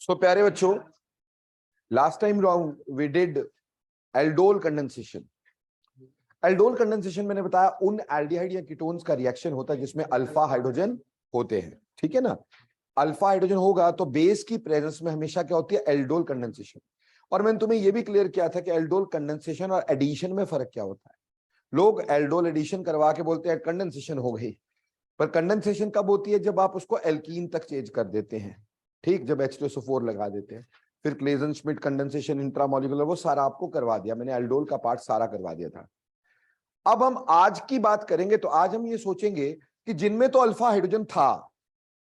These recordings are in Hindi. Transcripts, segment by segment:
सो प्यारे बच्चों, last time we did aldol condensation. Aldol condensation मैंने बताया उन एल्डिहाइड या कीटोन्स का रिएक्शन होता है जिसमें अल्फा हाइड्रोजन होते हैं, ठीक है ना। अल्फा हाइड्रोजन होगा तो बेस की प्रेजेंस में हमेशा क्या होती है, एल्डोल कंडेंसेशन। और मैंने तुम्हें यह भी क्लियर किया था कि एल्डोल कंडेंसेशन और एडिशन में फर्क क्या होता है। लोग एल्डोल एडिशन करवा के बोलते हैं कंडेंसेशन हो गई, पर कंडेंसेशन कब होती है, जब आप उसको एल्कीन तक चेंज कर देते हैं, ठीक, जब H2SO4 लगा देते हैं। फिर क्लेजन श्मिट कंडेंसेशन, इंट्रामोलिकुलर, वो सारा आपको करवा दिया मैंने, एल्डोल का पार्ट सारा करवा दिया था। अब हम आज की बात करेंगे तो आज हम ये सोचेंगे कि जिनमें तो अल्फा हाइड्रोजन था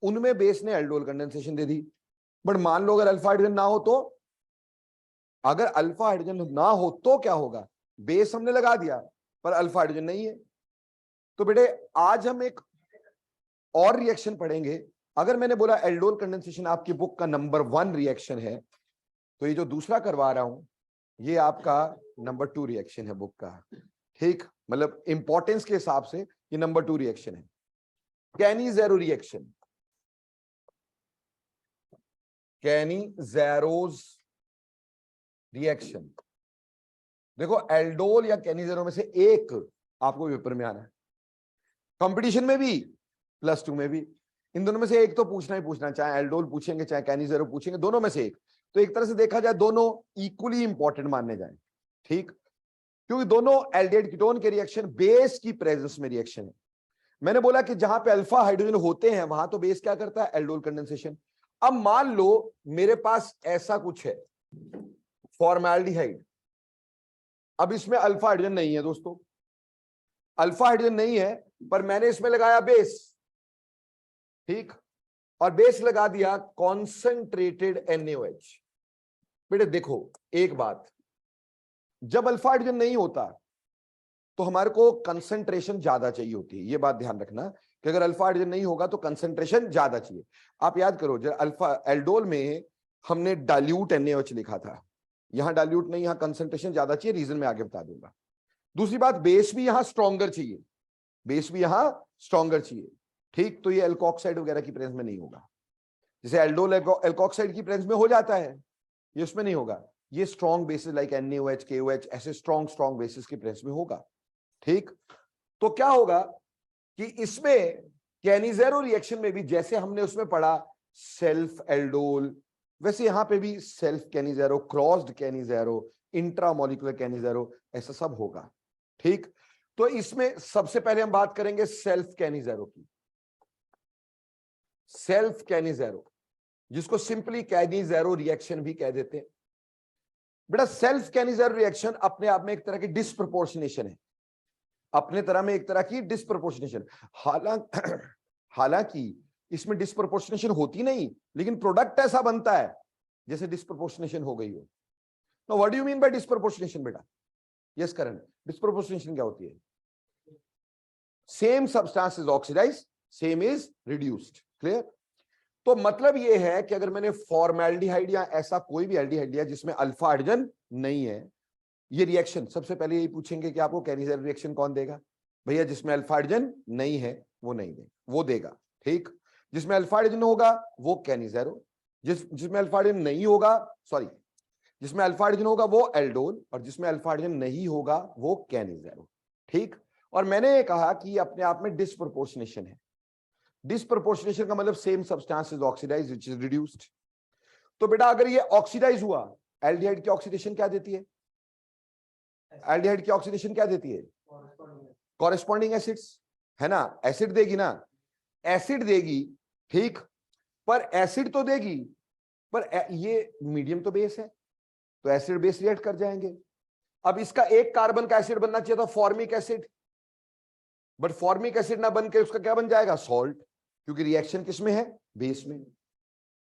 उनमें बेस ने aldol condensation they the. But मान लो अगर अल्फा हाइड्रोजन ना हो तो, अगर अल्फा हाइड्रोजन ना हो तो क्या होगा, बेस हमने लगा दिया पर अल्फा हाइड्रोजन नहीं है। तो बेटे आज हम एक और रिएक्शन पढ़ेंगे। अगर मैंने बोला एल्डोल कंडेंसेशन आपकी बुक का नंबर 1 रिएक्शन है, तो ये जो दूसरा करवा रहा हूं ये आपका नंबर 2 रिएक्शन है बुक का, ठीक। मतलब इंपॉर्टेंस के हिसाब से ये नंबर 2 रिएक्शन है। कैनी-ज़ेरो रिएक्शन, कैनी-ज़ेरोस रिएक्शन। देखो एल्डोल या कैनी-ज़ेरो में से एक आपको पेपर में आना है, कंपटीशन में भी +2 में भी। इन दोनों में से एक तो पूछना ही पूछना, चाहे एल्डोल पूछेंगे चाहे कैनी-ज़ेरो पूछेंगे, दोनों में से एक। तो एक तरह से देखा जाए दोनों इक्वली इंपॉर्टेंट मानने जाए, ठीक, क्योंकि दोनों एल्डिहाइड कीटोन के रिएक्शन बेस की प्रेजेंस में रिएक्शन है। मैंने बोला कि जहां पे अल्फा हाइड्रोजन होते हैं वहां तो बेस क्या करता है, एल्डोल कंडेंसेशन। अब मान लो मेरे पास ऐसा कुछ है फॉर्मल्डिहाइड, अब इसमें अल्फा हाइड्रोजन नहीं है दोस्तों, अल्फा हाइड्रोजन नहीं है, पर मैंने इसमें लगाया बेस, ठीक, और बेस लगा दिया कॉन्सेंट्रेटेड NaOH। बेटे देखो एक बात, जब अल्फा हाइड्रोजन नहीं होता तो हमारे को कंसंट्रेशन ज्यादा चाहिए होती है, ये बात ध्यान रखना कि अगर अल्फा हाइड्रोजन नहीं होगा तो कंसंट्रेशन ज्यादा चाहिए। आप याद करो जब अल्फा एल्डोल में हमने डाइल्यूट NaOH लिखा था, यहां डाइल्यूट नहीं, यहां कंसंट्रेशन ज्यादा चाहिए, रीजन मैं आगे बता दूंगा। दूसरी बात, बेस भी यहां स्ट्रॉन्गर चाहिए, बेस भी यहां स्ट्रॉन्गर चाहिए, ठीक। तो ये एल्कोक्साइड वगैरह की प्रेजेंस में नहीं होगा, जैसे एल्डोल एल्कोक्साइड की प्रेजेंस में हो जाता है, ये उसमें नहीं होगा। ये strong bases like NaOH, KOH, ऐसे स्ट्रॉन्ग बेसिस की प्रेजेंस में होगा, ठीक। तो क्या होगा कि इसमें कैनी-ज़ेरो रिएक्शन में भी जैसे हमने उसमें पढ़ा सेल्फ एल्डोल, वैसे यहां पे भी सेल्फ कैनी-ज़ेरो, क्रॉस्ड कैनी-ज़ेरो, इंट्रामोलिकुलर कैनी-ज़ेरो, ऐसा सब होगा, ठीक। तो इसमें सबसे पहले हम बात करेंगे सेल्फ कैनी-ज़ेरो की। सेल्फ कैनी-ज़ेरो, जिसको सिंपली कैनी-ज़ेरो रिएक्शन भी कह देते हैं। बेटा सेल्फ कैनी-ज़ेरो रिएक्शन अपने आप में एक तरह की डिस्प्रपोर्शनेशन है, अपने तरह में एक तरह की डिस्प्रपोर्शनेशन। हालांकि इसमें डिस्प्रपोर्शनेशन होती नहीं, लेकिन प्रोडक्ट ऐसा बनता है जैसे डिस्प्रपोर्शनेशन हो गई हो। Now what do you mean by disproportionation बेटा? यस करण, डिस्प्रपोर्शनेशन क्या होती है? Same substance is oxidise, same is reduced, clear. तो मतलब ये है कि अगर मैंने फॉर्मल्डिहाइड या ऐसा कोई भी एल्डिहाइड लिया जिसमें अल्फा हाइड्रोजन नहीं है, ये रिएक्शन सबसे पहले यही पूछेंगे कि आपको कैनी-ज़ेरो रिएक्शन कौन देगा? भैया जिसमें अल्फा हाइड्रोजन नहीं है वो नहीं देगा, वो देगा, ठीक। जिसमें अल्फा हाइड्रोजन होगा वो कैनी-ज़ेरो, जिसमें अल्फा हाइड्रोजन नहीं होगा, सॉरी, जिसमें अल्फा हाइड्रोजन होगा वो एल्डोल, और जिसमें अल्फा हाइड्रोजन नहीं होगा वो कैनी-ज़ेरो, ठीक। और मैंने कहा कि ये अपने आप में डिस्प्रपोर्शनेशन है। डिस्प्रपोर्शनेशन का मतलब same substance is oxidised which is reduced. तो बेटा अगर ये ऑक्सीडाइज हुआ, एल्डिहाइड की ऑक्सीडेशन क्या देती है? एल्डिहाइड की ऑक्सीडेशन क्या देती है? कॉरेस्पॉन्डिंग एसिड्स, है ना, एसिड देगी ना, एसिड देगी, ठीक। पर एसिड तो देगी, पर ये मीडियम तो बेस है, तो एसिड बेस रिएक्ट कर जाएंगे। अब इसका एक कार्बन का एसिड बनना चाहिए था formic acid, but formic acid ना बन के उसका क्या बन जाएगा? सॉल्ट, क्योंकि रिएक्शन किसमें है? बेस में।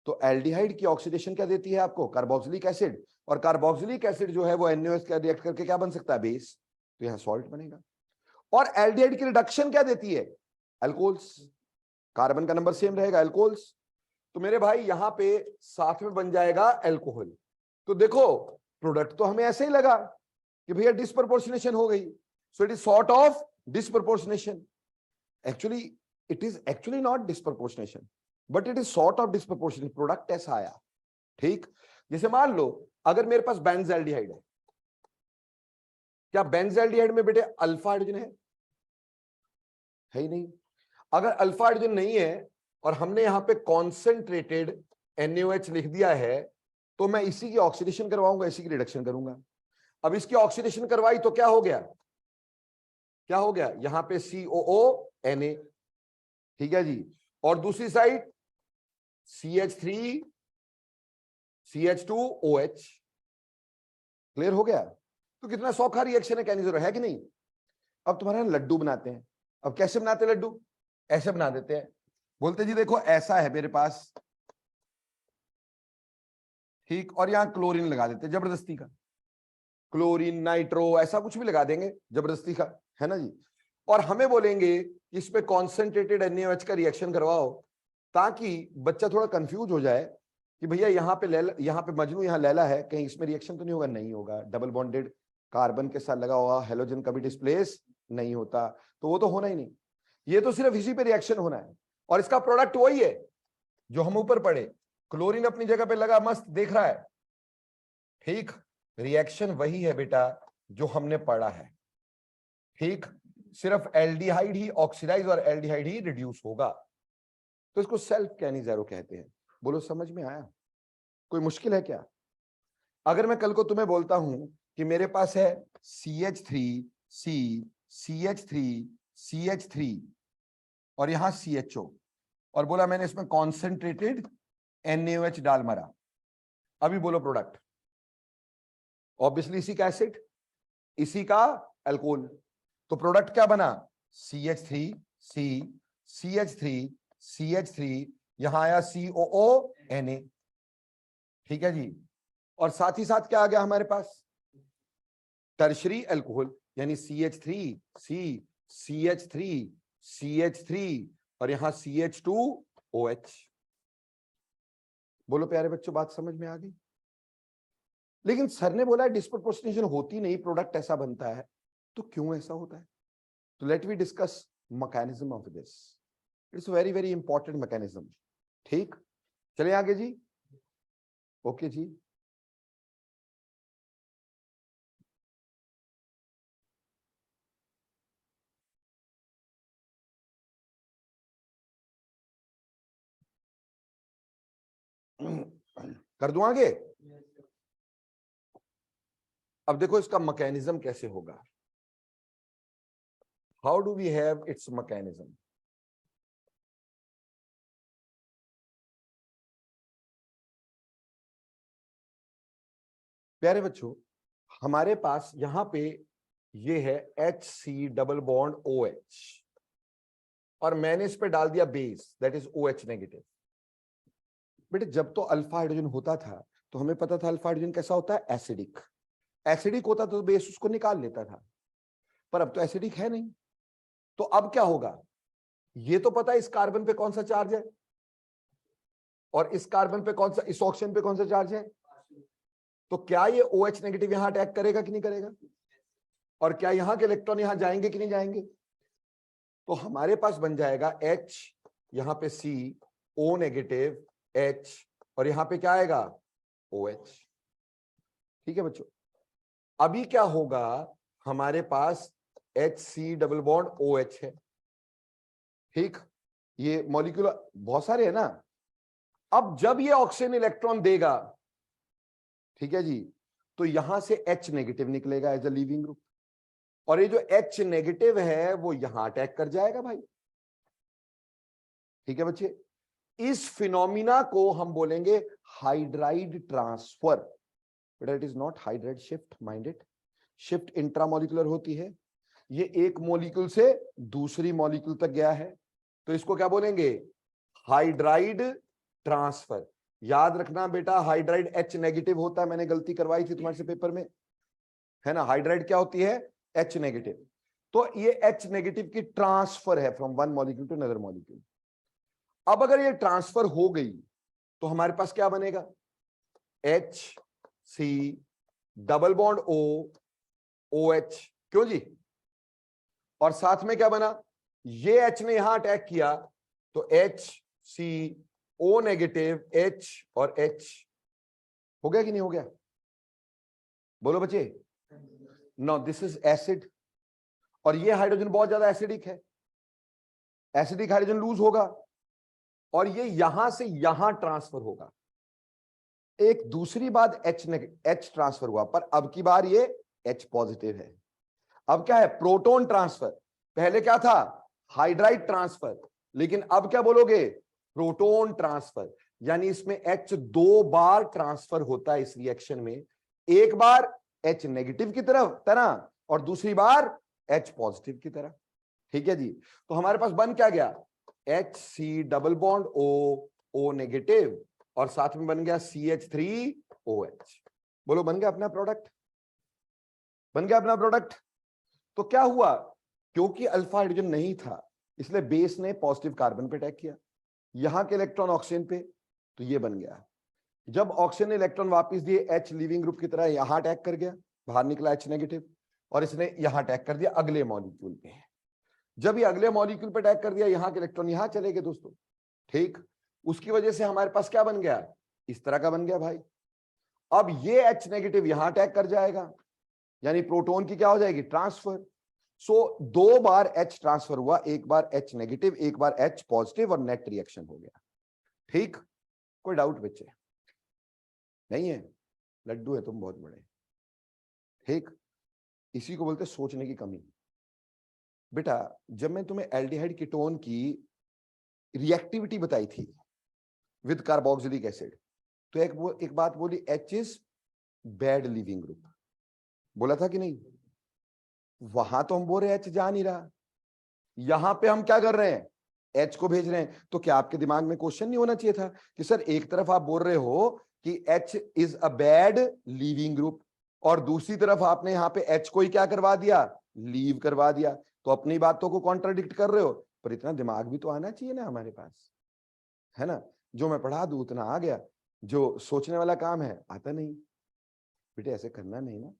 तो एल्डिहाइड की ऑक्सीडेशन क्या देती है आपको? कार्बोक्सिलिक एसिड, और कार्बोक्सिलिक एसिड जो है वो NaOH का रिएक्ट करके क्या बन सकता है? बेस, तो यहां सॉल्ट बनेगा। और एल्डिहाइड की रिडक्शन क्या देती है? अल्कोहल्स, कार्बन का नंबर सेम रहेगा, अल्कोहल्स। तो मेरे भाई यहां पे साथ में बन जाएगा अल्कोहल। तो देखो प्रोडक्ट तो हमें ऐसे ही लगा कि भैया डिस्प्रपोर्शनेशन हो गई, so it is sort of disproportionation. Actually it is actually not disproportionation, but it is sort of disproportionation. Product ऐसा आया, ठीक, जैसे मान लो अगर मेरे पास बेंजल्डिहाइड है, क्या बेंजल्डिहाइड में बेटे अल्फा हाइड्रोजन है ही नहीं। अगर अल्फा हाइड्रोजन नहीं है और हमने यहां पे कॉन्सेंट्रेटेड NaOH लिख दिया है, तो मैं इसी की ऑक्सीडेशन करवाऊंगा, इसी की रिडक्शन करूंगा। अब इसकी ऑक्सीडेशन करवाई तो क्या हो गया, क्या हो गया, यहां पे COO Na, ठीक है जी, और दूसरी साइड CH3 CH2OH, क्लियर हो गया। तो कितना सौखा रिएक्शन है, कहने जरूरत है कि नहीं। अब तुम्हारे यहाँ लड्डू बनाते हैं, अब कैसे बनाते हैं लड्डू, ऐसे बना देते हैं, बोलते जी देखो ऐसा है मेरे पास, ठीक, और यहां क्लोरीन लगा देते हैं जबरदस्ती का, क्लोरीन नाइट्रो ऐसा कुछ भी लगा देंगे जबरदस्ती का, है ना जी। और हमें बोलेंगे इस पे कॉन्सेंट्रेटेड NaOH का रिएक्शन करवाओ, ताकि बच्चा थोड़ा कंफ्यूज हो जाए कि भैया यहाँ पे लैला, यहाँ पे मजनू, यहाँ लैला है, कहीं इसमें रिएक्शन तो नहीं होगा। नहीं होगा, डबल बॉन्डेड कार्बन के साथ लगा हुआ हेलोजन कभी डिस्प्लेस नहीं होता, तो वो तो होना ही नहीं। ये तो सिर्फ इसी पे रिएक्शन होना है, और इसका प्रोडक्ट वही है जो हम ऊपर पढ़े। क्लोरीन अपनी जगह पे लगा, मस्त देख रहा है, ठीक, रिएक्शन वही है बेटा जो हमने पढ़ा है, ठीक, सिर्फ एल्डिहाइड ही ऑक्सीडाइज और एल्डिहाइड ही रिड्यूस होगा। तो इसको सेल्फ कैनिज़ेरो कहते हैं। बोलो समझ में आया, कोई मुश्किल है क्या। अगर मैं कल को तुम्हें बोलता हूं कि मेरे पास है CH3C CH3 और यहां CHO, और बोला मैंने इसमें कॉन्सेंट्रेटेड NaOH डाल मारा, अभी बोलो प्रोडक्ट, ऑब्वियसली इसी का एसिड, इसी का अल्कोहल, तो प्रोडक्ट क्या बना, CH3C CH3 यहां आया COONA, ठीक है जी। और साथ ही साथ क्या आ गया हमारे पास, टर्शरी अल्कोहल, यानी CH3 और यहां CH2OH। बोलो प्यारे बच्चों, बात समझ में आ गई। लेकिन सर ने बोला डिस्प्रोपोर्शनेशन होती नहीं, प्रोडक्ट ऐसा बनता है, तो क्यों ऐसा होता है। तो let we discuss mechanism of this, it's very very important mechanism, ठीक। चलिए आगे जी, ओके जी। कर दूं आगे। अब देखो इसका मैकेनिज्म कैसे होगा, how do we have its mechanism. प्यारे बच्चों, हमारे पास यहां पे ये है HC डबल बॉन्ड OH, और मैंने इस पे डाल दिया base, that is OH negative. बेटे जब तो अल्फा हाइड्रोजन होता था तो हमें पता था अल्फा हाइड्रोजन कैसा होता है, एसिडिक, एसिडिक होता तो बेस उसको निकाल लेता था, पर अब तो एसिडिक है नहीं। तो अब क्या होगा, ये तो पता है इस कार्बन पे कौन सा चार्ज है, और इस कार्बन पे कौन सा, इस ऑक्सीजन पे कौन सा चार्ज है, तो क्या ये OH नेगेटिव यहां अटैक करेगा कि नहीं करेगा, और क्या यहां के इलेक्ट्रॉन यहां जाएंगे कि नहीं जाएंगे। तो हमारे पास बन जाएगा H, यहां पे C, O नेगेटिव H, और यहां पे क्या आएगा OH, ठीक है बच्चों। अभी क्या होगा, हमारे पास HC डबल बॉन्ड OH है, ठीक, ये मॉलिक्यूल बहुत सारे है ना। अब जब ये ऑक्सीजन इलेक्ट्रॉन देगा, ठीक है जी, तो यहां से H नेगेटिव निकलेगा एज अ लीविंग ग्रुप, और ये जो H नेगेटिव है वो यहां अटैक कर जाएगा भाई, ठीक है बच्चे। इस फिनोमिना को हम बोलेंगे hydride transfer, but it is not hydride shift, minded, shift intramolecular होती है, ये एक मॉलिक्यूल से दूसरी मॉलिक्यूल तक गया है, तो इसको क्या बोलेंगे, हाइड्राइड ट्रांसफर। याद रखना बेटा, हाइड्राइड H नेगेटिव होता है, मैंने गलती करवाई थी तुम्हारे से पेपर में, है ना, हाइड्राइड क्या होती है, H नेगेटिव। तो ये H नेगेटिव की ट्रांसफर है from one molecule to another molecule. अब अगर ये ट्रांसफर हो गई तो हमारे पास क्या बनेगा, HC double bond O OH, क्यों जी, और साथ में क्या बना, ये H ने यहां अटैक किया तो HCO नेगेटिव H और H, हो गया कि नहीं हो गया? बोलो बच्चे। नो दिस इज एसिड, और ये हाइड्रोजन बहुत ज्यादा एसिडिक है, एसिडिक हाइड्रोजन लूज होगा और ये यहां से यहां ट्रांसफर होगा। एक दूसरी बात, H ट्रांसफर हुआ, पर अब की बार ये H पॉजिटिव है। अब क्या है? Proton transfer. पहले क्या था? Hydride transfer. लेकिन अब क्या बोलोगे? Proton transfer. यानी इसमें H 2 बार ट्रांसफर होता है इस रिएक्शन में, एक बार H नेगेटिव की तरह और दूसरी बार H पॉजिटिव की तरह। ठीक है जी। तो हमारे पास बन क्या गया? HC double bond O negative और साथ में बन गया CH3OH। बोलो बन गया अपना प्रोडक्ट, बन गया अपना प्रोडक्ट। तो क्या हुआ? क्योंकि अल्फा हाइड्रोजन नहीं था इसलिए बेस ने पॉजिटिव कार्बन पे अटैक किया, यहां के इलेक्ट्रॉन ऑक्सीजन पे, तो ये बन गया। जब ऑक्सीजन ने इलेक्ट्रॉन वापस दिए H लिविंग ग्रुप की तरह यहां अटैक कर गया, बाहर निकला H नेगेटिव, और इसने यहां अटैक कर दिया अगले मॉलिक्यूल पे। जब ये अगले मॉलिक्यूल पे अटैक कर दिया, यहां के इलेक्ट्रॉन यहां चले गए दोस्तों। ठीक, उसकी वजह से हमारे पास क्या बन गया? इस तरह का बन गया भाई। अब ये H नेगेटिव यहां अटैक कर जाएगा, यानी प्रोटॉन की क्या हो जाएगी? ट्रांसफर। सो 2 बार H ट्रांसफर हुआ, एक बार H नेगेटिव, एक बार H पॉजिटिव, और नेट रिएक्शन हो गया। ठीक, कोई डाउट बच्चे? नहीं है? लड्डू है तुम बहुत बड़े। ठीक, इसी को बोलते सोचने की कमी। बेटा जब मैं तुम्हें एल्डिहाइड कीटोन की रिएक्टिविटी बताई थी विद कार्बोक्सिलिक एसिड, तो एक बात बोली, H is bad leaving group, बोला था कि नहीं? वहां तो हम बोल रहे हैं H जा नहीं रहा, यहां पे हम क्या कर रहे हैं? H को भेज रहे हैं। तो क्या आपके दिमाग में क्वेश्चन नहीं होना चाहिए था कि सर एक तरफ आप बोल रहे हो कि H is a bad leaving group और दूसरी तरफ आपने यहां पे H को ही क्या करवा दिया? लीव करवा दिया। तो अपनी बातों को कॉन्ट्राडिक्ट कर रहे हो, पर इतना दिमाग भी तो आना चाहिए ना हमारे पास, है ना? जो मैं पढ़ा दूं उतना आ गया, जो सोचने वाला काम है आता नहीं। बेटे ऐसे करना नहीं ना,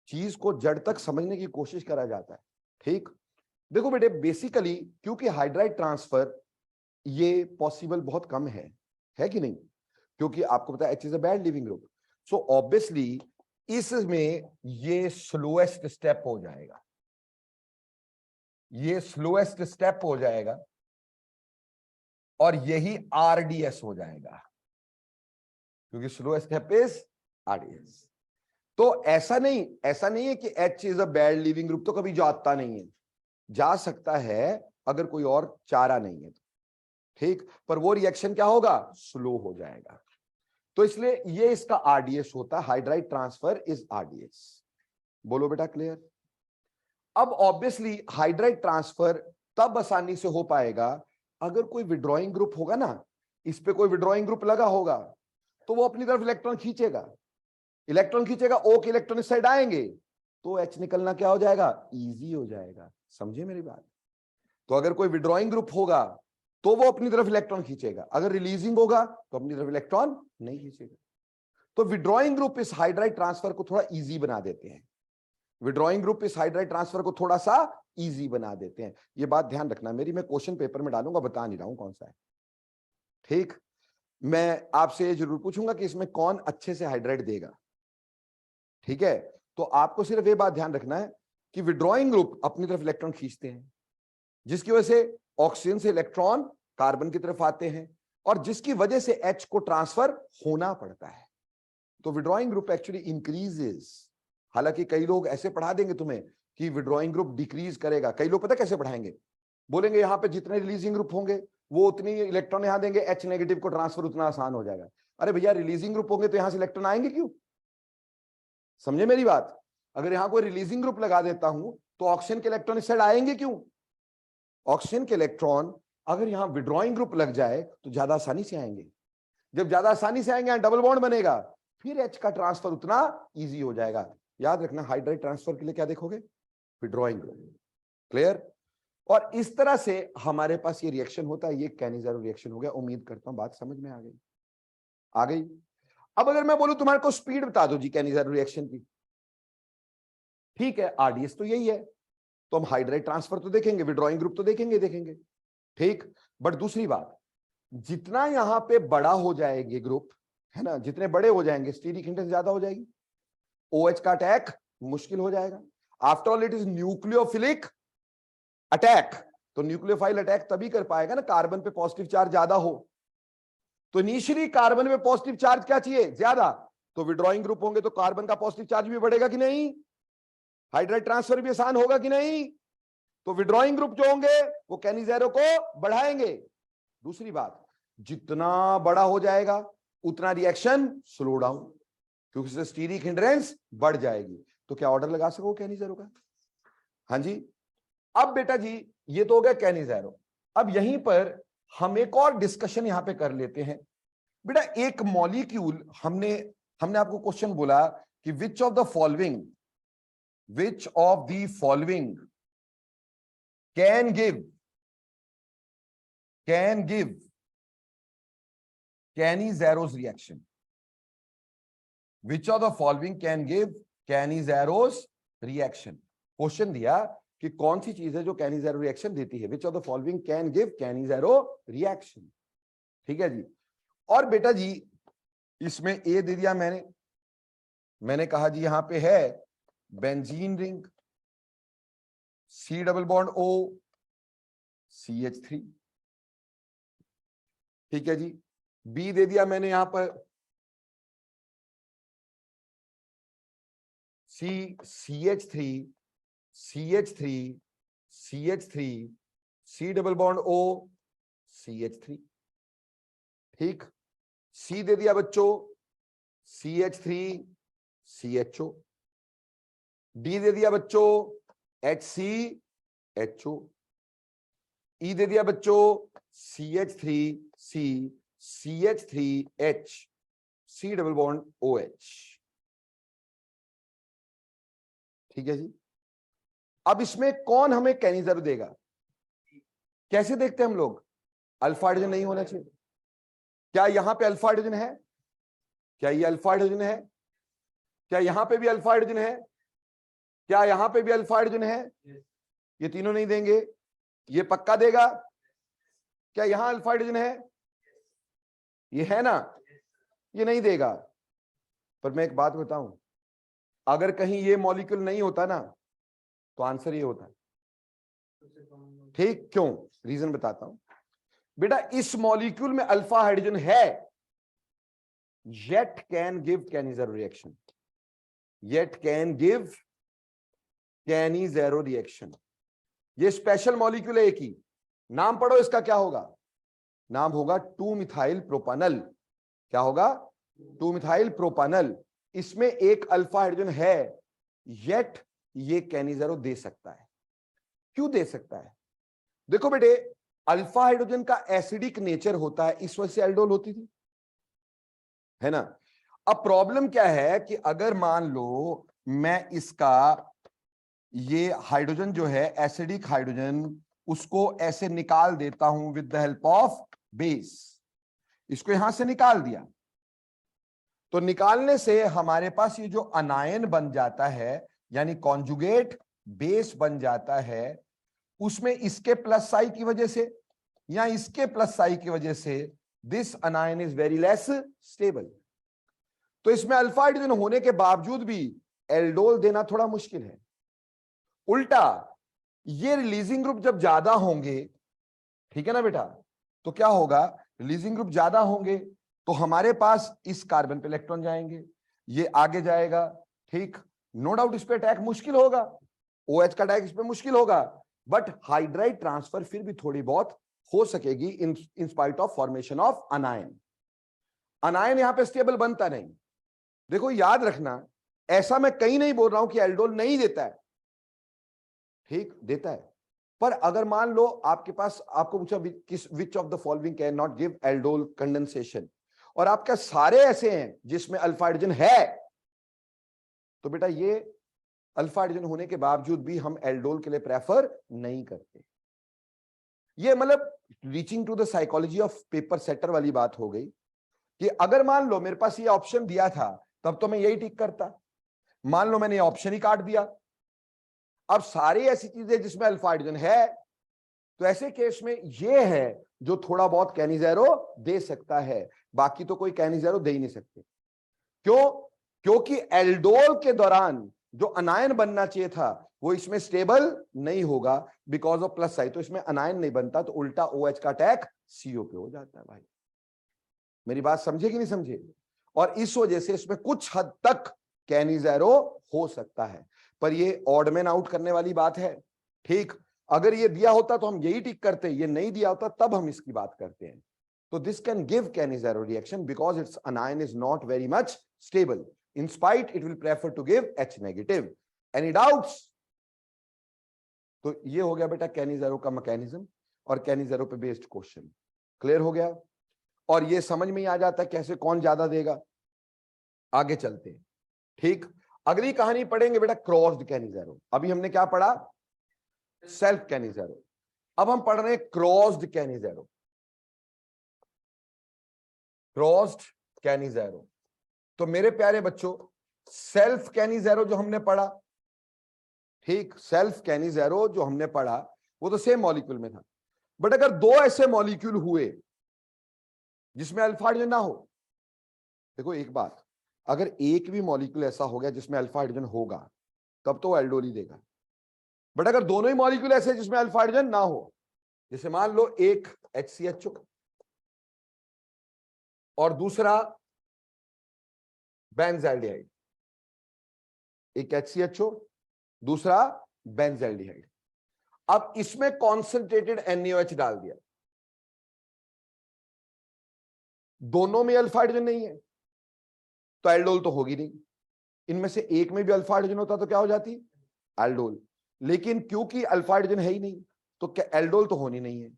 चीज को जड़ तक समझने की कोशिश करा जाता है। ठीक, देखो बेटे बेसिकली क्योंकि हाइड्राइड ट्रांसफर ये पॉसिबल बहुत कम है कि नहीं? क्योंकि आपको पता है H is a bad leaving group, so obviously इसमें ये स्लोएस्ट स्टेप हो जाएगा, ये स्लोएस्ट स्टेप हो जाएगा और यही RDS हो जाएगा, क्योंकि स्लोएस्ट स्टेप इज RDS। तो ऐसा नहीं है कि H is a bad leaving group, तो कभी जाता नहीं है, जा सकता है अगर कोई और चारा नहीं है तो। ठीक, पर वो रिएक्शन क्या होगा? स्लो हो जाएगा। तो इसलिए ये इसका RDS होता है, हाइड्राइड ट्रांसफर इज RDS। बोलो बेटा क्लियर? अब ऑब्वियसली हाइड्राइड ट्रांसफर तब आसानी से हो पाएगा अगर कोई विड्रॉइंग ग्रुप होगा ना, इस पे कोई विड्रॉइंग ग्रुप लगा होगा, तो वो अपनी तरफ इलेक्ट्रॉन खींचेगा, O के इलेक्ट्रॉन इस साइड आएंगे, तो H निकलना क्या हो जाएगा? इजी हो जाएगा। समझे मेरी बात? तो अगर कोई विड्रॉइंग ग्रुप होगा तो वो अपनी तरफ इलेक्ट्रॉन खींचेगा, अगर रिलीजिंग होगा तो अपनी तरफ इलेक्ट्रॉन नहीं खींचेगा। तो विड्रॉइंग ग्रुप इस हाइड्राइड ट्रांसफर को थोड़ा इजी बना देते हैं, विड्रॉइंग ग्रुप इस हाइड्राइड ट्रांसफर को थोड़ा सा इजी बना देते हैं। ये बात ध्यान रखना मेरी, मैं क्वेश्चन पेपर में डालूंगा, बता नहीं रहा हूं कौन सा है। ठीक, मैं आपसे ये जरूर पूछूंगा कि इसमें कौन अच्छे से हाइड्राइड देगा। ठीक है, तो आपको सिर्फ ये बात ध्यान रखना है कि विड्रॉइंग ग्रुप अपनी तरफ इलेक्ट्रॉन खींचते हैं, जिसकी वजह से ऑक्सीजन से इलेक्ट्रॉन कार्बन की तरफ आते हैं और जिसकी वजह से H को ट्रांसफर होना पड़ता है। तो विड्रॉइंग ग्रुप एक्चुअली इंक्रीजेस। हालांकि कई लोग ऐसे पढ़ा देंगे तुम्हें कि विड्रॉइंग ग्रुप डिक्रीज करेगा। कई लोग पता कैसे पढ़ाएंगे? बोलेंगे यहां पे जितने रिलीजिंग ग्रुप होंगे वो उतनी इलेक्ट्रॉन यहां देंगे, H नेगेटिव को ट्रांसफर उतना आसान हो जाएगा। अरे भैया रिलीजिंग ग्रुप होंगे तो यहां से इलेक्ट्रॉन आएंगे क्यों? समझे मेरी बात? अगर यहां कोई रिलीजिंग ग्रुप लगा देता हूं तो ऑक्सीजन के इलेक्ट्रॉन इस साइड आएंगे क्यों? ऑक्सीजन के इलेक्ट्रॉन अगर यहां विड्रॉइंग ग्रुप लग जाए तो ज्यादा आसानी से आएंगे। जब ज्यादा आसानी से आएंगे, डबल बॉन्ड बनेगा, फिर H का ट्रांसफर उतना इजी हो जाएगा। याद रखना हाइड्राइड ट्रांसफर के लिए क्या देखोगे? Withdrawing group. क्लियर? और इस तरह से हमारे पास ये रिएक्शन होता है। ये कैनिज़ारो रिएक्शन हो गया। उम्मीद करता हूं बात समझ में आ गई। आ गई? अब अगर मैं बोलूं तुम्हारे को स्पीड बता दो जी कैनिज़ारो रिएक्शन की, ठीक है, RDS तो यही है, तो हम हाइड्राइड ट्रांसफर तो देखेंगे, विड्रॉइंग ग्रुप तो देखेंगे। ठीक, बट दूसरी बात, जितना यहां पे बड़ा हो जाएगी ग्रुप, है ना, जितने बड़े हो जाएंगे स्टीरिक हिंड्रेंस ज्यादा हो जाएगी, OH का अटैक मुश्किल हो जाएगा। After all it is nucleophilic attack, तो न्यूक्लियोफाइल अटैक तभी कर पाएगा ना कार्बन पे पॉजिटिव चार्ज ज्यादा हो। तो इनिशियली कार्बन पे पॉजिटिव चार्ज क्या चाहिए, ज्यादा, तो विड्रॉइंग ग्रुप होंगे तो कार्बन का पॉजिटिव चार्ज भी बढ़ेगा कि नहीं, हाइड्राइड ट्रांसफर भी आसान होगा कि नहीं, तो विड्रॉइंग ग्रुप जो होंगे वो कैनिज़ेरो को बढ़ाएंगे। दूसरी बात, जितना बड़ा हो जाएगा उतना रिएक्शन स्लो डाउन, क्योंकि इससे स्टीरिक हिंड्रेंस बढ़ जाएगी। तो क्या ऑर्डर लगा सको कैनिज़ेरो का? हाँ जी। अब बेटा जी ये तो हो गया कैनिज़ेरो। अब यहीं पर हम एक और डिस्कशन यहां पे कर लेते हैं। बेटा एक मॉलिक्यूल, हमने आपको क्वेश्चन बोला कि which of the following can give Cannizaro's reaction? Which of the following can give Cannizaro's reaction? Question दिया कि कौन सी चीज है जो कैनिज़ेरो रिएक्शन देती है, which of the following can give कैनिज़ेरो reaction. ठीक है जी। और बेटा जी इसमें ए दे दिया मैंने कहा जी यहां पे है benzene ring, C double bond O CH3। ठीक है जी। बी दे दिया मैंने यहां पर CH3 C double bond O CH3। ठीक। सी दे दिया बच्चों CH3 CHO। डी दे दिया बच्चों HCHO। ई दे दिया बच्चों CH3C CH3H C double bond OH। ठीक है जी। अब इसमें कौन हमें कैनिज़ेरो देगा? कैसे देखते हैं हम लोग? अल्फा हाइड्रोजन नहीं होना चाहिए। क्या यहां पे अल्फा हाइड्रोजन है? क्या ये अल्फा हाइड्रोजन है? क्या यहां पे भी अल्फा हाइड्रोजन है? क्या यहां पे भी अल्फा हाइड्रोजन है? ये तीनों नहीं देंगे। ये पक्का देगा? क्या यहां अल्फा हाइड्रोजन है? ये है ना? ये नहीं देगा। पर मैं एक बात बताऊं, अगर कहीं ये मॉलिक्यूल नहीं होता ना तो आंसर ये होता। ठीक, क्यों? रीजन बताता हूं। बेटा इस मॉलिक्यूल में अल्फा हाइड्रोजन है, yet can give Cannizzaro reaction, yet can give Cannizzaro reaction। ये स्पेशल मॉलिक्यूल है एक ही, नाम पढ़ो इसका क्या होगा? नाम होगा 2-मिथाइल प्रोपानल। क्या होगा? 2-मिथाइल प्रोपानल। इसमें एक अल्फा हाइड्रोजन है, येट ये कैनिज़ेरो दे सकता है। क्यों दे सकता है? देखो बेटे अल्फा हाइड्रोजन का एसिडिक नेचर होता है, इस वजह से एल्डोल होती थी, है ना। अब प्रॉब्लम क्या है कि अगर मान लो मैं इसका ये हाइड्रोजन जो है एसिडिक हाइड्रोजन, उसको ऐसे निकाल देता हूं with the help of base, इसको यहां से निकाल दिया, तो निकालने से हमारे पास ये जो अनायन बन जाता है यानी कॉन्जुगेट बेस बन जाता है, उसमें इसके प्लस साई की वजह से या इसके प्लस साई की वजह से this अनायन is very less stable. तो इसमें अल्फा हाइड्रोजन होने के बावजूद भी एल्डोल देना थोड़ा मुश्किल है। उल्टा ये रिलीजिंग ग्रुप जब ज्यादा होंगे, ठीक है ना बेटा, तो क्या होगा? रिलीजिंग ग्रुप ज्यादा होंगे तो हमारे पास इस कार्बन पे इलेक्ट्रॉन जाएंगे, ये आगे जाएगा। ठीक, नो डाउट इस पे अटैक मुश्किल होगा, OH का अटैक इस पे मुश्किल होगा, बट हाइड्राइड ट्रांसफर फिर भी थोड़ी बहुत हो सकेगी in spite of formation of अनायन। अनायन यहां पे स्टेबल बनता नहीं। देखो याद रखना, ऐसा मैं कहीं नहीं बोल रहा हूं कि एल्डोल नहीं देता है, ठीक देता है, पर अगर मान लो आपके पास, आपको पूछा which of the following can not give aldol condensation, और आपके सारे ऐसे हैं जिसमें अल्फा हाइड्रोजन है, तो बेटा ये अल्फा हाइड्रोजन होने के बावजूद भी हम एल्डोल के लिए प्रेफर नहीं करते। ये मतलब reaching to the psychology of paper setter वाली बात हो गई कि अगर मान लो मेरे पास ये ऑप्शन दिया था तब तो मैं यही टिक करता, मान लो मैंने ये ऑप्शन ही काट दिया। अब सारी ऐसी चीजें जिसमें अल्फा हाइड्रोजन है तो ऐसे केस में ये है जो थोड़ा बहुत कैनिज़ेरो दे सकता है, बाकी तो कोई कैनिज़ेरो दे ही नहीं सकते। क्यों? क्योंकि एल्डोल के दौरान जो अनायन बनना चाहिए था वो इसमें स्टेबल नहीं होगा बिकॉज ऑफ प्लस साइड, तो इसमें अनायन नहीं बनता, तो उल्टा OH का अटैक CO पे हो जाता है। भाई मेरी बात समझे कि नहीं समझे? और इस वजह से इसमें कुछ हद तक कैनिज़ेरो हो सकता है, पर ये ऑड मैन आउट करने वाली बात है। ठीक, अगर ये दिया होता तो हम यही टिक करते, ये नहीं दिया होता तब हम इसकी बात करते हैं। तो this can give Cannizzaro reaction because its anion is not very much stable. In spite, it will prefer to give H negative. Any doubts? तो ये हो गया बेटा Cannizzaro का मैकेनिज्म और Cannizzaro पे बेस्ड क्वेश्चन। क्लियर हो गया? और ये समझ में ही आ जाता है कैसे कौन ज्यादा देगा। आगे चलते हैं। ठीक, अगली कहानी पढ़ेंगे बेटा क्रॉस्ड Cannizzaro। अभी हमने क्या पढ़ा? Self Cannizzaro। अब हम पढ़ रहे हैं क्रॉस्ड Cannizzaro। Crossed Cannizzaro। तो मेरे प्यारे बच्चों, सेल्फ Cannizzaro जो हमने पढ़ा, ठीक, सेल्फ Cannizzaro जो हमने पढ़ा वो तो सेम मॉलिक्यूल में था, बट अगर दो ऐसे मॉलिक्यूल हुए जिसमें अल्फा हाइड्रोजन ना हो, देखो एक बात, अगर एक भी मॉलिक्यूल ऐसा हो गया जिसमें अल्फा हाइड्रोजन होगा तब तो एल्डोल ही देगा, बट अगर दोनों ही मॉलिक्यूल ऐसे जिसमें अल्फा हाइड्रोजन ना हो, जैसे मान लो एक HCHO और दूसरा बेंजाइल्डिहाइड, एक HCHO दूसरा बेंजाइल्डिहाइड, अब इसमें कॉन्सेंट्रेटेड NaOH डाल दिया, दोनों में अल्फा हाइड्रोजन नहीं है तो एल्डोल तो होगी नहीं, इनमें से एक में भी अल्फा हाइड्रोजन होता तो क्या हो जाती? एल्डोल। लेकिन क्योंकि अल्फा हाइड्रोजन है ही नहीं तो क्या एल्डोल तो होनी नहीं है,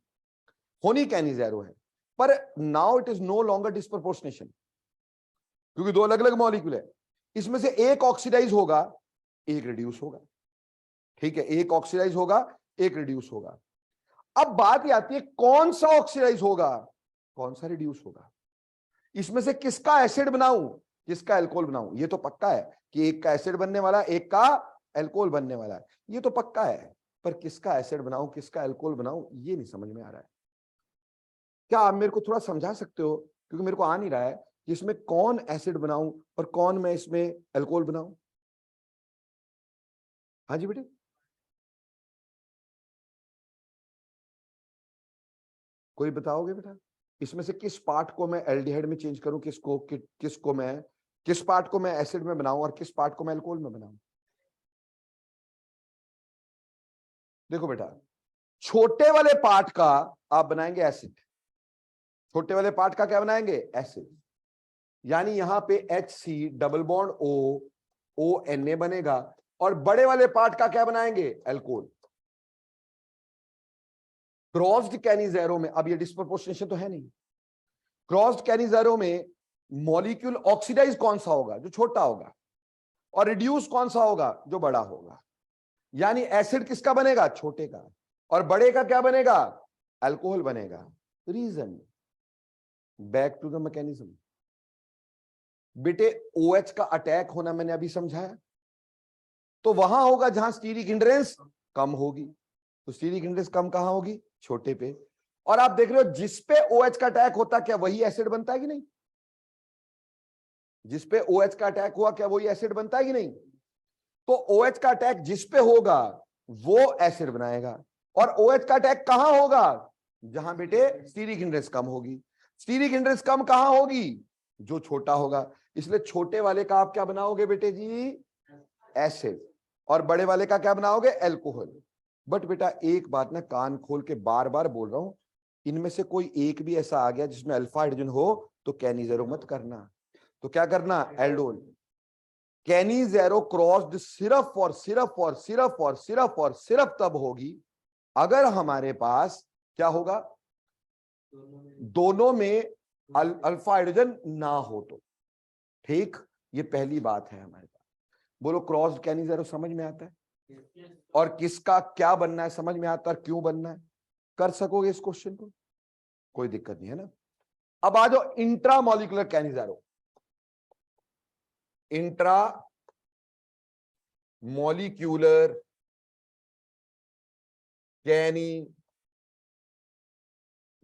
होनी Cannizzaro है, पर now it is no longer disproportionation क्योंकि दो अलग अलग मॉलिक्यूल है, इसमें से एक ऑक्सीडाइज होगा एक रिड्यूस होगा। ठीक है, एक ऑक्सीडाइज होगा एक रिड्यूस होगा। अब बात ये आती है कौन सा ऑक्सीडाइज होगा कौन सा रिड्यूस होगा, इसमें से किसका एसिड बनाऊं किसका एल्कोहल बनाऊं, ये तो पक्का है कि एक का एसिड बनने वाला है एक का एल्कोहल बनने वाला है, ये तो पक्का है, पर किसका एसिड बनाऊं किसका एल्कोहल बनाऊं ये नहीं समझ में आ रहा है। क्या आप मेरे को थोड़ा समझा सकते हो, क्योंकि मेरे को आ नहीं रहा है कि इसमें कौन एसिड बनाऊं और कौन मैं इसमें एल्कोहल बनाऊं। हाँ जी बेटे, कोई बताओगे बेटा, इसमें से किस पार्ट को मैं एल्डिहाइड में चेंज करूं, किसको मैं किस पार्ट को मैं एसिड में बनाऊं और किस पार्ट को मैं अल्कोहल में बनाऊं। देखो बेटा, छोटे वाले पार्ट का आप बनाएंगे एसिड, छोटे वाले पार्ट का क्या बनाएंगे एसिड, यानी यहां पे HC डबल बॉन्ड ONA बनेगा, और बड़े वाले पार्ट का क्या बनाएंगे अल्कोहल। क्रॉस्ड Cannizzaro में अब ये डिस्प्रोपोर्शनेशन तो है नहीं, क्रॉस्ड Cannizzaro में मॉलिक्यूल ऑक्सीडाइज कौन सा होगा जो छोटा होगा, और रिड्यूस कौन सा होगा जो बड़ा होगा, यानी एसिड किसका बनेगा छोटे का, और बड़े का क्या बनेगा अल्कोहल बनेगा। Reason, back to the mechanism बेटे, OH का अटैक होना मैंने अभी समझाया, तो वहां होगा जहां स्टीरिक हिंड्रेंस कम होगी, तो स्टीरिक हिंड्रेंस कम कहां होगी छोटे पे, और आप देख रहे हो जिस पे OH का अटैक होता क्या वही एसिड बनता है कि नहीं, जिस पे OH का अटैक हुआ क्या वही एसिड बनता है कि नहीं, तो OH का अटैक जिस पे होगा वो एसिड बनाएगा, और OH का अटैक कहां होगा जहां बेटे स्टीरिक हिंड्रेंस कम होगी, स्टीरिक हिंड्रेंस कम कहां होगी जो छोटा होगा, इसलिए छोटे वाले का आप क्या बनाओगे बेटे जी एसिड, और बड़े वाले का क्या बनाओगे एल्कोहल। बट बेटा एक बात ना कान खोल के बार बार बोल रहा हूं, इनमें से कोई एक भी ऐसा आ गया जिसमें अल्फा हाइड्रोजन हो तो Cannizzaro मत करना, तो क्या करना एल्डोल। Cannizzaro क्रॉस्ड सिर्फ और सिर्फ और सिर्फ और सिर्फ और सिर्फ तब होगी अगर हमारे पास क्या होगा दोनों में अल्फा हाइड्रोजन ना हो तो। ठीक, ये पहली बात है हमारे पास। बोलो क्रॉस्ड Cannizzaro समझ में आता है, और किसका क्या बनना है समझ में आता है, क्यों बनना है, कर सकोगे इस क्वेश्चन को, कोई दिक्कत नहीं है ना। अब आ जाओ intra molecular Cannizzaro, intra molecular Cannizzaro।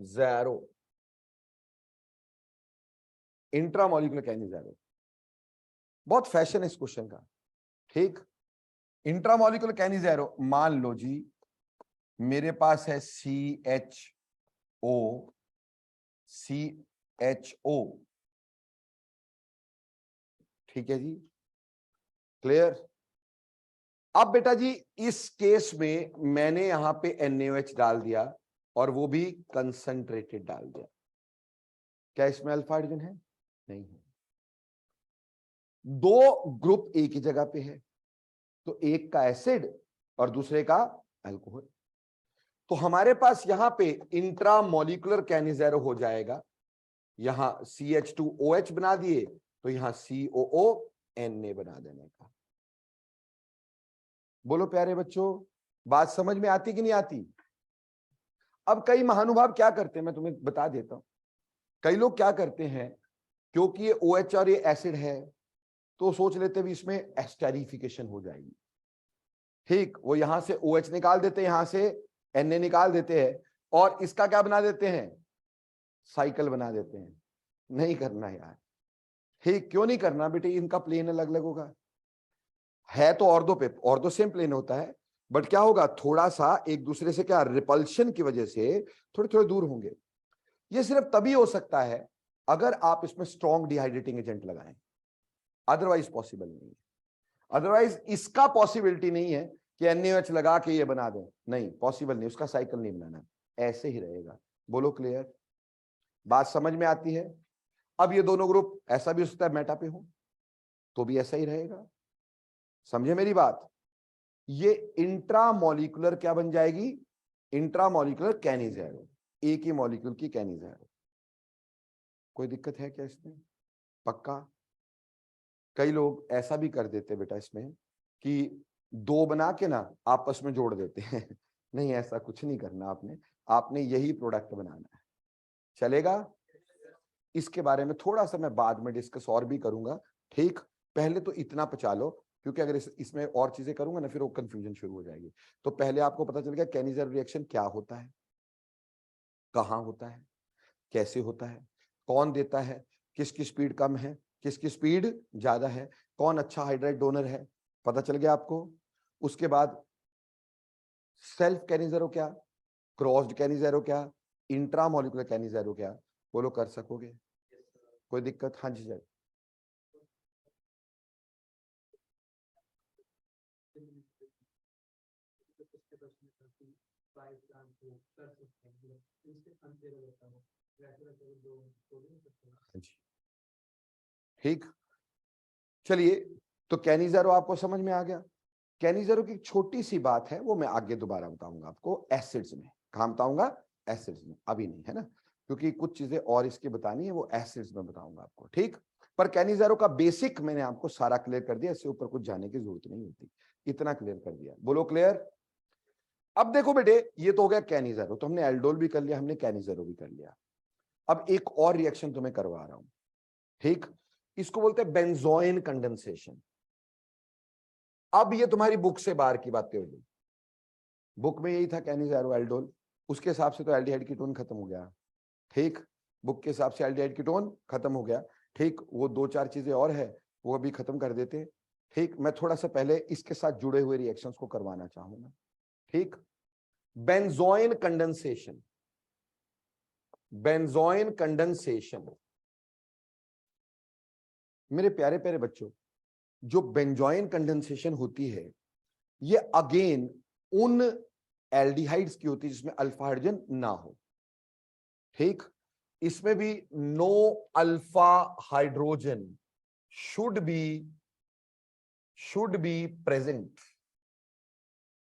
कैनिज़ेरो, intramolecular कैनिज़ेरो। बहुत फैशन है इस क्वेश्चन का, ठीक। इंट्रामोलिकुलर कैनिज़ेरो, मान लो जी मेरे पास है CHO, ठीक है जी, क्लियर। अब बेटा जी इस केस में मैंने यहां पे NaOH डाल दिया और वो भी कंसंट्रेटेड डाल दिया। क्या इसमें अल्फा हाइड्रोजन है? नहीं है। दो ग्रुप एक ही जगह पे है, तो एक का एसिड और दूसरे का अल्कोहल। तो हमारे पास यहां पे इंट्रामोलिकुलर कैनिज़ेरो हो जाएगा। यहां CH2OH बना दिए तो यहां COO बना देने का। बोलो प्यारे बच्चों, बात समझ में आती कि नहीं आती? अब कई महानुभाव क्या करते हैं मैं तुम्हें बता देता हूं। कई लोग क्या करते हैं, क्योंकि ये OH और ये एसिड है तो सोच लेते भी इसमें एस्टेरिफिकेशन हो जाएगी, ठीक। वो यहां से OH निकाल देते हैं, यहां से Na निकाल देते हैं और इसका क्या बना देते हैं, साइकिल बना देते हैं। नहीं करना यार, ठीक। क्यों नहीं करना बेटे, इनका प्लेन अलग अलग होगा। है तो ऑर्थो पे, ऑर्थो सेम प्लेन होता है, बट क्या होगा, थोड़ा सा एक दूसरे से क्या रिपल्शन की वजह से थोड़े थोड़े दूर होंगे। ये सिर्फ तभी हो सकता है अगर आप इसमें स्ट्रॉन्ग डिहाइड्रेटिंग एजेंट लगाएं, अदरवाइज पॉसिबल नहीं है। अदरवाइज इसका पॉसिबिलिटी नहीं है कि NaOH लगा के ये बना दें, नहीं पॉसिबल नहीं, उसका साइकिल नहीं बनाना, ऐसे ही रहेगा। बोलो क्लियर, बात समझ में आती है? अब ये दोनों ग्रुप ऐसा भी हो सकता है मेटा पे हो तो भी ऐसा ही रहेगा, समझे मेरी बात। ये इंट्रामोलिकुलर क्या बन जाएगी, इंट्रामोलिकुलर कैनिज़ेरो, एक ही मॉलिक्यूल की कैनिज़ेरो। कोई दिक्कत है क्या इसमें? पक्का? कई लोग ऐसा भी कर देते बेटा इसमें कि दो बना के ना आपस में जोड़ देते हैं नहीं, ऐसा कुछ नहीं करना आपने, आपने यही प्रोडक्ट बनाना है, चलेगा। इसके बारे में थोड़ा सा मैं बाद में डिस्कस और भी करूंगा, ठीक। पहले तो इतना पचा लो, क्योंकि अगर इसमें और चीजें करूंगा ना फिर वो कंफ्यूजन शुरू हो जाएगी। तो पहले आपको पता चल गया कैनिज़ेरो रिएक्शन क्या होता है, कहां होता है, कैसे होता है, कौन देता है, किसकी स्पीड कम है, किसकी स्पीड ज्यादा है, कौन अच्छा हाइड्राइड डोनर है, पता चल गया आपको। उसके बाद सेल्फ कैनिज़ेरो क्या, क्रॉस्ड कैनिज़ेरो क्या, इंट्रामोलिकुलर कैनिज़ेरो क्या, बोलो कर सकोगे? कोई दिक्कत? हाँ जी सर। हाँ जी, ठीक। चलिए, तो कैनिज़ेरो आपको समझ में आ गया। कैनिज़ेरो की छोटी सी बात है, वो मैं आगे दोबारा बताऊंगा आपको एसिड्स में। कहां बताऊंगा? एसिड्स में, अभी नहीं, है ना, क्योंकि कुछ चीजें और इसकी बतानी है, वो एसिड्स में बताऊंगा आपको, ठीक। पर कैनिज़ेरो का बेसिक मैंने आपको सारा क्लियर कर दिया, इससे ऊपर कुछ जाने की जरूरत नहीं होती, इतना क्लियर कर दिया। बोलो क्लियर। अब देखो बेटे, ये तो हो गया कैनिज़ेरो, तो हमने एल्डोल भी कर लिया, हमने कैनिज़ेरो भी कर लिया। अब एक और रिएक्शन तुम्हें करवा रहा हूं, ठीक। इसको बोलते हैं बेंजोइन कंडेंसेशन। अब ये तुम्हारी बुक से बाहर की बातें होगी। बुक में यही था कैनिज़ेरो एल्डोल, उसके हिसाब से तो एल्डिहाइड कीटोन खत्म हो गया, ठीक। बुक के हिसाब से एल्डिहाइड कीटोन खत्म हो गया, ठीक। वो दो चार चीजें और है वो अभी खत्म कर देते हैं, ठीक। मैं थोड़ा सा पहले इसके साथ जुड़े हुए रिएक्शंस को करवाना चाहूंगा, ठीक। Benzoin condensation, benzoin condensation. मेरे प्यारे प्यारे बच्चों, जो बेंजोइन कंडेंसेशन होती है ये अगेन उन एल्डिहाइड्स की होती है जिसमें अल्फा हाइड्रोजन ना हो, ठीक। इसमें भी no alpha hydrogen should be present,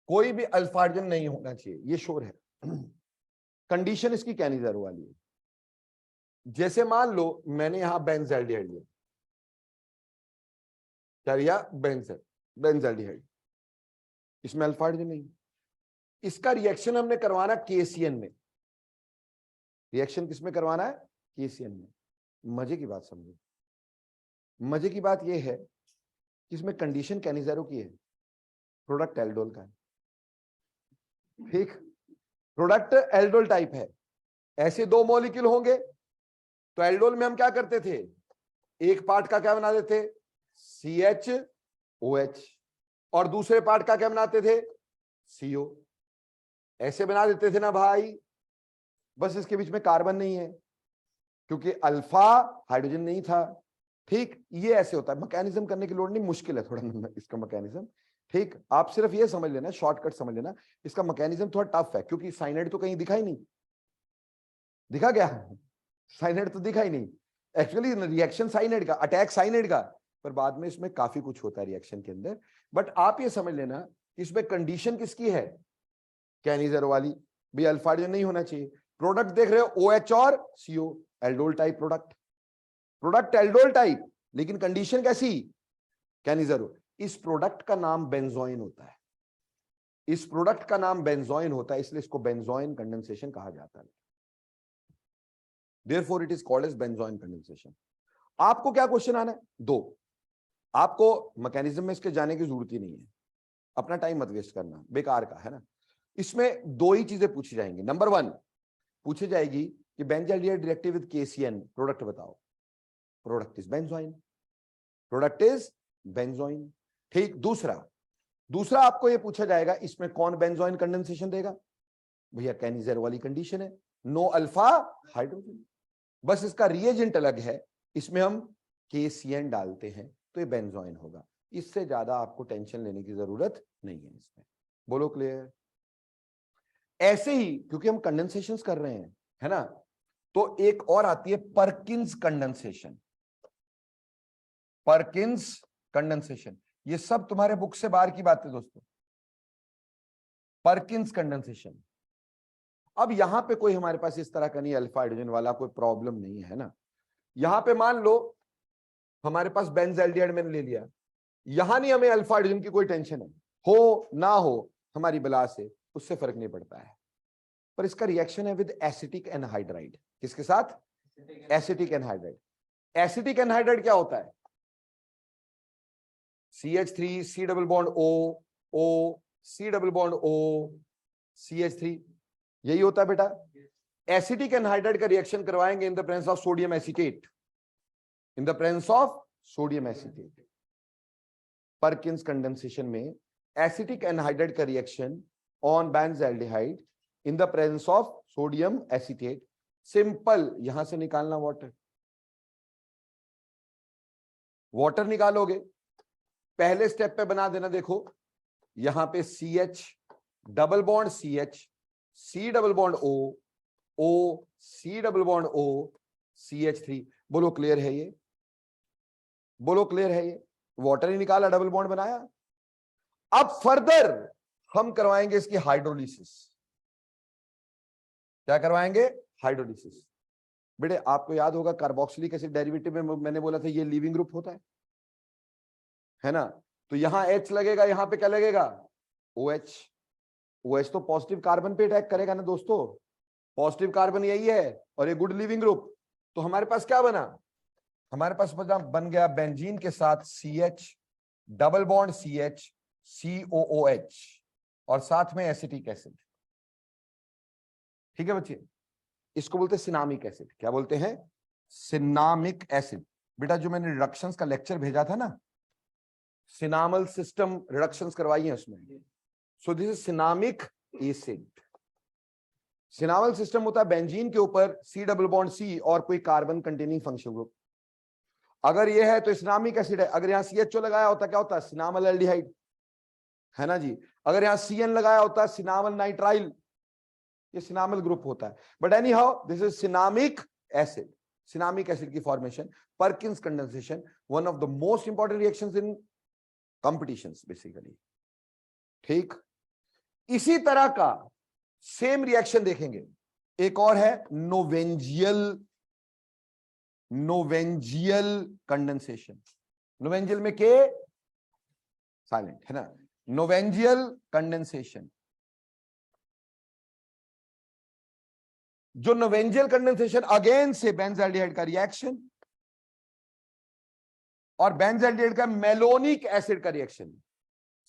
कोई भी अल्फा हाइड्रोजन नहीं होना चाहिए, ये श्योर है। कंडीशन इसकी कैनिज़ेरो वाली है। जैसे मान लो मैंने यहां बेंजल्डिहाइड लिया, क्या लिया? बेंजल्डिहाइड, इसमें अल्फा हाइड्रोजन नहीं, इसका रिएक्शन हमने करवाना KCN में। रिएक्शन किसमें करवाना है? KCN में। मजे की बात समझो, मजे की बात यह है कि इसमें कंडीशन कैनिज़ेरो की है, प्रोडक्ट एल्डोल का है, ठीक। प्रोडक्ट एल्डोल टाइप है, ऐसे दो मॉलिक्यूल होंगे तो एल्डोल में हम क्या करते थे, एक पार्ट का क्या बना देते CHOH और दूसरे पार्ट का क्या बनाते थे CO, ऐसे बना देते थे ना भाई। बस इसके बीच में कार्बन नहीं है क्योंकि अल्फा हाइड्रोजन नहीं था। ठीक, ये ऐसे होता है, मैकेनिज्म करने की लोड़ नहीं, मुश्किल है थोड़ा इसका मैकेनिज्म। ठीक, आप सिर्फ ये समझ लेना, शॉर्टकट समझ लेना, इसका मैकेनिज्म थोड़ा टफ है क्योंकि साइनाइड तो कहीं दिखा ही नहीं, दिखा क्या साइनाइड तो दिखा ही नहीं। एक्चुअली रिएक्शन साइनाइड का, अटैक साइनाइड का, पर बाद में इसमें काफी कुछ होता है रिएक्शन के अंदर। बट आप ये समझ लेना इसमें कंडीशन किसकी है, कैनिजर वाली, भी अल्फा हाइड्रोजन नहीं होना चाहिए। प्रोडक्ट देख रहे हो OH और CO, aldol type product, product aldol type, लेकिन कंडीशन कैसी, कैनिजर। इस प्रोडक्ट का नाम बेंजोइन होता है, इस प्रोडक्ट का नाम बेंजोइन होता है, इसलिए इसको बेंजोइन कंडेंसेशन कहा जाता है। Therefore it is called as benzoin condensation. आपको क्या क्वेश्चन आना है, दो, आपको मैकेनिज्म में इसके जाने की जरूरत ही नहीं है, अपना टाइम मत वेस्ट करना, बेकार का है ना। इसमें दो ही चीजें पूछी जाएंगी। नंबर 1 पूछी जाएगी कि benzaldehyde reactive with KCN, product बताओ, product is benzoin, product is benzoin. ठीक, दूसरा आपको यह पूछा जाएगा इसमें कौन बेंजोइन कंडेंसेशन देगा, भैया कैनिजर वाली कंडीशन है, नो अल्फा हाइड्रोजन, बस इसका रिएजेंट अलग है, इसमें हम KCN डालते हैं तो ये बेंजोइन होगा। इससे ज्यादा आपको टेंशन लेने की जरूरत नहीं है इसमें। बोलो क्लियर। ऐसे ही क्योंकि हम कंडेंसेशंस कर रहे हैं, है ना, तो एक और आती है परकिंस कंडेंसेशन। परकिंस कंडेंसेशन, ये सब तुम्हारे बुक से बाहर की बात है दोस्तों। परकिंस कंडेंसेशन, अब यहां पे कोई हमारे पास इस तरह का नहीं, अल्फा हाइड्रोजन वाला कोई प्रॉब्लम नहीं है ना। यहां पे मान लो हमारे पास बेंजाल्डिहाइड मैंने ले लिया, यहां नहीं हमें अल्फा हाइड्रोजन की कोई टेंशन है, हो ना हो हमारी बला से, उससे फर्क नहीं पड़ता है। पर इसका रिएक्शन है विद एसिटिक एनहाइड्राइड, किसके साथ, एसिटिक एनहाइड्राइड। एसिटिक एनहाइड्राइड क्या होता है, CH3 C double bond O C double bond O CH3, यही होता है बेटा। एसिटिक एनहाइड्राइड का रिएक्शन करवाएंगे in the presence of sodium acetate, in the presence of sodium acetate. Perkins condensation में एसिटिक एनहाइड्राइड का reaction on benzaldehyde in the presence of sodium acetate. Simple, यहां से निकालना वाटर, वाटर निकालोगे, पहले स्टेप पे बना देना, देखो यहां पे CH double bond CH C double bond O C double bond O CH3। बोलो क्लियर है ये, बोलो क्लियर है ये, वाटर ही निकाला, डबल बॉन्ड बनाया। अब फर्दर हम करवाएंगे इसकी हाइड्रोलिसिस। क्या करवाएंगे, हाइड्रोलिसिस। बेटे आपको याद होगा कार्बोक्सिलिक एसिड डेरिवेटिव में मैंने बोला था ये लीविंग ग्रुप होता है ना, तो यहां H लगेगा, यहां पे क्या लगेगा OH। OH तो पॉजिटिव कार्बन पे अटैक करेगा ना दोस्तों, पॉजिटिव कार्बन यही है और ये गुड लिविंग ग्रुप। तो हमारे पास क्या बना, हमारे पास बन गया बेंजीन के साथ CH double bond CH COOH और साथ में एसिटिक एसिड। ठीक है बच्चे, इसको बोलते हैं सिनामिक एसिड। क्या बोलते हैं, सिनामिक एसिड। बेटा जो मैंने रिडक्शंस का लेक्चर भेजा था ना, सिनामल सिस्टम रिडक्शंस करवाई है उसमें, so this is cinnamic acid. Cinnamyl system होता है बेंजीन के ऊपर C डबल बॉन्ड C और कोई कार्बन कंटेनिंग फंक्शनल ग्रुप। अगर ये है तो सिनामिक एसिड है, अगर यहाँ CHO लगाया होता क्या होता है, सिनामल एल्डिहाइड, है ना जी। अगर यहाँ CN लगाया होता है सिनामल नाइट्राइल, ये सिनामल ग्रुप होता है। But anyhow this is cinnamic acid. Cinnamic acid की formation, Perkin's condensation, one of the most important reactions in competitions basically. ठीक, इसी तरह का सेम रिएक्शन देखेंगे, एक और है नोवेंजियल कंडेंसेशन। नोवेंजियल में के साइलेंट है ना, नोवेंजियल कंडेंसेशन। जो नोवेंजियल कंडेंसेशन अगेन से बेंजाल्डिहाइड का रिएक्शन और बेंजाल्डिहाइड का मेलोनिक एसिड का रिएक्शन।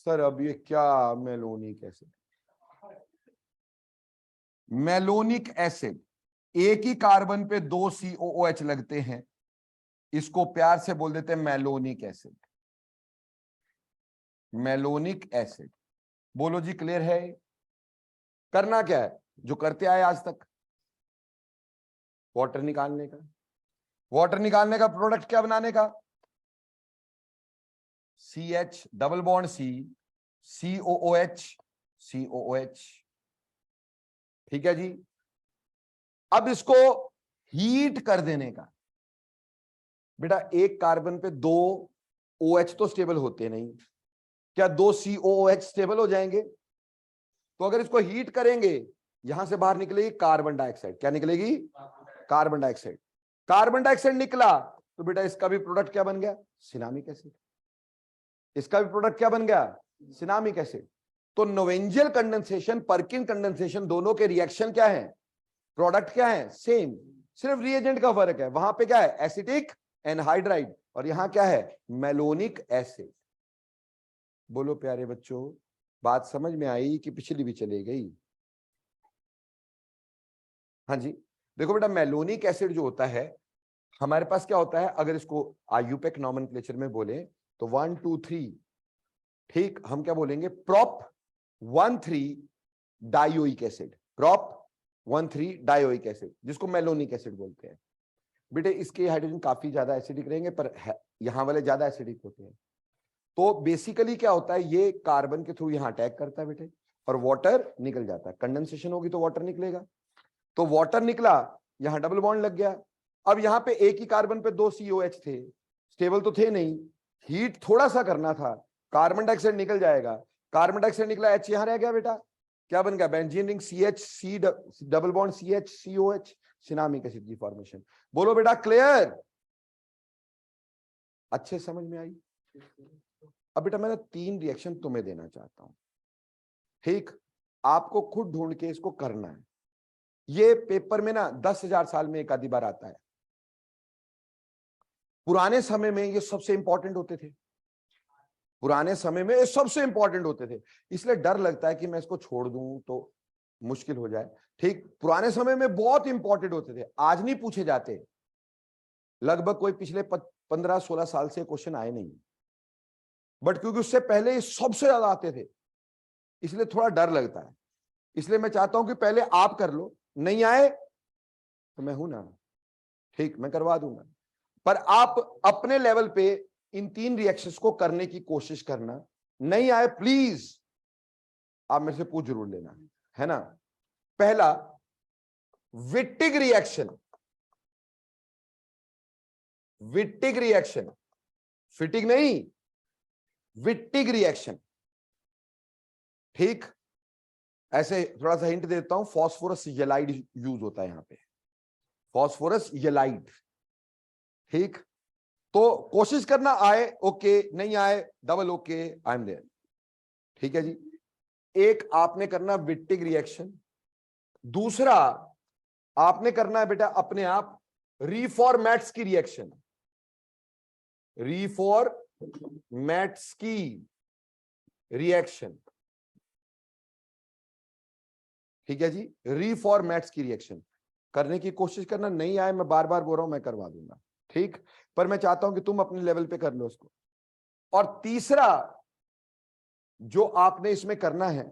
सर अब ये क्या मेलोनिक एसिड, मेलोनिक एसिड एक ही कार्बन पे 2 COOH लगते हैं, इसको प्यार से बोल देते हैं मैलोनिक एसिड। मैलोनिक एसिड, बोलो जी क्लियर है? करना क्या है जो करते आए आज तक, वाटर निकालने का। वाटर निकालने का प्रोडक्ट क्या बनाने का, CH double bond C, COOH, COOH। ठीक है जी। अब इसको हीट कर देने का। बेटा एक कार्बन पे 2 OH तो स्टेबल होते नहीं, क्या 2 COOH स्टेबल हो जाएंगे? तो अगर इसको हीट करेंगे, यहां से बाहर निकलेगी कार्बन डाइऑक्साइड। क्या निकलेगी? Carbon dioxide. कार्बन डाइऑक्साइड निकला तो बेटा इसका भी प्रोडक्ट क्या बन गया? Cinnamic acid. इसका भी प्रोडक्ट क्या बन गया? Cinnamic acid. तो नोवेंजियल कंडेंसेशन, पर्किन कंडेंसेशन, दोनों के रिएक्शन क्या है, प्रोडक्ट क्या है? सेम, सिर्फ रिएजेंट का फर्क है। वहां पे क्या है? एसिटिक एनहाइड्राइड, और यहां क्या है? Malonic acid. बोलो प्यारे बच्चों, बात समझ में आई कि पिछली भी चली गई? हाँ जी। देखो बेटा, मेलोनिक एसिड जो होता है, हमारे पास क्या होता है, अगर इसको आईयूपैक नॉमेनक्लेचर में बोले तो 1 2 3, ठीक, हम क्या बोलेंगे? Prop 1,3 dioic acid. Prop 1,3 dioic acid, जिसको मेलोनिक एसिड बोलते हैं। बेटे इसके हाइड्रोजन काफी ज्यादा एसिडिक रहेंगे, पर यहां वाले ज्यादा एसिडिक होते हैं। तो बेसिकली क्या होता है, ये कार्बन के थ्रू यहां अटैक करता है बेटे, और वाटर निकल जाता है। कंडेंसेशन होगी तो वाटर निकलेगा। तो वाटर निकला, यहां डबल बॉन्ड लग गया। अब यहां पे एक ही कार्बन पे 2 COH थे, स्टेबल तो थे नहीं, हीट थोड़ा सा करना था, कार्बन डाइऑक्साइड निकल जाएगा। कार्बन डाइऑक्साइड निकला, H यहां रह गया बेटा, क्या बन गया? Benzene ring, CH, C double bond CH, COH, cinnamic acid की फॉर्मेशन। बोलो बेटा क्लियर? अच्छे समझ में आई? अब बेटा मैंने 3 रिएक्शन तुम्हें देना चाहता हूं, ठीक? आपको खुद ढूंढ के इसको करना है। ये पेपर में ना 10,000 साल में एक आधी बार आता है। पुराने समय में ये सबसे इंपॉर्टेंट होते थे। पुराने समय में ये सबसे इंपॉर्टेंट होते थे, इसलिए डर लगता है कि मैं इसको छोड़ दूं तो मुश्किल हो जाए। ठीक, पुराने समय में बहुत इंपॉर्टेंट होते थे, आज नहीं पूछे जाते। लगभग कोई पिछले 15-16 साल से क्वेश्चन आए नहीं, बट क्योंकि उससे पहले ये सबसे ज्यादा आते थे, इसलिए थोड़ा डर लगता है। इसलिए मैं चाहता हूं कि पहले आप कर लो, नहीं आए तो मैं हूं ना, ठीक, मैं करवा दूंगा। पर आप अपने लेवल पे इन 3 रिएक्शंस को करने की कोशिश करना। नहीं आए प्लीज आप मेरे से पूछ जरूर लेना, है ना? पहला, विट्टिग रिएक्शन। विट्टिग रिएक्शन, फिटिग नहीं, विट्टिग रिएक्शन। ठीक, ऐसे थोड़ा सा हिंट देता हूं, फॉस्फोरस येलाइड यूज होता है यहां पे, फॉस्फोरस येलाइड। ठीक, तो कोशिश करना, आए ओके, नहीं आए double okay, I am there. ठीक है जी। एक आपने करना विट्टिग रिएक्शन, दूसरा आपने करना है बेटा अपने आप रीफॉर्मेट्स की रिएक्शन। रीफॉर्मेट्स की रिएक्शन, ठीक है जी, रीफॉर्मेट्स की रिएक्शन करने की कोशिश करना। नहीं आए, मैं बार बार बोल रहा हूं, मैं करवा दूंगा, ठीक, पर मैं चाहता हूं कि तुम अपने लेवल पे कर लो उसको। और तीसरा जो आपने इसमें करना है,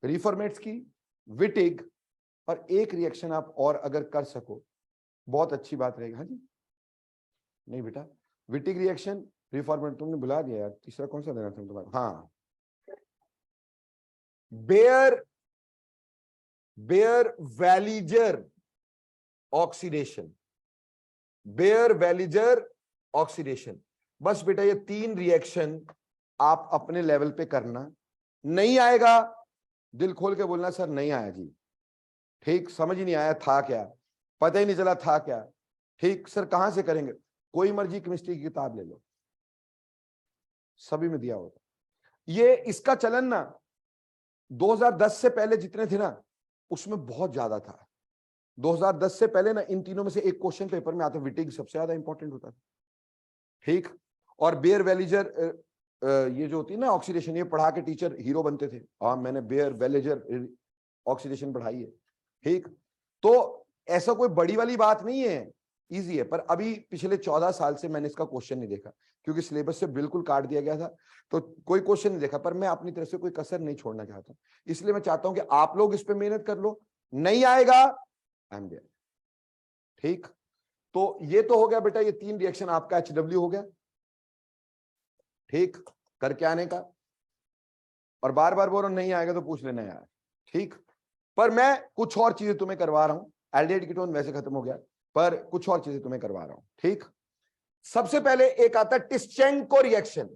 रीफॉर्मेट्स की, विटिग, और एक रिएक्शन आप और अगर कर सको बहुत अच्छी बात रहेगी। हाँ जी, नहीं बेटा, विटिग रिएक्शन, रिफॉर्मेट तुमने बुला दिया यार, तीसरा कौन सा देना था तुम्हारा? हाँ, Baeyer Villiger oxidation. Baeyer Villiger oxidation. बस बेटा ये 3 रिएक्शन आप अपने लेवल पे करना। नहीं आएगा दिल खोल के बोलना, सर नहीं आया जी, ठीक, समझ ही नहीं आया था क्या, पता ही नहीं चला था क्या। ठीक सर, कहां से करेंगे? कोई मर्जी केमिस्ट्री की किताब ले लो, सभी में दिया होता। ये इसका चलन ना 2010 से पहले जितने थे ना उसमें बहुत ज्यादा था। 2010 से पहले ना इन तीनों में से एक क्वेश्चन पेपर में आता, विटिग सबसे ज्यादा इंपॉर्टेंट होता था। ठीक, और बेयर वेलिजर ये जो होती है ना ऑक्सीडेशन, ये पढ़ा के टीचर हीरो बनते थे। हाँ, मैंने बेयर वेलिजर ऑक्सीडेशन पढ़ाई है। ठीक, तो ऐसा कोई बड़ी वाली बात नहीं है, इजी है। पर अभी पिछले 14 साल से मैंने इसका क्वेश्चन नहीं देखा, क्योंकि सिलेबस से बिल्कुल काट दिया गया था, तो कोई क्वेश्चन नहीं देखा। पर मैं अपनी तरफ से कोई कसर नहीं छोड़ना चाहता, इसलिए मैं चाहता हूं कि आप लोग इस पे मेहनत कर लो। नहीं आएगा, आई एम देयर। ठीक, तो ये तो हो गया बेटा, ये 3 रिएक्शन आपका HW हो गया, ठीक, करके आने का। और बार बार बोलो नहीं आएगा तो पूछ लेना यार, ठीक। पर मैं कुछ और चीजें तुम्हें करवा रहा हूं, एल्डिहाइड कीटोन वैसे खत्म हो गया, पर कुछ और चीजें तुम्हें करवा रहा हूं, ठीक। सबसे पहले एक आता है टिस्चेंको रिएक्शन।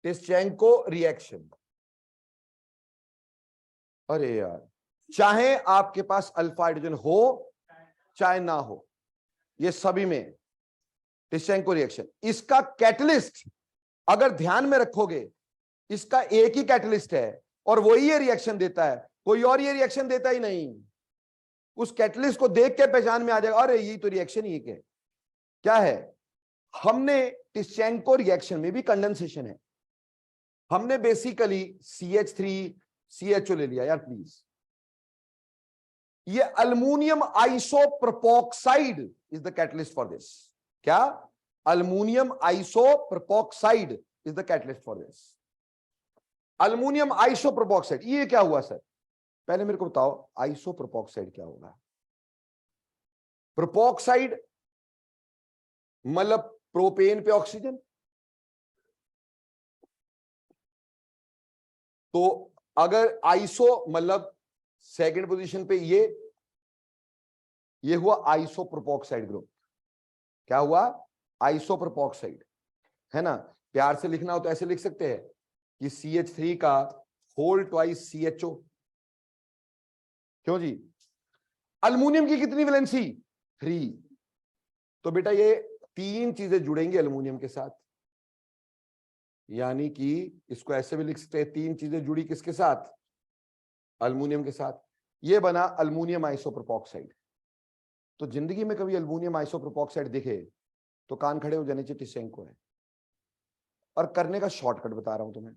टिस्चेंको रिएक्शन, अरे यार, चाहे आपके पास अल्फा हाइड्रोजन हो चाहे ना हो, ये सभी में टिस्चेंको रिएक्शन। इसका कैटलिस्ट अगर ध्यान में रखोगे, इसका एक ही कैटलिस्ट है और वही ये रिएक्शन देता है, कोई और ये रिएक्शन देता ही नहीं। उस कैटलिस्ट को देख के पहचान में आ जाएगा, अरे ये तो रिएक्शन ही क्या है। हमने टिस्चेंको रिएक्शन में भी कंडेंसेशन है, हमने बेसिकली CH3CHO ले लिया यार प्लीज। ये aluminium isopropoxide is the catalyst for this. क्या? Aluminium isopropoxide is the catalyst for this. Aluminium isopropoxide, ये क्या हुआ सर? पहले मेरे को बताओ आइसोप्रोपोक्साइड क्या होगा। प्रोपोक्साइड मतलब प्रोपेन पे ऑक्सीजन, तो अगर आइसो मतलब सेकंड पोजीशन पे ये हुआ आइसोप्रोपोक्साइड ग्रुप। क्या हुआ? आइसोप्रोपोक्साइड, है ना। प्यार से लिखना हो तो ऐसे लिख सकते हैं कि CH3 का होल ट्वाइस CHO। क्यों जी? अल्युमिनियम की कितनी वैलेंसी? 3। तो बेटा ये 3 चीजें जुड़ेंगी अल्युमिनियम के साथ, यानी कि इसको ऐसे भी लिख सकते हैं, 3 चीजें जुड़ी किसके साथ? अल्युमिनियम के साथ। ये बना अल्युमिनियम आइसोप्रोपोक्साइड। तो जिंदगी में कभी अल्युमिनियम आइसोप्रोपोक्साइड दिखे तो कान खड़े हो जाने चाहिए, टिस्चेंको है। और करने का शॉर्टकट बता रहा हूं तुम्हें,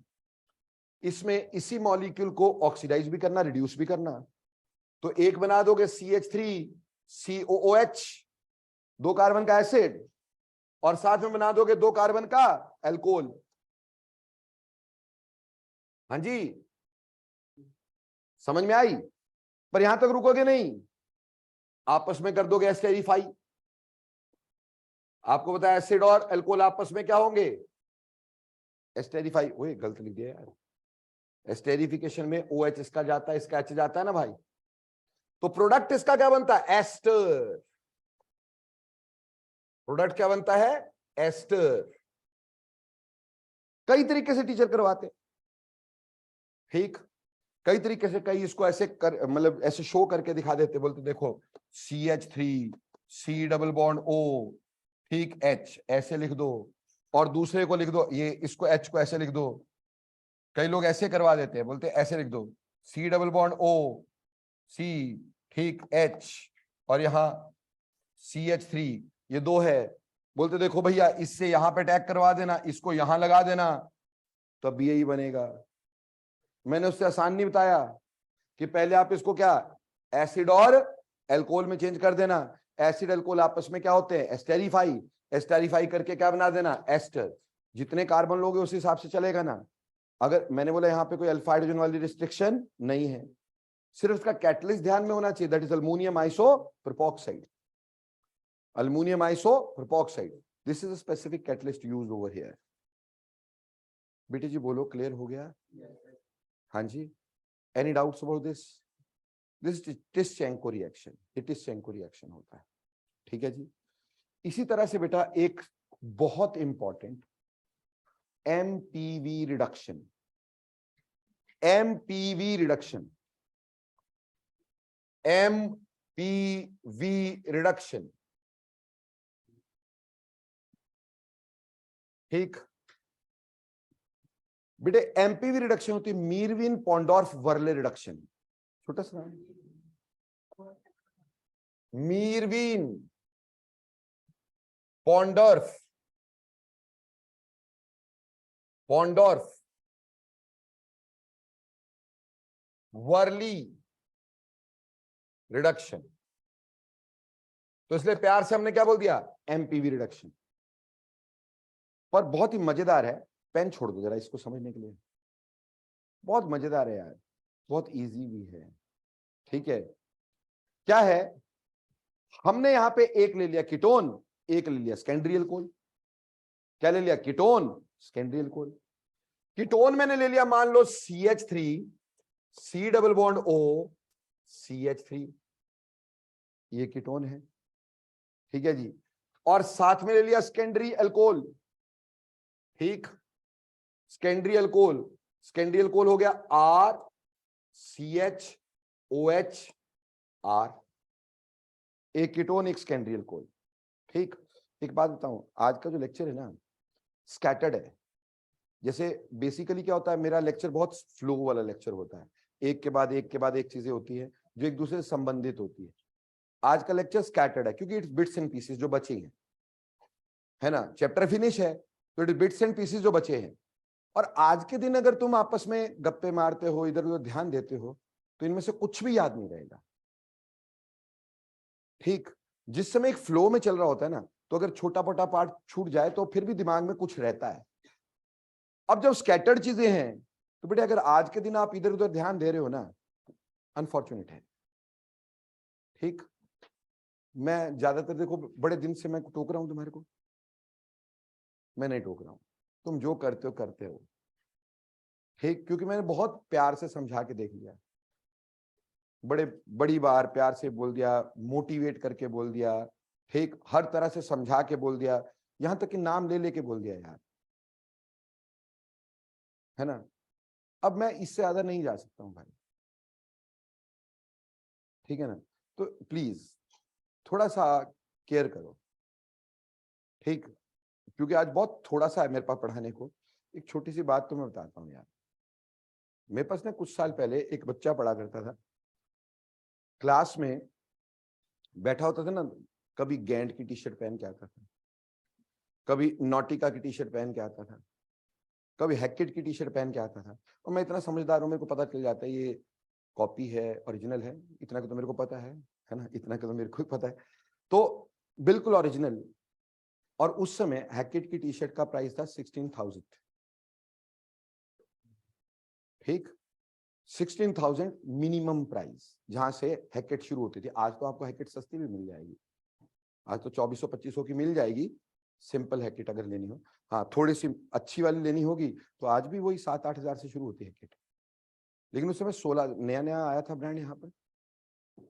इसमें इसी मॉलिक्यूल को ऑक्सीडाइज भी करना, रिड्यूस भी करना। तो एक बना दोगे CH3COOH, 2 कार्बन का एसिड, और साथ में बना दोगे 2 कार्बन का एल्कोहल। हाँ जी, समझ में आई? पर यहां तक रुकोगे नहीं, आपस में कर दोगे एस्टेरिफाई। आपको पता है एसिड और अल्कोहल आपस में क्या होंगे? एस्टेरिफाई। ओए गलत लिख दिया यार, एस्टेरिफिकेशन में OH इसका जाता है, इसका H जाता है ना भाई। तो प्रोडक्ट इसका क्या बनता है? एस्टर। प्रोडक्ट क्या बनता है? एस्टर। कई तरीके से टीचर करवाते, ठीक, कई तरीके से, कई इसको ऐसे कर मतलब ऐसे शो करके दिखा देते, बोलते देखो CH3 C double bond O, ठीक, H ऐसे लिख दो, और दूसरे को लिख दो, ये इसको H को ऐसे लिख दो। कई लोग ऐसे करवा देते हैं, बोलते ऐसे लिख दो C double bond O C, ठीक, H, और यहां CH3, ये 2 है। बोलते देखो भैया इससे यहां पे अटैक करवा देना, इसको यहां लगा देना, तब भी यही बनेगा। मैंने उससे आसान नहीं बताया कि पहले आप इसको क्या एसिड और अल्कोहल में चेंज कर देना। एसिड अल्कोहल आपस में क्या होते हैं? एस्टेरिफाई। एस्टेरिफाई करके क्या बना देना? एस्टर। जितने कार्बन लोगे उस हिसाब से चलेगा ना। अगर मैंने बोला यहाँ पे कोई अल्फा हाइड्रोजन वाली रिस्ट्रिक्शन नहीं है, सिर्फ इसका कैटलिस्ट ध्यान में होना चाहिए, that is aluminium isopropoxide. Aluminium isopropoxide, this is a specific catalyst used over here. बेटे जी बोलो, क्लियर हो गया? हाँ जी, any doubts about this? This Tishchenko reaction, ये टिस्चेंको रिएक्शन होता है, ठीक है जी। इसी तरह से बेटा एक बहुत important MPV reduction, MPV reduction, MPV reduction, ठीक बेटे। MPV रिडक्शन होती है मीरविन पॉन्डोर्फ वर्ले रिडक्शन। छोटा सा मीरविन पॉन्डोर्फ वर्ली रिडक्शन। तो इसलिए प्यार से हमने क्या बोल दिया, एमपीवी रिडक्शन। पर बहुत ही मजेदार है, पेन छोड़ दो जरा इसको समझने के लिए, बहुत मजेदार है यार, बहुत इजी भी है। ठीक है, क्या है, हमने यहां पे एक ले लिया कीटोन, एक ले लिया सेकेंडरी अल्कोहल। क्या ले लिया, कीटोन सेकेंडरी अल्कोहल। कीटोन मैंने ले लिया मान लो CH3, C double bond O CH3, ये कीटोन है। ठीक है जी, और साथ में ले लिया सेकेंडरी अल्कोहल। ठीक, सेकेंडरी अल्कोहल, सेकेंडरी अल्कोहल हो गया RCHOH R, एक कीटोन एक सेकेंडरी अल्कोहल। ठीक, एक बात बताऊं, आज का जो लेक्चर है ना स्कैटर्ड है। जैसे बेसिकली क्या होता है, मेरा लेक्चर बहुत फ्लो वाला लेक्चर होता है, एक के बाद एक के बाद एक चीजें होती है जो एक दूसरे से संबंधित होती है। आज का लेक्चर स्कैटर्ड है क्योंकि इट्स बिट्स एंड पीसेस जो बचे हैं, है ना, चैप्टर फिनिश है तो इट बिट्स एंड पीसेस जो बचे हैं। और आज के दिन अगर तुम आपस में गप्पे मारते हो, इधर उधर ध्यान देते हो, तो इनमें से कुछ भी याद नहीं रहेगा। ठीक, जिस समय एक फ्लो में चल रहा होता है ना, तो अगर छोटा मोटा पार्ट छूट जाए तो फिर भी दिमाग में कुछ रहता है। अब जब स्कैटर्ड चीजें हैं तो बेटे अगर आज के दिन आप इधर उधर ध्यान दे रहे हो ना, अनफॉर्चुनेट है। ठीक, मैं ज्यादातर देखो बड़े दिन से मैं टोक रहा हूं तुम्हारे को, मैं नहीं टोक रहा हूं, तुम जो करते हो करते हो। ठीक, क्योंकि मैंने बहुत प्यार से समझा के देख लिया, बड़ी बार प्यार से बोल दिया, मोटिवेट करके बोल दिया। ठीक, हर तरह से समझा के बोल दिया, यहां तक कि नाम ले लेके बोल दिया यार, है ना। अब मैं इससे ज्यादा नहीं जा सकता हूं भाई, ठीक है ना। तो प्लीज थोड़ा सा केयर करो। ठीक, क्योंकि आज बहुत थोड़ा सा है मेरे पास पढ़ाने को। एक छोटी सी बात तो मैं बताता हूँ यार, मेरे पास ना कुछ साल पहले एक बच्चा पढ़ा करता था, क्लास में बैठा होता था ना, कभी गैंड की टी शर्ट पहन के आता था, कभी नॉटिका की टी शर्ट पहन के आता था, कभी हैकेट की टी शर्ट पहन के आता था। और मैं इतना समझदार हूं, मेरे को पता चल जाता है ये कॉपी है ओरिजिनल है, इतना का तो मेरे को पता है ना, इतना का तो मेरे को पता है। तो बिल्कुल ओरिजिनल। और उस समय हैकेट की टी शर्ट का प्राइस था 16,000। ठीक, 16,000 मिनिमम प्राइस, जहां से हैकेट शुरू होती थी। आज तो आपको हैकेट सस्ती भी मिल जाएगी, आज तो 2400-2500 की मिल जाएगी सिंपल हैकेट अगर लेनी हो। हाँ, थोड़ी सी अच्छी वाली लेनी होगी तो आज भी वही 7-8 हजार से शुरू होती है हैकेट। लेकिन उस समय 16 नया नया आया था ब्रांड यहाँ पर।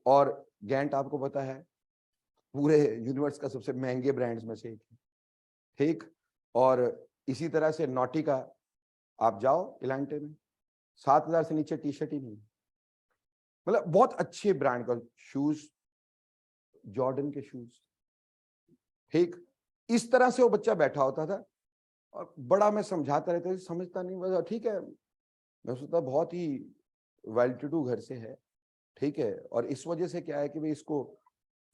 और गैंट आपको पता है पूरे यूनिवर्स का सबसे महंगे ब्रांड्स में से एक है। ठीक, और इसी तरह से नॉटिका, आप जाओ इलांटे में 7,000 से नीचे टी शर्ट ही नहीं, मतलब बहुत अच्छे ब्रांड का शूज, जॉर्डन के शूज। ठीक, इस तरह से वो बच्चा बैठा होता था और बड़ा मैं समझाता रहता था, समझता नहीं, बस ठीक है। मैं सोचता बहुत ही वेल टू डू घर से है, ठीक है, और इस वजह से क्या है कि भाई इसको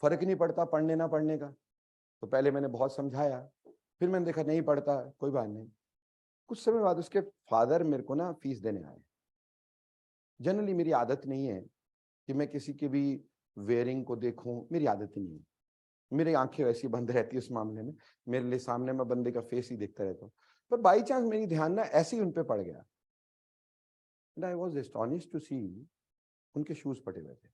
फर्क नहीं पड़ता पढ़ने ना पढ़ने का। तो पहले मैंने बहुत समझाया, फिर मैंने देखा नहीं पढ़ता, कोई बात नहीं। कुछ समय बाद उसके फादर मेरे को ना फीस देने आए। जनरली मेरी आदत नहीं है कि मैं किसी के भी वेयरिंग को देखूं, मेरी आदत ही नहीं है, मेरी आंखें वैसी बंद रहती है उस मामले में। मेरे लिए सामने मैं बंदे का फेस ही देखता रहता हूँ। पर बाई चांस मेरी ध्यान ना ऐसे ही उन पे पड़ गया, and I was astonished to see उनके शूज पटे हुए थे।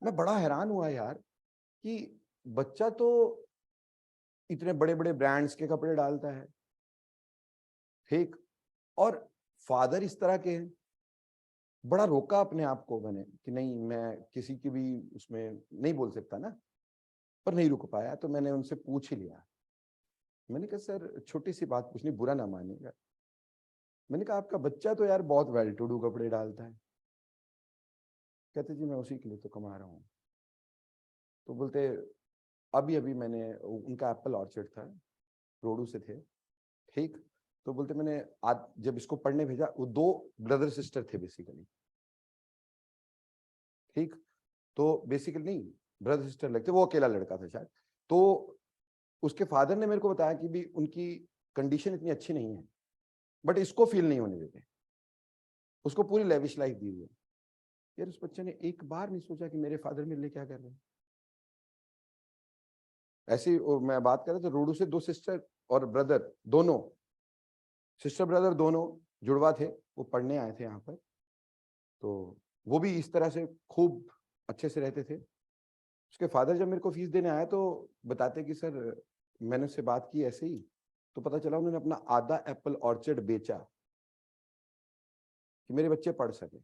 मैं बड़ा हैरान हुआ यार कि बच्चा तो इतने बड़े बड़े ब्रांड्स के कपड़े डालता है, ठीक, और फादर इस तरह के हैं। बड़ा रोका अपने आप को मैंने कि नहीं, मैं किसी की भी उसमें नहीं बोल सकता ना, पर नहीं रुक पाया। तो मैंने उनसे पूछ ही लिया, मैंने कहा सर छोटी सी बात पूछनी, बुरा ना मानिएगा। मैंने कहा आपका बच्चा तो यार बहुत वेल टू डू कपड़े डालता है। कहते जी मैं उसी के लिए तो कमा रहा हूँ। तो बोलते अभी अभी मैंने, उनका एप्पल ऑर्चर्ड था, रोडू से थे, ठीक, तो बोलते मैंने आज जब इसको पढ़ने भेजा, वो 2 ब्रदर सिस्टर थे बेसिकली, ठीक, तो बेसिकली नहीं ब्रदर सिस्टर लगते, वो अकेला लड़का था शायद। तो उसके फादर ने मेरे को बताया कि भी उनकी कंडीशन इतनी अच्छी नहीं है, बट इसको फील नहीं होने देते, उसको पूरी लेविश लाइफ दी हुई है। यार उस बच्चे ने एक बार नहीं सोचा कि मेरे फादर मेरे लिए क्या कर रहे हैं। ऐसी मैं बात कर रहा था, रोडू से 2 सिस्टर और ब्रदर दोनों, सिस्टर ब्रदर दोनों जुड़वा थे, वो पढ़ने आए थे यहाँ पर। तो वो भी इस तरह से खूब अच्छे से रहते थे। उसके फादर जब मेरे को फीस देने आया तो बताते कि सर मैंने उससे बात की ऐसे ही, तो पता चला उन्होंने अपना आधा एप्पल ऑर्चर्ड बेचा कि मेरे बच्चे पढ़ सके।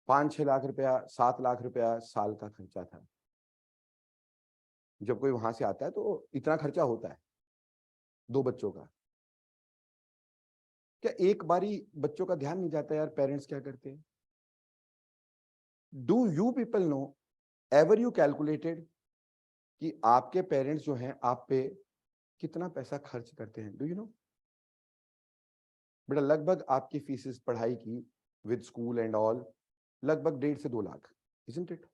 5-6 लाख रुपया, 7 लाख रुपया साल का खर्चा था। जब कोई वहां से आता है तो इतना खर्चा होता है 2 बच्चों का। क्या एक बारी बच्चों का ध्यान नहीं जाता यार पेरेंट्स क्या करते हैं? Do you people know, ever you calculated कि आपके पेरेंट्स जो हैं आप पे कितना पैसा खर्च करते हैं? Do you know? बेटा लगभग आपकी फीसेस पढ़ाई की विद स्कूल एंड ऑल लगभग 1.5 से 2 लाख, इजंट इट?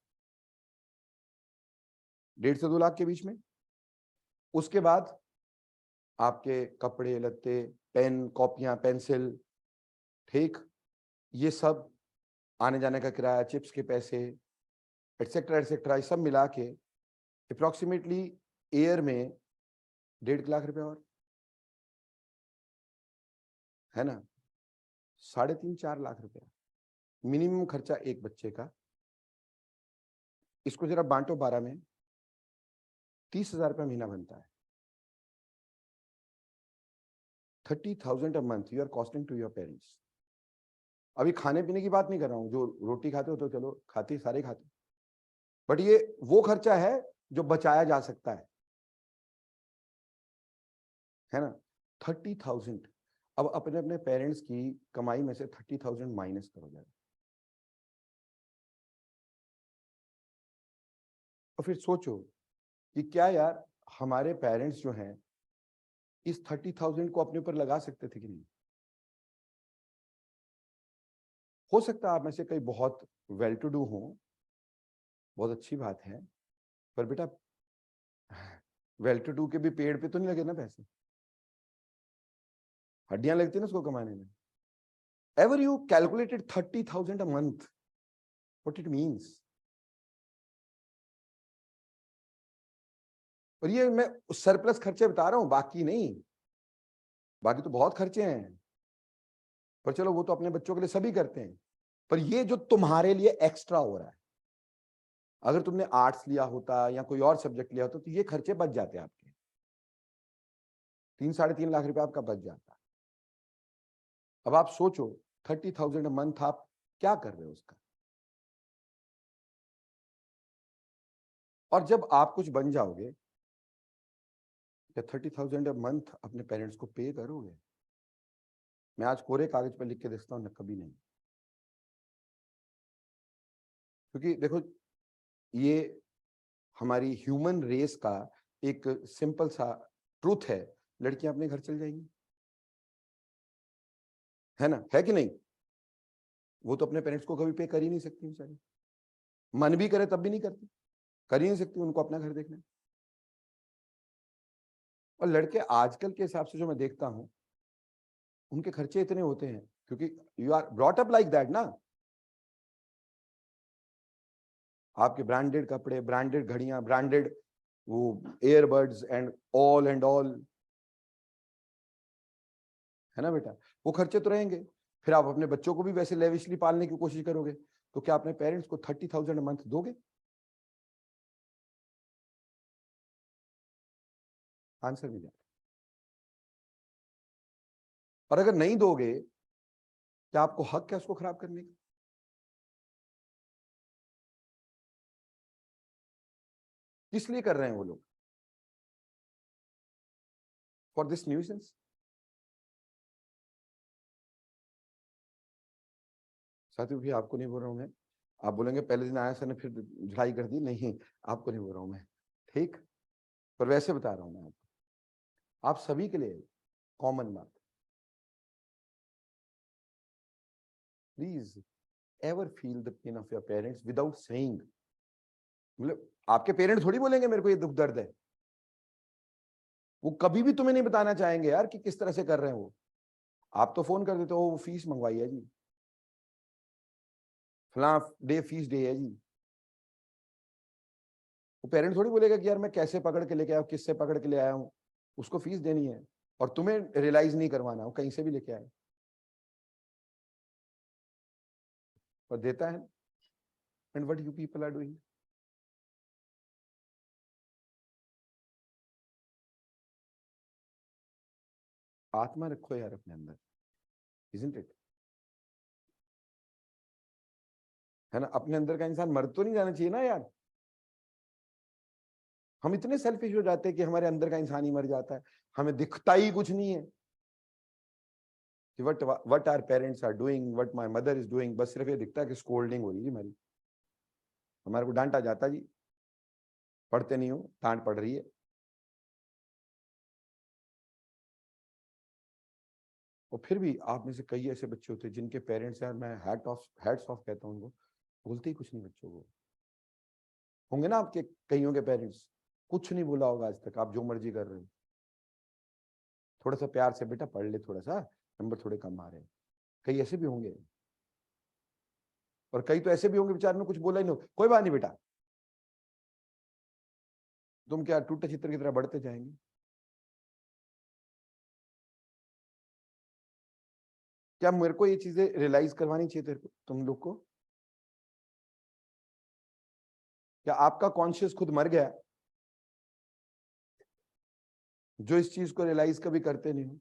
1.5 से 2 लाख के बीच में। उसके बाद आपके कपड़े लत्ते, पेन, कॉपियां, पेंसिल, ठीक, ये सब, आने जाने का किराया, चिप्स के पैसे, एटसेट्रा एटसेट्रा, ये सब मिला के अप्रोक्सीमेटली ईयर में 1.5 लाख रुपया और, है ना? 3.5-4 लाख रुपया मिनिमम खर्चा एक बच्चे का। इसको जरा बांटो 12 में, 30,000 रुपया महीना बनता है। 30,000 a month you are costing to your parents. अभी खाने पीने की बात नहीं कर रहा हूं, जो रोटी खाते हो तो चलो खाते, सारे खाते, बट ये वो खर्चा है जो बचाया जा सकता है ना? 30,000। अब अपने अपने पेरेंट्स की कमाई में से 30,000 माइनस करो जाए, और फिर सोचो कि क्या यार हमारे पेरेंट्स जो हैं इस 30,000 को अपने ऊपर लगा सकते थे कि नहीं? हो सकता है आप में से कई बहुत वेल टू डू हो, बहुत अच्छी बात है, पर बेटा वेल टू डू के भी पेड़ पे तो नहीं लगे ना पैसे, हड्डियां लगती ना उसको कमाने में। Ever you calculated 30,000 a month, what it means? और ये मैं सरप्लस खर्चे बता रहा हूं, बाकी नहीं, बाकी तो बहुत खर्चे हैं, पर चलो वो तो अपने बच्चों के लिए सभी करते हैं, पर ये जो तुम्हारे लिए एक्स्ट्रा हो रहा है, अगर तुमने आर्ट्स लिया होता या कोई और सब्जेक्ट लिया होता तो ये खर्चे बच जाते आपके, 3-3.5 लाख रुपए आपका बच जाता। अब आप सोचो 30,000 मंथ आप क्या कर रहे हो उसका? और जब आप कुछ बन जाओगे, क्या 30,000 मंथ अपने पेरेंट्स को पे करोगे? मैं आज कोरे कागज पर लिख के देखता हूं ना, कभी नहीं। क्योंकि देखो ये हमारी ह्यूमन रेस का एक सिंपल सा ट्रूथ है, लड़कियां अपने घर चल जाएंगी, है ना? है कि नहीं? वो तो अपने पेरेंट्स को कभी पे कर ही नहीं सकती बेचारी, मन भी करे तब भी नहीं करती, कर ही नहीं सकती, उनको अपना घर देखना है। और लड़के आजकल के हिसाब से जो मैं देखता हूं, उनके खर्चे इतने होते हैं क्योंकि you are brought up like that ना। आपके ब्रांडेड कपड़े, ब्रांडेड घड़ियां, ब्रांडेड वो एयरबड्स एंड ऑल, है ना बेटा? वो खर्चे तो रहेंगे। फिर आप अपने बच्चों को भी वैसे लेविशली पालने की कोशिश करोगे, तो क्या अपने पेरेंट्स को 30,000 मंथ दोगे? आंसर नहीं जाता। और अगर नहीं दोगे, क्या आपको हक है उसको खराब करने का? किस लिए कर रहे हैं वो लोग? For this nuisance. साथियों भी आपको नहीं बोल रहा हूं मैं, आप बोलेंगे पहले दिन आया सर ने फिर झड़ाई कर दी, नहीं आपको नहीं बोल रहा हूं मैं, ठीक, पर वैसे बता रहा हूं मैं आपको, आप सभी के लिए कॉमन बात, please ever feel the pain of your parents without saying. मतलब आपके पेरेंट्स थोड़ी बोलेंगे मेरे को ये दुख दर्द है, वो कभी भी तुम्हें नहीं बताना चाहेंगे यार कि किस तरह से कर रहे हैं वो। आप तो फोन कर देते हो वो फीस मंगवाई है जी, फला डे फीस डे है जी, वो पेरेंट थोड़ी बोलेगा कि यार मैं कैसे पकड़ के लेके आया हूँ, किससे पकड़ के ले आया हूँ, उसको फीस देनी है और तुम्हें रियलाइज नहीं करवाना, वो कहीं से भी लेके आए और देता है। And what you people are doing, आत्मा रखो यार अपने अंदर, इजंट इट, है ना। अपने अंदर का इंसान मर तो नहीं जाना चाहिए ना यार। हम इतने सेल्फिश हो जाते हैं कि हमारे अंदर का इंसान ही मर जाता है, हमें दिखता ही कुछ नहीं है कि what are parents are doing, what my mother is doing, बस सिर्फ ये दिखता है कि स्कोल्डिंग हो रही है हमारी, हमारे को डांटा जाता जी, पढ़ते नहीं हो, डांट पड़ रही है। और फिर भी आप में से कई ऐसे बच्चे होते हैं जिनके पेरेंट्स, यार मैं हैट्स ऑफ कहता हूँ उनको, बोलते ही कुछ नहीं बच्चों को। होंगे ना आपके कईयों के पेरेंट्स, कुछ नहीं बोला होगा आज तक, आप जो मर्जी कर रहे हो, थोड़ा सा प्यार से बेटा पढ़ ले, थोड़ा सा नंबर थोड़े कम आ रहे हैं, कई ऐसे भी होंगे। और कई तो ऐसे भी होंगे बेचारे ने कुछ बोला ही नहीं, कोई बात नहीं बेटा, तुम क्या टूटे चित्र की तरह बढ़ते जाएंगे। क्या मेरे को ये चीजें रियलाइज करवानी चाहिए तेरे को, तुम लोग को? क्या आपका कॉन्शियस खुद मर गया जो इस चीज को रियलाइज कभी करते नहीं हो?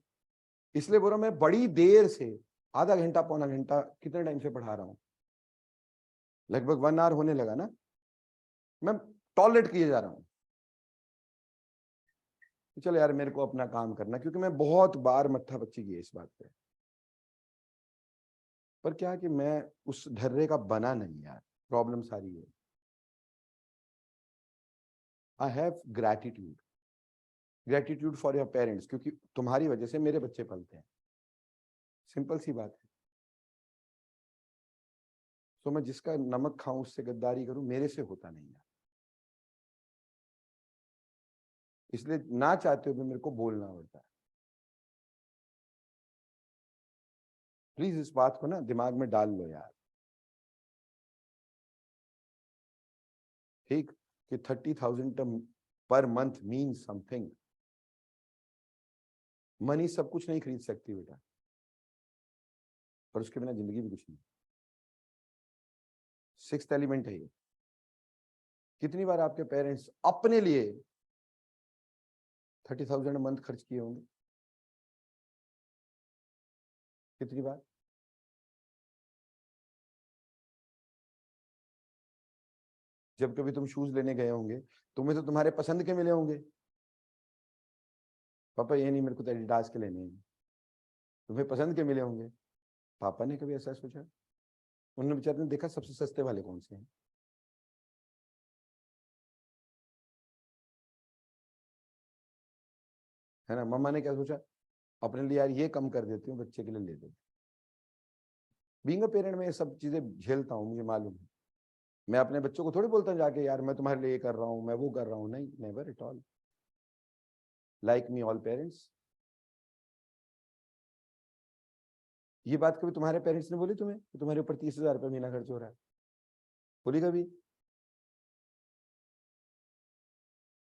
इसलिए बोल रहा हूं, मैं बड़ी देर से, आधा घंटा पौना घंटा कितने टाइम से पढ़ा रहा हूं, लगभग 1 आवर होने लगा ना, मैं टॉलरेट किए जा रहा हूं। चलो यार मेरे को अपना काम करना, क्योंकि मैं बहुत बार मत्था पच्ची की है इस बात पे, पर क्या कि मैं उस ढर्रे का बना नहीं यार, प्रॉब्लम सारी है। I have gratitude, gratitude for your parents, क्योंकि तुम्हारी वजह से मेरे बच्चे पलते हैं, सिंपल सी बात है। तो मैं जिसका नमक खाऊं उससे गद्दारी करूं, मेरे से होता नहीं है, इसलिए ना चाहते हुए मेरे को बोलना पड़ता है। प्लीज इस बात को ना दिमाग में डाल लो यार, ठीक, कि 30,000 per month mean something. Money सब कुछ नहीं खरीद सकती बेटा, पर उसके बिना जिंदगी भी कुछ नहीं। 6th एलिमेंट है ये। कितनी बार आपके पेरेंट्स अपने लिए 30,000 मंथ खर्च किए होंगे, कितनी बार? जब कभी तुम शूज लेने गए होंगे, तुम्हें तो तुम्हारे पसंद के मिले होंगे, पापा ये नहीं मेरे को तो एडिडास के लेने हैं, तुम्हें पसंद के मिले होंगे। पापा ने कभी ऐसा सोचा? उन्होंने बेचारे ने देखा सबसे सस्ते वाले कौन से हैं, है ना। मम्मा ने क्या सोचा, अपने लिए यार ये कम कर देती हूँ, बच्चे के लिए ले देती। बीइंग अ पेरेंट में ये सब चीजें झेलता हूँ, मुझे मालूम है। मैं अपने बच्चों को थोड़ी बोलता हूँ जाके यार मैं तुम्हारे लिए ये कर रहा हूँ, मैं वो कर रहा हूँ, नहीं, never at all, like me all parents. ये बात कभी तुम्हारे पेरेंट्स ने बोली तुम्हें कि तुम्हारे ऊपर 30,000 रुपये महीना खर्च हो रहा है? बोली कभी?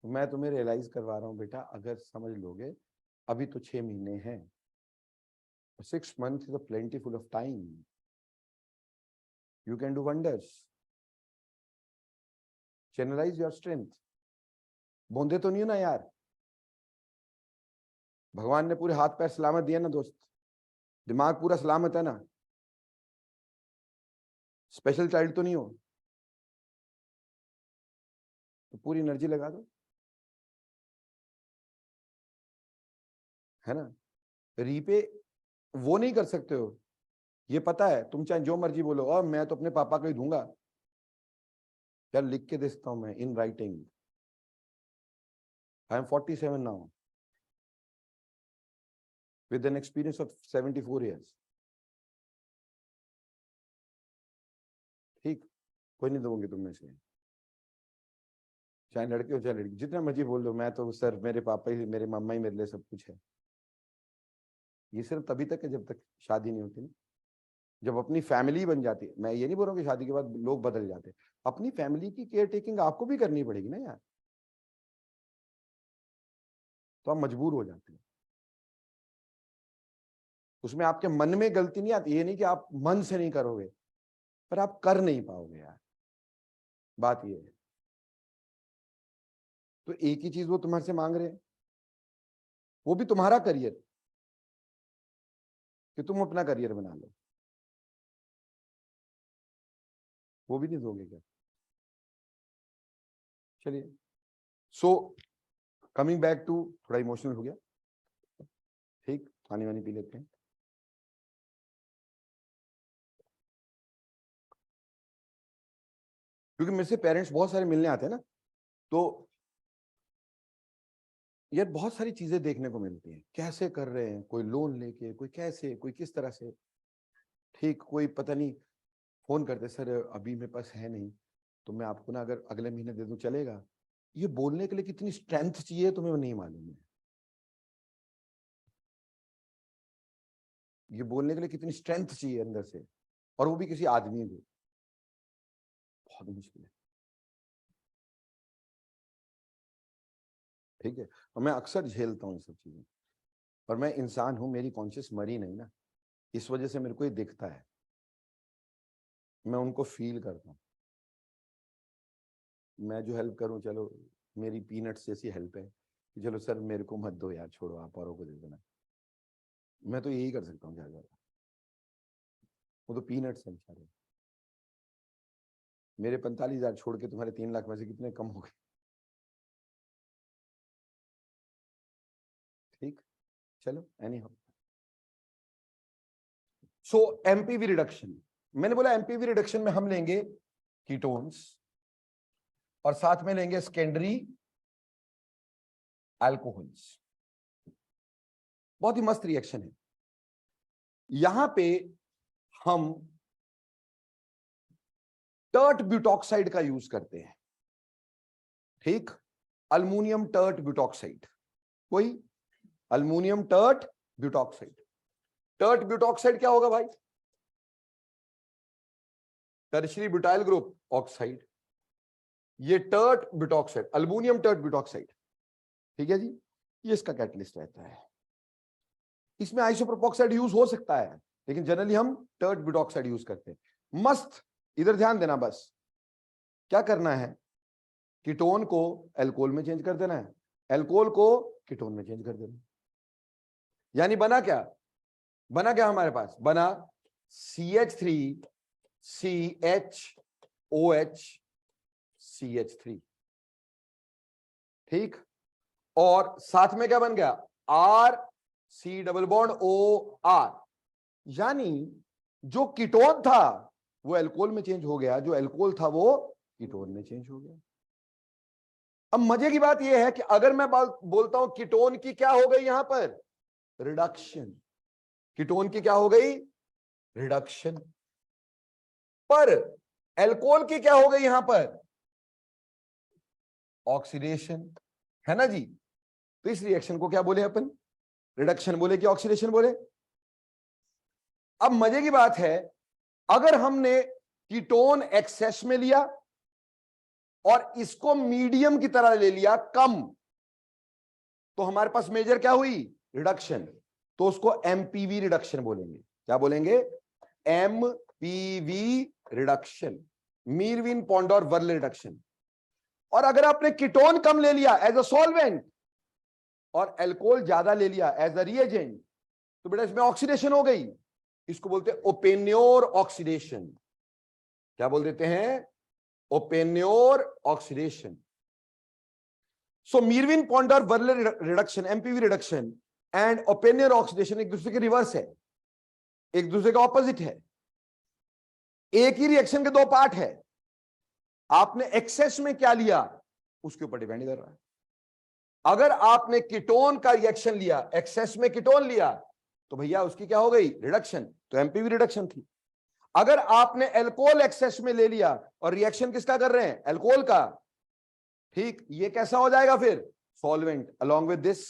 मैं तुम्हें रियलाइज करवा रहा हूँ बेटा, अगर समझ लोगे, अभी तो 6 महीने हैं, 6 months is a plentiful of time, you can do wonders, channelize your strength। बूंदे तो नहीं हो ना यार, भगवान ने पूरे हाथ पैर सलामत दिया ना दोस्त, दिमाग पूरा सलामत है ना, स्पेशल चाइल्ड तो नहीं हो, तो पूरी एनर्जी लगा दो, है ना। रीपे वो नहीं कर सकते हो, ये पता है, तुम चाहे जो मर्जी बोलो, और मैं तो अपने पापा को ही दूंगा, यार लिख के दे सकता हूं मैं in writing, I am 47 now with an experience of 74 years, ठीक, कोई नहीं दूंगी तुम में से, चाहे लड़के हो चाहे लड़की, जितना मर्जी बोल दो, मैं तो सर मेरे पापा ही मेरे मामा ही मेरे लिए सब कुछ है। ये सिर्फ तभी तक है जब तक शादी नहीं होती ना, जब अपनी फैमिली बन जाती है, मैं ये नहीं बोल रहा हूँ कि शादी के बाद लोग बदल जाते, अपनी फैमिली की केयर टेकिंग आपको भी करनी पड़ेगी ना यार, तो आप मजबूर हो जाते हैं। उसमें आपके मन में गलती नहीं आती, ये नहीं कि आप मन से नहीं करोगे, पर आप कर नहीं पाओगे यार, बात ये है। तो एक ही चीज वो तुम्हारे से मांग रहे हैं, वो भी तुम्हारा करियर, कि तुम अपना करियर बना लो, वो भी नहीं दोगे क्या? चलिए, सो कमिंग बैक टू, थोड़ा इमोशनल हो गया, ठीक, पानी वानी पी लेते हैं। क्योंकि मेरे से पेरेंट्स बहुत सारे मिलने आते हैं ना, तो यार बहुत सारी चीजें देखने को मिलती हैं, कैसे कर रहे हैं, कोई लोन लेके, कोई कैसे, कोई किस तरह से, ठीक, कोई पता नहीं, फोन करते सर अभी मेरे पास है नहीं, तो मैं आपको ना अगर अगले महीने दे दूं चलेगा। ये बोलने के लिए कितनी स्ट्रेंथ चाहिए तुम्हें नहीं मालूम है, ये बोलने के लिए कितनी स्ट्रेंथ चाहिए अंदर से, और वो भी किसी आदमी को, बहुत मुश्किल है, ठीक है। और मैं अक्सर झेलता हूँ ये सब चीजें, पर मैं इंसान हूं, मेरी कॉन्शियस मरी नहीं ना, इस वजह से मेरे को ये दिखता है, मैं उनको फील करता हूँ। मैं जो हेल्प करूं, चलो मेरी पीनट्स जैसी हेल्प है कि चलो सर मेरे को मत दो यार, छोड़ो आप औरों को दे देना, मैं तो यही कर सकता हूँ ज्यादा, वो तो पीनट्स है बेचारे। मेरे 45,000 छोड़ के तुम्हारे 3 लाख में से कितने कम हो गए, ठीक, चलो any how. So MPV reduction, मैंने बोला एमपीवी रिडक्शन में हम लेंगे कीटोन्स और साथ में लेंगे सेकेंडरी अल्कोहल्स। बहुत ही मस्त रिएक्शन है। यहां पे हम टर्ट ब्यूटॉक्साइड का यूज करते हैं, ठीक, अल्मोनियम टर्ट ब्यूटॉक्साइड, कोई aluminium tert butoxide. Tert butoxide क्या होगा भाई? टर्शरी ब्यूटाइल ग्रुप ऑक्साइड, ये tert butoxide, aluminium tert butoxide, ठीक है जी, ये इसका कैटलिस्ट रहता है। इसमें आइसोप्रोपोक्साइड यूज हो सकता है, लेकिन जनरली हम टर्ट ब्यूटॉक्साइड यूज करते हैं। मस्त, इधर ध्यान देना, बस क्या करना है, कीटोन को एल्कोहल में चेंज कर देना है, एल्कोहल को कीटोन में चेंज कर देना है। यानी बना क्या, बना क्या हमारे पास, बना CH3 CHOH CH3, ठीक, और साथ में क्या बन गया, RC डबल बॉन्ड OR, यानी जो कीटोन था वो एल्कोहल में चेंज हो गया, जो एल्कोहल था वो कीटोन में चेंज हो गया। अब मजे की बात यह है कि अगर मैं बोलता हूं कीटोन की क्या हो गई यहां पर, रिडक्शन, कीटोन की क्या हो गई, रिडक्शन, पर एल्कोहल की क्या हो गई यहां पर, ऑक्सीडेशन, है ना जी। तो इस रिएक्शन को क्या बोले अपन, रिडक्शन बोले कि ऑक्सीडेशन बोले। अब मजे की बात है, अगर हमने कीटोन एक्सेस में लिया और इसको मीडियम की तरह ले लिया कम, तो हमारे पास मेजर क्या हुई, रिडक्शन, तो उसको एमपीवी रिडक्शन बोलेंगे। क्या बोलेंगे, MPV reduction, मीरविन Ponndorf Verley reduction. और अगर आपने कीटोन कम ले लिया एज अ सॉल्वेंट और एल्कोहल ज्यादा ले लिया एज अ रिएजेंट, तो बेटा इसमें ऑक्सीडेशन हो गई, इसको बोलते हैं ओपेन्योर ऑक्सीडेशन। क्या बोल देते हैं, Oppenauer oxidation. So Meerwein Ponndorf Verley reduction, MPV reduction and Oppenauer oxidation एक दूसरे के रिवर्स है, एक दूसरे का ऑपोजिट है। एक ही रिएक्शन के दो पार्ट है, आपने एक्सेस में क्या लिया उसके ऊपर डिपेंड कर रहा है। अगर आपने कीटोन का रिएक्शन लिया, एक्सेस में कीटोन लिया, तो भैया उसकी क्या हो गई, रिडक्शन, तो एमपीवी रिडक्शन थी। अगर आपने एल्कोहल एक्सेस में ले लिया और रिएक्शन किसका कर रहे हैं, एल्कोहल का, ठीक, ये कैसा हो जाएगा फिर, solvent along with this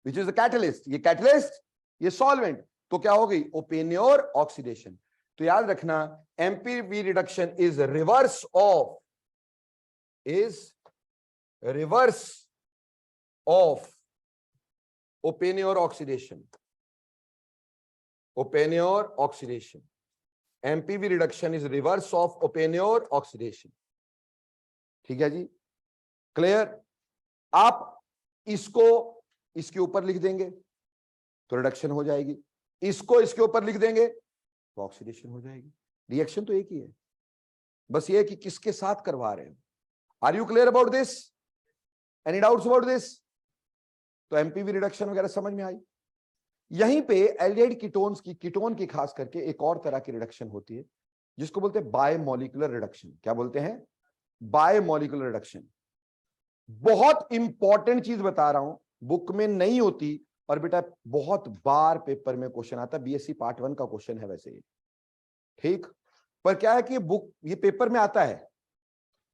which is the catalyst, ये कैटलिस्ट, ये सॉल्वेंट। तो क्या हो गई? Oppenauer oxidation. तो याद रखना MPV reduction is reverse of Oppenauer oxidation. Oppenauer oxidation, MPV reduction is reverse of Oppenauer oxidation. ठीक है जी, क्लियर? आप इसको इसके ऊपर लिख देंगे तो रिडक्शन हो जाएगी, इसको इसके ऊपर लिख देंगे तो ऑक्सीडेशन हो जाएगी। रिएक्शन तो एक ही है, बस ये है कि किसके साथ करवा रहे हैं। Are you clear about this? Any doubts about this? तो एमपीवी रिडक्शन वगैरह समझ में आई। यहीं पे एल्डिहाइड कीटोन्स की, कीटोन की खास करके एक और तरह की रिडक्शन होती है जिसको बोलते हैं बायमॉलिक्यूलर रिडक्शन। क्या बोलते हैं? Bimolecular reduction. बहुत इंपॉर्टेंट चीज बता रहा हूं, बुक में नहीं होती और बेटा बहुत बार पेपर में क्वेश्चन आता है, बीएससी पार्ट 1 का क्वेश्चन है वैसे ही, ठीक? पर क्या है कि बुक ये पेपर में आता है,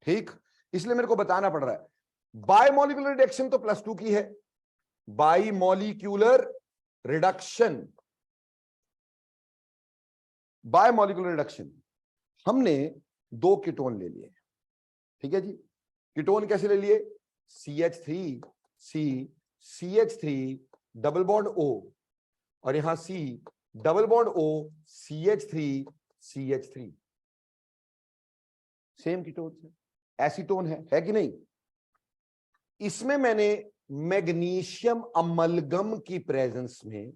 ठीक, इसलिए मेरे को बताना पड़ रहा है। बायमॉलिक्यूलर रिडक्शन तो +2 की है। बायमॉलिक्यूलर रिडक्शन, बायमॉलिक्यूलर रिडक्शन, हमने 2 कीटोन ले लिए, ठीक है जी। कीटोन कैसे ले लिए? CH3C, CH3 double bond O, और यहां C double bond O, CH3 CH3, same ketone है, एसीटोन है कि नहीं? इसमें मैंने मैग्नीशियम अमलगम की प्रेजेंस में,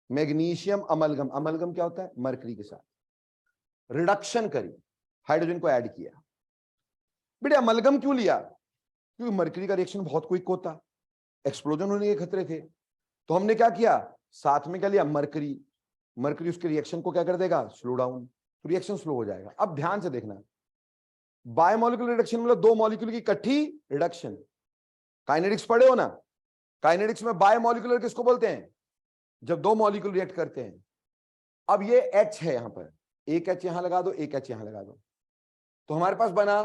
मैग्नीशियम अमलगम, अमलगम क्या होता है? मरकरी के साथ रिडक्शन करी, हाइड्रोजन को ऐड किया। बेटे अमलगम क्यों लिया? क्योंकि मरकरी का रिएक्शन बहुत क्विक होता, एक्सप्लोजन होने के खतरे थे। तो हमने क्या किया? साथ में क्या लिया? मरकरी। मरकरी उसके रिएक्शन को क्या कर देगा? स्लो डाउन, तो रिएक्शन स्लो हो जाएगा। अब ध्यान से देखना, बायोमॉलिक्यूलर रिडक्शन मतलब 2 मॉलिक्यूल की इकट्ठी रिडक्शन। काइनेटिक्स पढ़े हो ना? काइनेटिक्स में बायोमॉलिक्यूलर किसको बोलते हैं? जब 2 मॉलिक्यूल रिएक्ट करते हैं। अब ये H है, यहां पर एक H यहां लगा दो, एक H यहां लगा दो, तो हमारे पास बना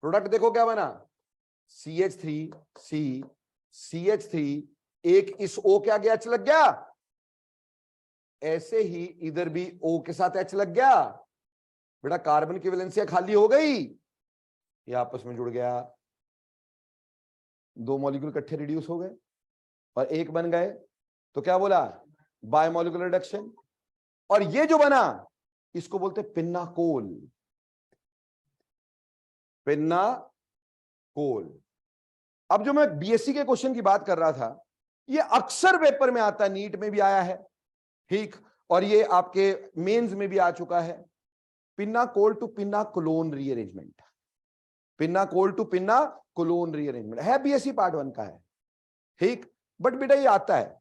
प्रोडक्ट, देखो क्या बना? CH3C, CH3, एक इस O के आगे H लग गया, ऐसे ही इधर भी O के साथ H लग गया। बेटा कार्बन की वैलेंसियां खाली हो गई, ये आपस में जुड़ गया, 2 मॉलिक्यूल इकट्ठे रिड्यूस हो गए और एक बन गए। तो क्या बोला? Biomolecular reduction. और ये जो बना इसको बोलते हैं पिन्नाकोल। पिन्नाकोल। अब जो मैं बीएससी के क्वेश्चन की बात कर रहा था, ये अक्सर पेपर में आता है, नीट में भी आया है, ठीक, और ये आपके मेंस में भी आ चुका है। पिन्नाकोल टू पिन्नाकोलोन रीअरेंजमेंट, पिन्नाकोल टू पिन्नाकोलोन रीअरेंजमेंट है, बीएससी पार्ट 1 का है, ठीक। बट बेटा ये आता है,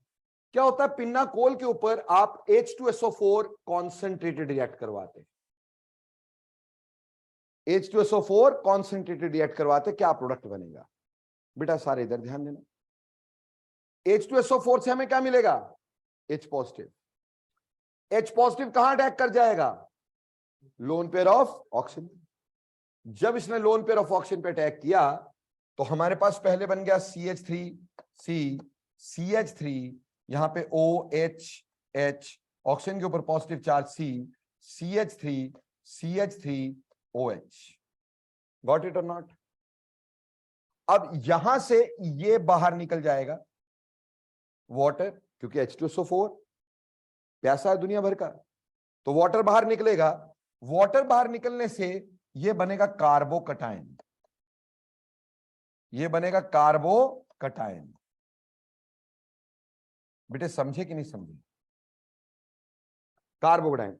क्या होता है? पिन्नाकोल के ऊपर आप H2SO4 कॉन्सेंट्रेटेड रिएक्ट करवाते हैं, H2SO4 कॉन्सेंट्रेटेड रिएक्ट करवाते, क्या प्रोडक्ट बनेगा? बेटा सारे इधर ध्यान देना, H2SO4 से हमें क्या मिलेगा? H positive. H पॉजिटिव कहां अटैक कर जाएगा? Lone pair of oxygen. जब इसने लोन पेयर ऑफ ऑक्सीजन पे अटैक किया तो हमारे पास पहले बन गया CH3C, CH3, यहां पे OH, ऑक्सीजन के ऊपर positive charge C, CH3, CH3OH। Got it और नॉट? अब यहां से ये बाहर निकल जाएगा वाटर, क्योंकि H2SO4 प्यासा है दुनिया भर का, तो वाटर बाहर निकलेगा। वाटर बाहर निकलने से ये बनेगा कार्बोकटायन, ये बनेगा कार्बोकटायन। बेटे समझे कि नहीं समझे? Carbocation,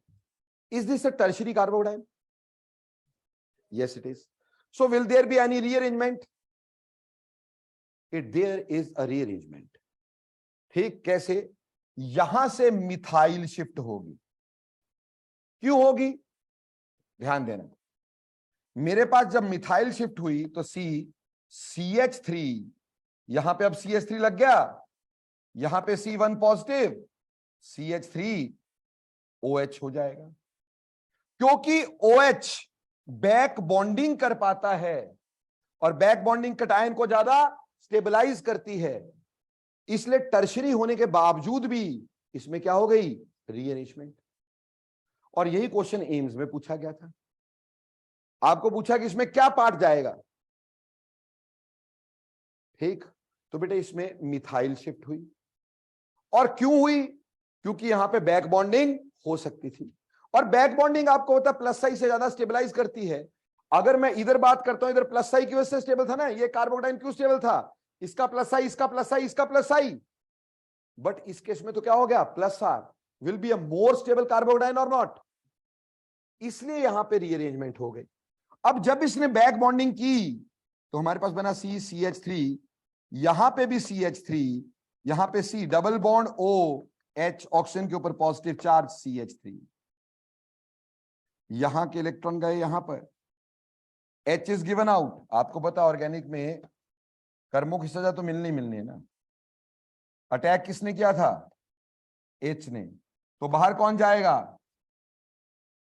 is this a tertiary carbocation? Yes, it is. So will there be any rearrangement? There is a rearrangement. ठीक, कैसे? यहां से मिथाइल शिफ्ट होगी। क्यों होगी? ध्यान देना, मेरे पास जब मिथाइल शिफ्ट हुई तो CH3, यहां पे अब CH3 लग गया, यहां पे C1 पॉजिटिव, CH3OH हो जाएगा, क्योंकि OH बैक बॉन्डिंग कर पाता है और बैक बॉन्डिंग कटायन को ज्यादा स्टेबलाइज करती है। इसलिए टर्शरी होने के बावजूद भी इसमें क्या हो गई, रीअरेंजमेंट। और यही क्वेश्चन एम्स में पूछा गया था, आपको पूछा कि इसमें क्या पार्ट जाएगा, ठीक। तो बेटा इसमें मिथाइल शिफ्ट हुई, और क्यों हुई, क्योंकि यहां पे बैक बॉन्डिंग हो सकती थी, और बैक बॉन्डिंग आपको पता प्लस साई से ज्यादा स्टेबलाइज करती है। अगर मैं इधर बात करता हूं, इधर प्लस साई की वजह से स्टेबल था ना, ये कार्बोडाइन क्यों स्टेबल था, इसका प्लस साई, इसका प्लस साई, इसका प्लस साई, बट इस केस में तो क्या हो गया, plus R will be a more stable कार्बोडाइन और नॉट, इसलिए यहां पे रीअरेंजमेंट हो गई। अब जब इसने बैक बॉन्डिंग की तो हमारे पास बना CCH3, यहां पे भी CH3, यहां पे C double bond O H oxygen के ऊपर पॉजिटिव चार्ज CH3, यहां के इलेक्ट्रॉन गए यहां पर, H इज गिवन आउट। आपको पता ऑर्गेनिक में कर्मों की सजा तो मिलनी मिलनी है ना, अटैक किसने किया था, H ने, तो बाहर कौन जाएगा,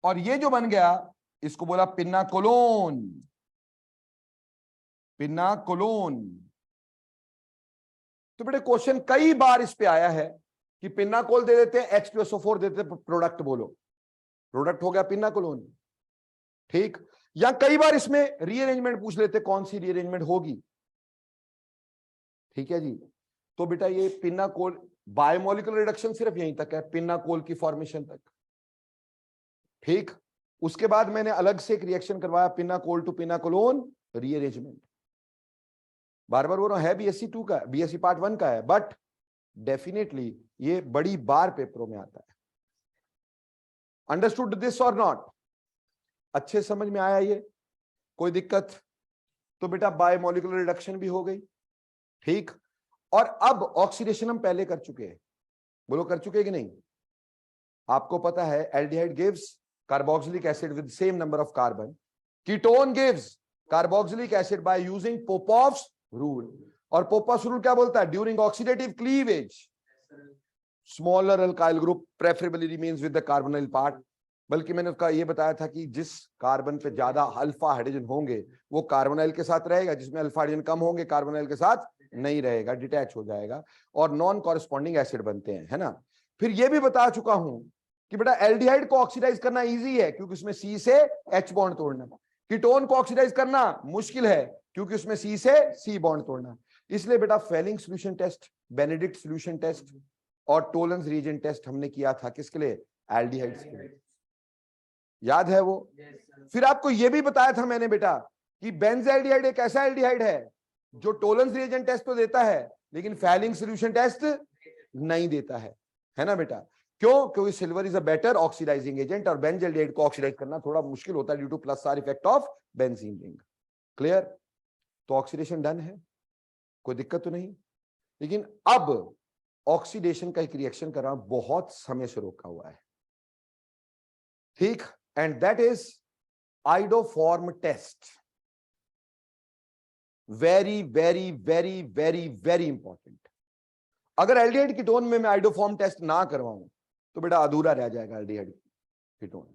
और ये जो बन गया इसको बोला पिन्नाकोलोन, पिन्नाकोलोन। तो बेटे क्वेश्चन कई बार इस पे आया है कि पिन्नाकोल दे देते हैं, H2SO4 दे देते, प्रोडक्ट बोलो, प्रोडक्ट हो गया पिन्नाकोलोन, ठीक। या कई बार इसमें रीअरेंजमेंट पूछ लेते, कौन सी रीअरेंजमेंट होगी, ठीक है जी। तो बेटा ये पिन्नाकोल बायोमोलिकुलर रिडक्शन सिर्फ यहीं तक है, पिन्नाकोल की फॉर्मेशन तक, ठीक। उसके बाद मैंने अलग से एक रिएक्शन करवाया, पिन्नाकोल टू पिन्नाकोलोन रीअरेंजमेंट। बार बार बोल रहा हूं, है BSc 2 का, BSc पार्ट 1 का है, बट डेफिनेटली ये बड़ी बार पेपरों में आता है। अंडरस्टूड दिस और नॉट, अच्छे समझ में आया ये, कोई दिक्कत, तो बेटा बायोमोलिकुलर रिडक्शन भी हो गई, ठीक। और अब ऑक्सीडेशन हम पहले कर चुके हैं, बोलो कर चुके कि नहीं, आपको पता है aldehyde gives carboxylic acid with same number of carbon, ketone gives carboxylic acid by using Popoff's rule, और पोपॉफ्स रूल क्या बोलता है, during oxidative cleavage smaller alkyl group preferably remains with the carbonyl part. बल्कि मैंने उसका ये बताया था कि जिस कार्बन पे ज्यादा अल्फा हाइड्रोजन होंगे वो कार्बोनाइल के साथ रहेगा, जिसमें अल्फा हाइड्रोजन कम होंगे कार्बोनाइल के साथ नहीं रहेगा, डिटैच हो जाएगा, और नॉन कॉरेस्पॉन्डिंग एसिड बनते हैं, है ना। फिर ये भी बता चुका हूं कि बेटा एल्डिहाइड को ऑक्सीडाइज करना इजी है क्योंकि उसमें C से H बॉन्ड तोड़ना, कीटोन को ऑक्सीडाइज करना मुश्किल है क्योंकि उसमें C से C बॉन्ड तोड़ना। इसलिए बेटा Fehling solution test, Benedict solution test और टोलेंस रीएजेंट टेस्ट हमने किया था, किसके लिए, एल्डिहाइड्स के लिए, याद है वो। फिर आपको यह भी बताया था मैंने बेटा कि बेंजल्डिहाइड एक ऐसा एल्डिहाइड है जो टोलेंस रिएजेंट टेस्ट तो देता है लेकिन फेलिंग सॉल्यूशन टेस्ट नहीं देता है ना बेटा। क्यों, क्योंकि silver is a better oxidising agent और बेंजल्डिहाइड को ऑक्सीडाइज करना थोड़ा मुश्किल होता है due to plus R effect of benzene ring. Clear, तो ऑक्सीडेशन डन है, कोई दिक्कत तो नहीं। लेकिन अब ऑक्सीडेशन का एक रिएक्शन कर रहा हूं, बहुत समय से रोका हुआ है, ठीक, and that is iodoform test. Very very very very very important. अगर एल्डिहाइड कीटोन में मैं आइडोफॉर्म टेस्ट ना करवाऊं तो बेटा अधूरा रह जाएगा एल्डिहाइड कीटोन।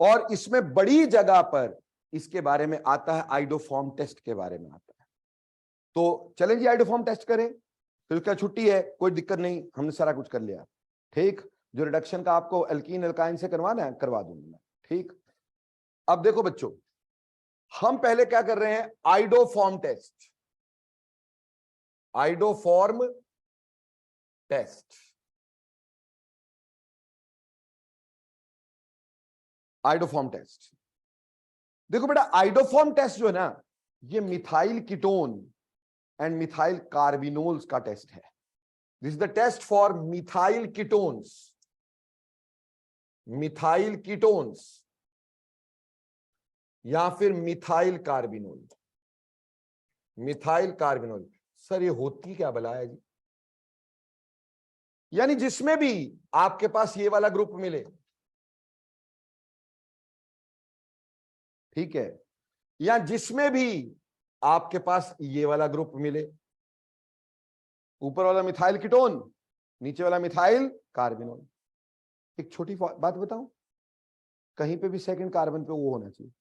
और इसमें बड़ी जगह पर इसके बारे में आता है, आइडोफॉर्म टेस्ट के बारे में आता है। तो चलें जी आइडोफॉर्म टेस्ट करें, फिर क्या छुट्टी है, कोई दिक्कत नहीं, हमने सारा कुछ कर लिया, ठीक। जो रिडक्शन का आपको एल्कीन एल्काइन से करवाना है करवा दूंगा मैं, ठीक। अब देखो बच्चों, हम पहले क्या कर रहे हैं, iodoform test, iodoform test, iodoform test. देखो बेटा आइडोफॉर्म टेस्ट जो है ना, ये methyl ketone and methyl carbinols का टेस्ट है। This is the test for methyl ketones, methyl ketones या फिर methyl carbinol, methyl carbinol. Sir ये होती क्या भला है जी, यानी जिसमें भी आपके पास ये वाला ग्रुप मिले, ठीक है, या जिसमें भी आपके पास ये वाला ग्रुप मिले, ऊपर वाला मिथाइल कीटोन, नीचे वाला मिथाइल कार्बिनोल। एक छोटी बात बताऊं, कहीं पे भी सेकंड कार्बन पे वो होना चाहिए।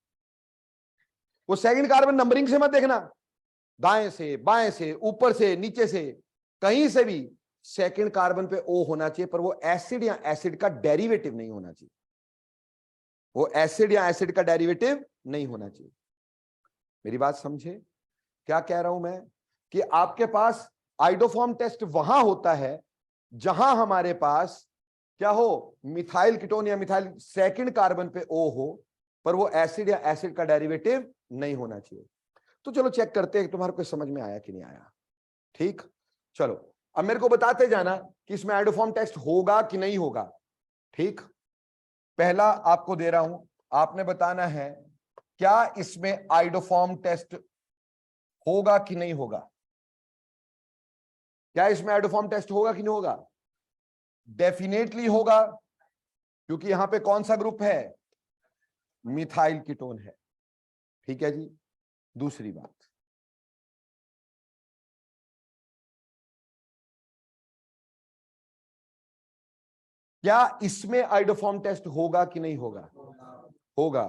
वो सेकंड कार्बन नंबरिंग से मत देखना, दाएं से बाएं से ऊपर से नीचे से कहीं से भी सेकंड कार्बन पे O होना चाहिए, पर वो एसिड या एसिड का डेरिवेटिव नहीं होना चाहिए, वो एसिड या एसिड का डेरिवेटिव नहीं होना चाहिए। मेरी बात समझे क्या कह रहा हूं मैं, कि आपके पास आइडोफॉर्म टेस्ट वहां होता है जहां हमारे पास क्या हो, मिथाइल कीटोन या मिथाइल सेकंड कार्बन पे O हो, पर वो एसिड या एसिड का डेरिवेटिव नहीं होना चाहिए। तो चलो चेक करते हैं तुम्हारे को समझ में आया कि नहीं आया। ठीक, चलो अब मेरे को बताते जाना कि इसमें आइडोफॉर्म टेस्ट होगा कि नहीं होगा। ठीक, पहला आपको दे रहा हूं, आपने बताना है क्या इसमें आइडोफॉर्म टेस्ट होगा कि नहीं होगा। क्या इसमें आइडोफॉर्म टेस्ट होगा कि नहीं होगा? डेफिनेटली होगा, क्योंकि यहां पे कौन सा ग्रुप है, मिथाइल कीटोन है। ठीक है जी, दूसरी बात, क्या इसमें आइडोफॉर्म टेस्ट होगा कि नहीं होगा? होगा,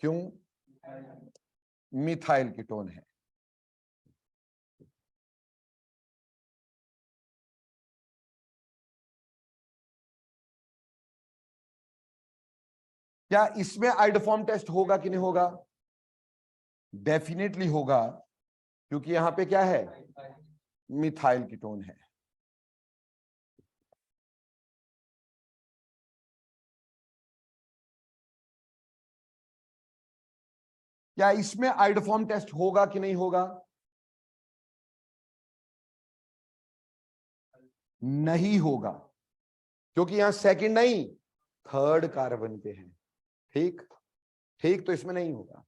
क्यों? मिथाइल कीटोन है। क्या इसमें आइडोफॉर्म टेस्ट होगा कि नहीं होगा? डेफिनेटली होगा, क्योंकि यहां पे क्या है, मिथाइल कीटोन है। क्या इसमें आइडोफॉर्म टेस्ट होगा कि नहीं होगा? नहीं होगा, क्योंकि यहां सेकंड नहीं थर्ड कार्बन पे है। ठीक, ठीक, तो इसमें नहीं होगा।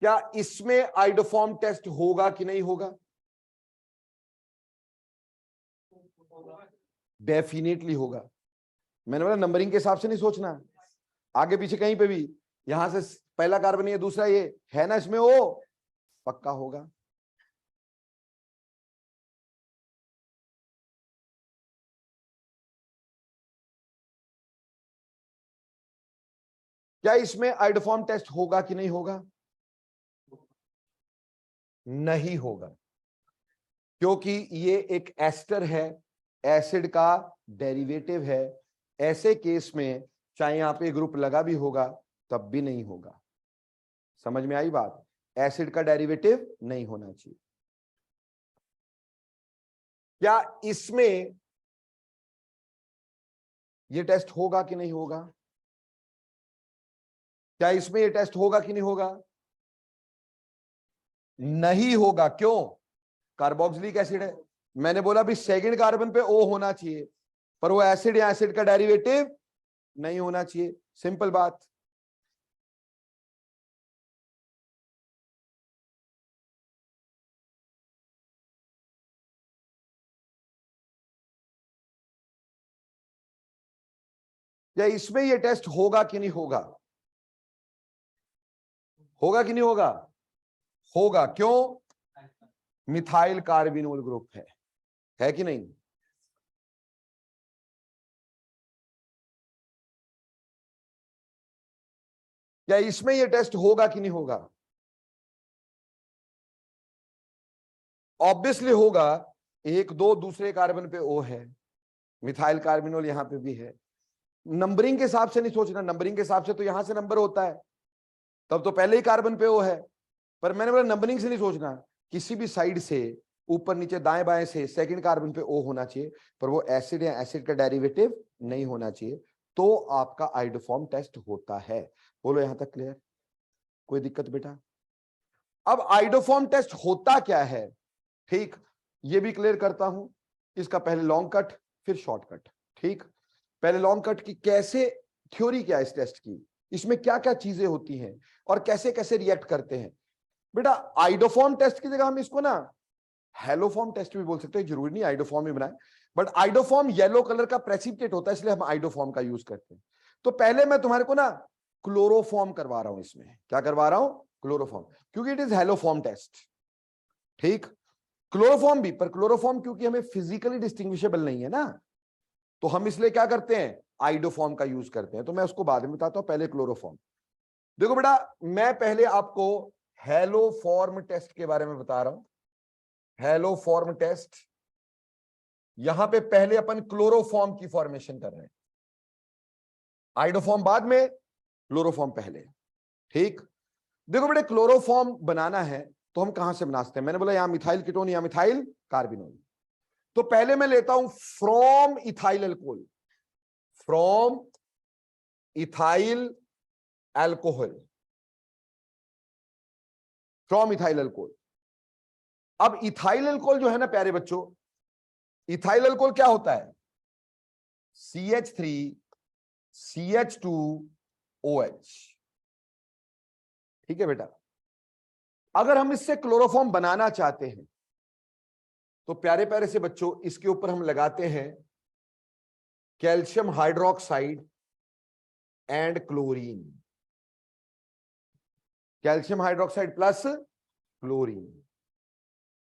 क्या इसमें आइडोफॉर्म टेस्ट होगा कि नहीं होगा? डेफिनेटली होगा। मैंने बोला नंबरिंग के हिसाब से नहीं सोचना, आगे पीछे कहीं पे भी, यहां से पहला कार्बन ये दूसरा ये है ना, इसमें ओ पक्का होगा। क्या इसमें आइडोफॉर्म टेस्ट होगा कि नहीं होगा? नहीं होगा, क्योंकि ये एक एस्टर है, एसिड का डेरिवेटिव है। ऐसे केस में चाहे यहां पे ग्रुप लगा भी होगा तब भी नहीं होगा। समझ में आई बात? एसिड का डेरिवेटिव नहीं होना चाहिए। क्या इसमें ये टेस्ट होगा कि नहीं होगा? क्या इसमें ये टेस्ट होगा कि नहीं होगा? नहीं होगा, क्यों? कार्बोक्सिलिक एसिड है। मैंने बोला भी सेकंड कार्बन पे O होना चाहिए, पर वो एसिड या एसिड का डेरिवेटिव नहीं होना चाहिए। सिंपल बात। या इसमें ये टेस्ट होगा कि नहीं होगा? होगा कि नहीं होगा? होगा, क्यों? मिथाइल कार्बिनोल ग्रुप है कि नहीं? क्या इसमें ये टेस्ट होगा कि नहीं होगा? ऑब्वियसली होगा, एक दो दूसरे कार्बन पे O है, मिथाइल कार्बिनोल यहां पे भी है। नंबरिंग के हिसाब से नहीं सोचना, नंबरिंग के हिसाब से तो यहां से नंबर होता है, तब तो पहले ही कार्बन पे O है। पर मैंने बोला नंबरिंग से नहीं सोचना, किसी भी साइड से ऊपर नीचे दाएं बाएं से सेकंड कार्बन पे O होना चाहिए, पर वो एसिड या एसिड का डेरिवेटिव नहीं होना चाहिए, तो आपका आइडोफॉर्म टेस्ट होता है। बोलो यहां तक क्लियर? कोई दिक्कत बेटा? अब आइडोफॉर्म टेस्ट होता क्या है, ठीक, ये भी क्लियर करता हूं। इसका पहले लॉन्ग कट फिर शॉर्टकट। ठीक, पहले लॉन्ग कट की कैसे, थ्योरी क्या है इस टेस्ट की, इसमें क्या क्या चीजें होती हैं और कैसे कैसे रिएक्ट करते हैं। बेटा आइडोफॉर्म टेस्ट की जगह हम इसको ना हेलोफॉर्म टेस्ट भी बोल सकते हैं, जरूरी नहीं आइडोफॉर्म ही बनाए, बट आइडोफॉर्म येलो कलर का प्रेसिपिटेट होता है, इसलिए हम आइडोफॉर्म का यूज करते हैं। तो पहले मैं तुम्हारे को ना क्लोरोफॉर्म करवा रहा हूं, इसमें क्या करवा रहा हूं, क्लोरोफॉर्म, क्योंकि इट इज हेलोफॉर्म टेस्ट। ठीक, क्लोरोफॉर्म भी, पर क्लोरोफॉर्म क्योंकि हमें फिजिकली डिस्टिंग्विशेबल नहीं है ना, तो हम इसलिए क्या करते हैं, आइडोफॉर्म का यूज करते हैं। तो मैं उसको बाद में बताता हूं, पहले क्लोरोफॉर्म। देखो बेटा, मैं पहले आपको हेलोफॉर्म टेस्ट के बारे में बता रहा हूं। Hello form test. यहां पे पहले अपन क्लोरोफॉर्म की फॉर्मेशन कर रहे हैं, आइडोफॉर्म बाद में, क्लोरोफॉर्म पहले। ठीक, देखो बेटे क्लोरोफॉर्म बनाना है तो हम कहां से बनाते हैं? मैंने बोला यहां मिथाइल कीटोन या मिथाइल कार्बिनोल। तो पहले मैं लेता हूं from ethyl alcohol, from ethyl alcohol, from ethyl alcohol. अब इथाइल अल्कोहल जो है ना प्यारे बच्चों, इथाइल अल्कोहल क्या होता है? CH3 CH2OH। ठीक है बेटा, अगर हम इससे क्लोरोफॉर्म बनाना चाहते हैं तो प्यारे प्यारे से बच्चों इसके ऊपर हम लगाते हैं calcium hydroxide and chlorine, calcium hydroxide plus chlorine.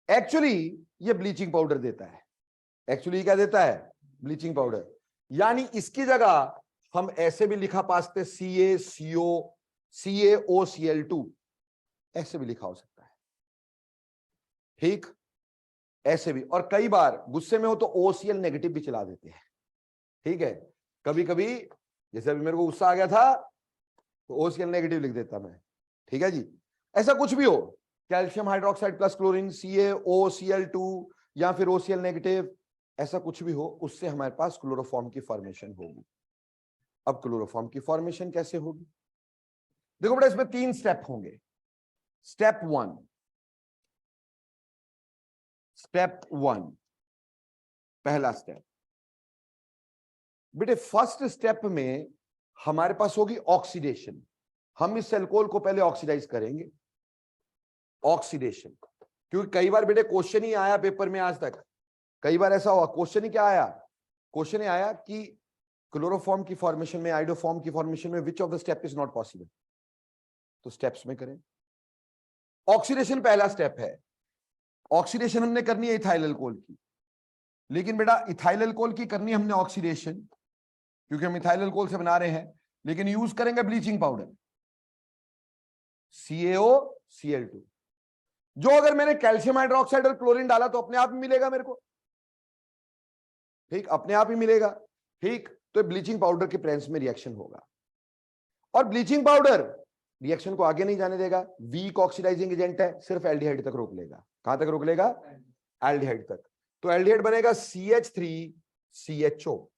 Actually ये ब्लीचिंग पाउडर देता है, एक्चुअली क्या देता है? Bleaching powder. यानी इसकी जगह हम ऐसे भी लिखा पाते CaCO2, ऐसे भी लिखा हो सकता है। ठीक, ऐसे भी, और कई बार गुस्से में हो तो OCl नेगेटिव भी चला देते हैं। ठीक है, कभी कभी जैसे अभी मेरे को गुस्सा आ गया था तो OCl नेगेटिव लिख देता मैं। ठीक है जी, ऐसा कुछ भी हो, calcium hydroxide plus chlorine CaOCl2 या फिर OCl नेगेटिव, ऐसा कुछ भी हो, उससे हमारे पास क्लोरोफॉर्म की फॉर्मेशन होगी। अब क्लोरोफॉर्म की फॉर्मेशन कैसे होगी? देखो बेटा इसमें 3 स्टेप होंगे। स्टेप 1, पहला स्टेप बेटे, फर्स्ट स्टेप में हमारे पास होगी ऑक्सीडेशन। हम इस अल्कोहल को पहले ऑक्सीडाइज करेंगे, ऑक्सीडेशन। क्योंकि कई बार बेटे क्वेश्चन ही आया पेपर में आज तक, कई बार ऐसा हुआ क्वेश्चन ही क्या आया, क्वेश्चन ही आया कि क्लोरोफॉर्म की फॉर्मेशन में, आइडोफॉर्म की फॉर्मेशन में which of the step is not possible. तो स्टेप्स में करें। ऑक्सीडेशन पहला स्टेप है। ऑक्सीडेशन हमने करनी है इथाइल अल्कोहल की, लेकिन बेटा इथाइल अल्कोहल की करनी हमने ऑक्सीडेशन क्योंकि हम इथाइल अल्कोहल से बना रहे हैं, लेकिन यूज करेंगे ब्लीचिंग पाउडर CaOCl2, जो अगर मैंने कैल्शियम हाइड्रोक्साइड और क्लोरीन डाला तो अपने आप ही मिलेगा मेरे को। ठीक, अपने आप ही मिलेगा। ठीक, तो ब्लीचिंग पाउडर के प्रेजेंस में रिएक्शन होगा, और ब्लीचिंग पाउडर रिएक्शन को आगे नहीं जाने देगा, वीक ऑक्सीडाइजिंग एजेंट है, सिर्फ एल्डिहाइड तक रोक लेगा। कहां तक रोक लेगा? एल्डिहाइड तक। तो एल्डिहाइड बनेगा CH3CHO।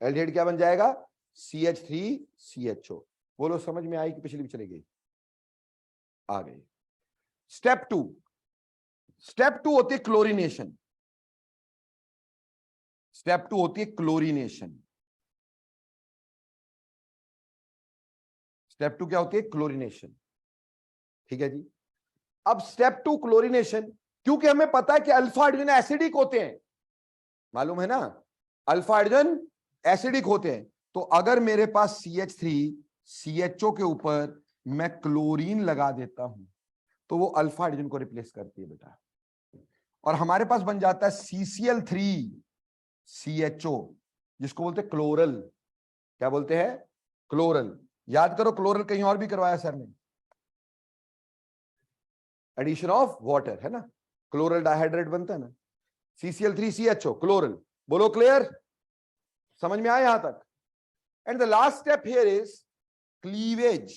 एल्डिहाइड क्या बन जाएगा? CH3CHO। बोलो समझ में आई कि पिछली भी चली गई? आ गई। स्टेप 2 होती है क्लोरीनेशन। स्टेप 2 होती है क्लोरीनेशन। स्टेप 2 क्या होती है? क्लोरीनेशन। ठीक है जी। अब स्टेप 2 क्लोरीनेशन, क्योंकि हमें पता है कि अल्फा हाइड्रोजन एसिडिक होते हैं, मालूम है ना, अल्फा हाइड्रोजन एसिडिक होते हैं। तो अगर मेरे पास CH3CHO के ऊपर मैं क्लोरीन लगा देता हूं तो वो अल्फा हाइड्रोजन को रिप्लेस करती है बेटा, और हमारे पास बन जाता है CCl3CHO, जिसको बोलते हैं क्लोरल। क्या बोलते हैं? क्लोरल। याद करो, क्लोरल कहीं और भी करवाया सर ने, एडिशन ऑफ वाटर, है ना, क्लोरल डाइहाइड्रेट बनता है ना, CCl3CHO क्लोरल। बोलो क्लियर? समझ में आया यहां तक? And the last step here is cleavage.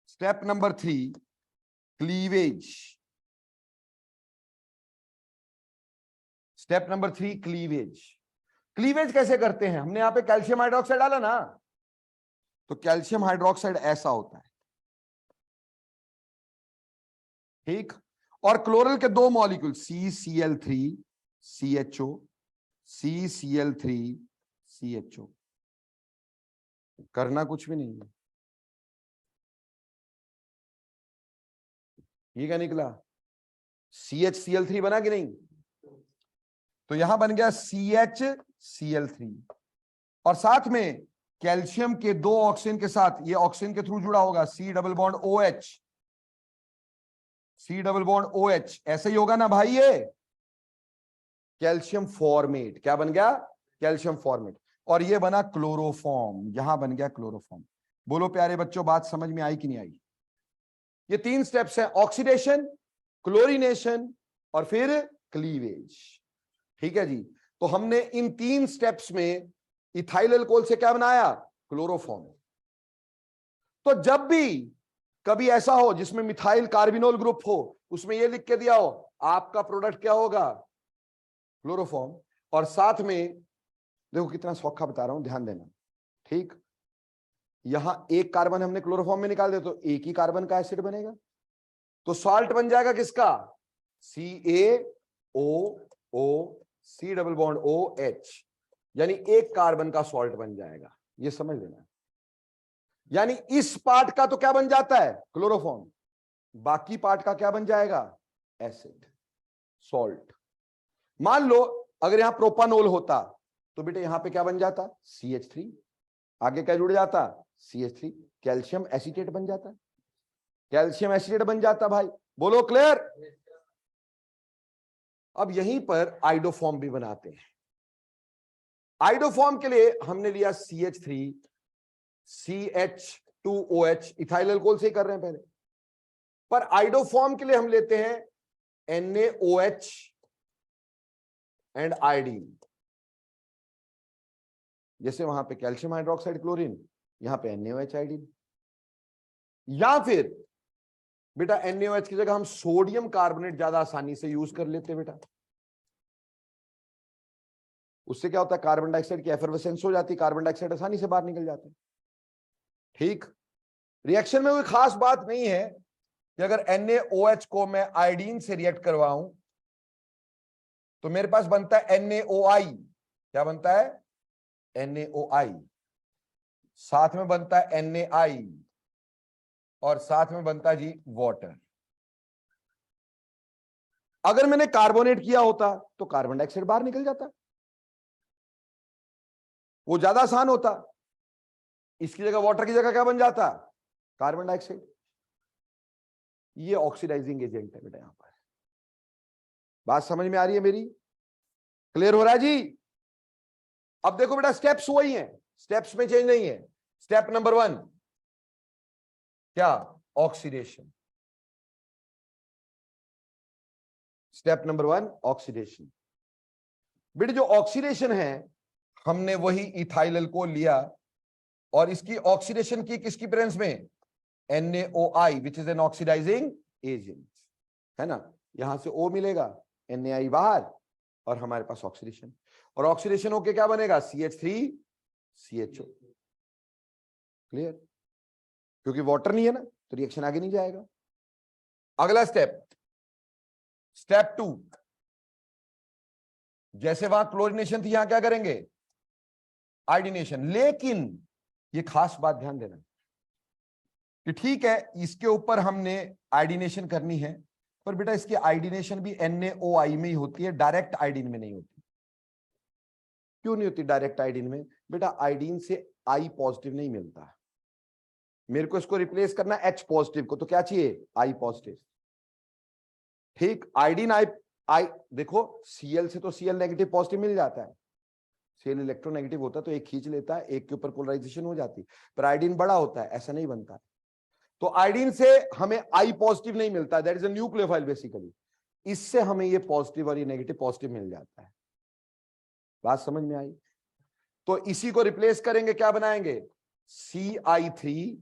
Step number 3, cleavage. Step number 3, cleavage. Cleavage कैसे करते हैं? हमने यहां पे कैल्शियम हाइड्रोक्साइड डाला ना, तो कैल्शियम हाइड्रोक्साइड ऐसा होता है। ठीक, और क्लोरल के 2 मॉलिक्यूल CCl3CHO, CCl3CHO। करना कुछ भी नहीं है। ये क्या निकला? CHCl3 बना कि नहीं? तो यहां बन गया CHCl3, और साथ में कैल्शियम के 2 ऑक्सीजन के साथ ये ऑक्सीजन के थ्रू जुड़ा होगा, C double bond OH, C double bond OH। ऐसे ही होगा ना भाई, ये कैल्शियम फॉर्मेट। क्या बन गया? Calcium formate. और ये बना क्लोरोफॉर्म, यहां बन गया क्लोरोफॉर्म। बोलो प्यारे बच्चों, बात समझ में आई कि नहीं आई? ये 3 स्टेप्स हैं, ऑक्सीडेशन, क्लोरीनेशन और फिर क्लीवेज। ठीक है जी। तो हमने इन 3 स्टेप्स में इथाइल अल्कोहल से क्या बनाया? क्लोरोफॉर्म। तो जब भी कभी ऐसा हो जिसमें मिथाइल कार्बिनोल ग्रुप हो, उसमें यह लिख के दिया हो आपका प्रोडक्ट क्या होगा? क्लोरोफॉर्म। और साथ में देखो कितना सौखा बता रहा हूं, ध्यान देना। ठीक, यहां एक कार्बन हमने क्लोरोफॉर्म में निकाल दिया तो एक ही कार्बन का एसिड बनेगा, तो सॉल्ट बन जाएगा किसका? CaOO डबल बॉन्ड OH, यानी एक कार्बन का सॉल्ट बन जाएगा। ये समझ लेना। यानी इस पार्ट का तो क्या बन जाता है? क्लोरोफॉर्म। बाकी पार्ट का क्या बन जाएगा? Acid, salt. मान लो अगर यहां प्रोपानोल होता तो बेटे यहां पे क्या बन जाता? CH3। आगे क्या जुड़ जाता? CH3। कैल्शियम एसीटेट बन जाता। कैल्शियम एसीटेट बन जाता भाई, बोलो क्लियर? अब यहीं पर आइडोफॉर्म भी बनाते हैं। आइडोफॉर्म के लिए हमने लिया CH3 CH2OH, इथाइल अल्कोहल से ही कर रहे हैं पहले, पर आइडोफॉर्म के लिए हम लेते हैं NaOH एंड आयोडीन। जैसे वहां पे कैल्शियम हाइड्रोक्साइड क्लोरीन, यहां पे NaOH आयोडीन। या फिर बेटा NaOH की जगह हम सोडियम कार्बोनेट ज्यादा आसानी से यूज कर लेते हैं बेटा। उससे क्या होता है? कार्बन डाइऑक्साइड की एफरवेसेंस हो जाती है, कार्बन डाइऑक्साइड आसानी से बाहर निकल जाता है। ठीक, रिएक्शन में कोई खास बात नहीं है कि अगर NaOH को मैं आयोडीन से रिएक्ट करवाऊं तो मेरे पास बनता है NaOI। क्या बनता है? NaOI। साथ में बनता है Na और साथ में बनता है जी वाटर। अगर मैंने कार्बोनेट किया होता तो कार्बन डाइऑक्साइड बाहर निकल जाता, वो ज्यादा आसान होता। इसकी जगह वाटर की जगह क्या बन जाता? Carbon dioxide. ये ऑक्सीडाइजिंग एजेंट है बेटा। यहां पर बात समझ में आ रही है मेरी? क्लियर हो रहा है जी? अब देखो बेटा स्टेप्स वही हैं, स्टेप्स में चेंज नहीं है। स्टेप नंबर 1 क्या? ऑक्सीडेशन। Step number 1 oxidation. बेटे जो ऑक्सीडेशन है हमने वही इथाइल अल्कोहल लिया और इसकी ऑक्सीडेशन की किसकी प्रेजेंस में? NaOI which is an oxidising agent, है ना। यहां से O मिलेगा, NaI बाहर और हमारे पास ऑक्सीडेशन। और ऑक्सीडेशन होके क्या बनेगा? CH3 CHO। क्लियर? क्योंकि वाटर नहीं है ना तो रिएक्शन आगे नहीं जाएगा। अगला स्टेप, स्टेप 2, जैसे वहां क्लोरीनेशन थी यहां क्या करेंगे? आयोडीनेशन। लेकिन ये खास बात ध्यान देना कि ठीक है इसके ऊपर हमने आयोडीनेशन करनी है, पर बेटा इसकी आयोडीनेशन भी NaOI में ही होती है, डायरेक्ट आयोडीन में नहीं होती। क्यों नहीं होती डायरेक्ट आयोडीन में? बेटा आयोडीन से I पॉजिटिव नहीं मिलता, मेरे को इसको रिप्लेस करना H पॉजिटिव को, तो क्या चाहिए? I positive. ठीक, आयोडीन I देखो Cl से तो Cl नेगेटिव पॉजिटिव मिल जाता है, Cl इलेक्ट्रोनेगेटिव होता है तो एक खींच लेता है, एक के ऊपर पोलराइजेशन हो जाती, पर आयोडीन बड़ा होता है, ऐसा नहीं बनता। तो आयोडीन से हमें I पॉजिटिव नहीं मिलता, that is a nucleophile basically. इससे हमें ये पॉजिटिव और ये नेगेटिव पॉजिटिव मिल जाता है। बात समझ में आई? तो इसी को रिप्लेस करेंगे, क्या बनाएंगे? CI3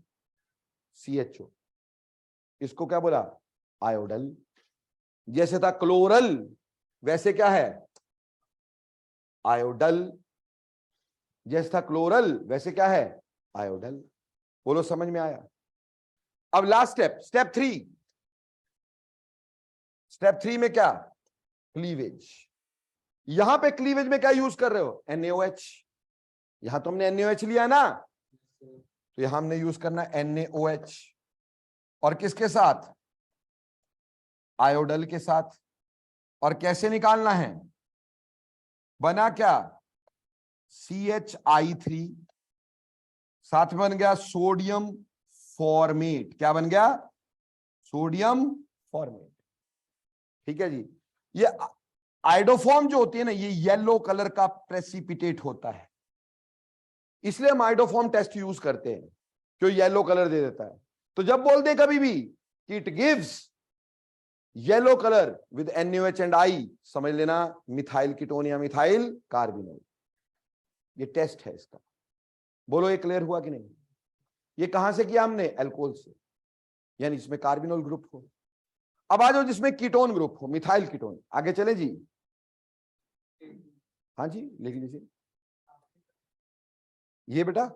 CHO। इसको क्या बोला? आयोडल। जैसे था क्लोरल वैसे क्या है? आयोडल। जैसे था क्लोरल वैसे क्या है? आयोडल। बोलो समझ में आया? अब लास्ट स्टेप, स्टेप 3। स्टेप 3 में क्या? क्लीवेज। यहां पे क्लीवेज में क्या यूज कर रहे हो? NaOH। यहां तो हमने NaOH लिया ना, तो यहां हमने यूज करना NaOH और किसके साथ? आयोडल के साथ। और कैसे निकालना है? बना क्या? CHI3, साथ में बन गया सोडियम फॉर्मेट। क्या बन गया? Sodium format. ठीक है जी। ये आइडोफॉर्म जो होती है ना, ये येलो कलर का प्रेसिपिटेट होता है, इसलिए हम आइडोफॉर्म टेस्ट यूज करते हैं, जो येलो कलर दे देता है। तो जब बोलते हैं कभी भी कि it gives yellow colour with NaOH and I, समझ लेना मिथाइल कीटोन या मिथाइल कार्बिनोल। ये टेस्ट है इसका। बोलो ये क्लियर हुआ कि नहीं? ये कहां से किया हमने? एल्कोहल से, यानी इसमें कार्बिनोल ग्रुप हो। अब आ जाओ जिसमें कीटोन ग्रुप हो, मिथाइल कीटोन। आगे चले जी। हाँ जी लिख लीजिए। ये बेटा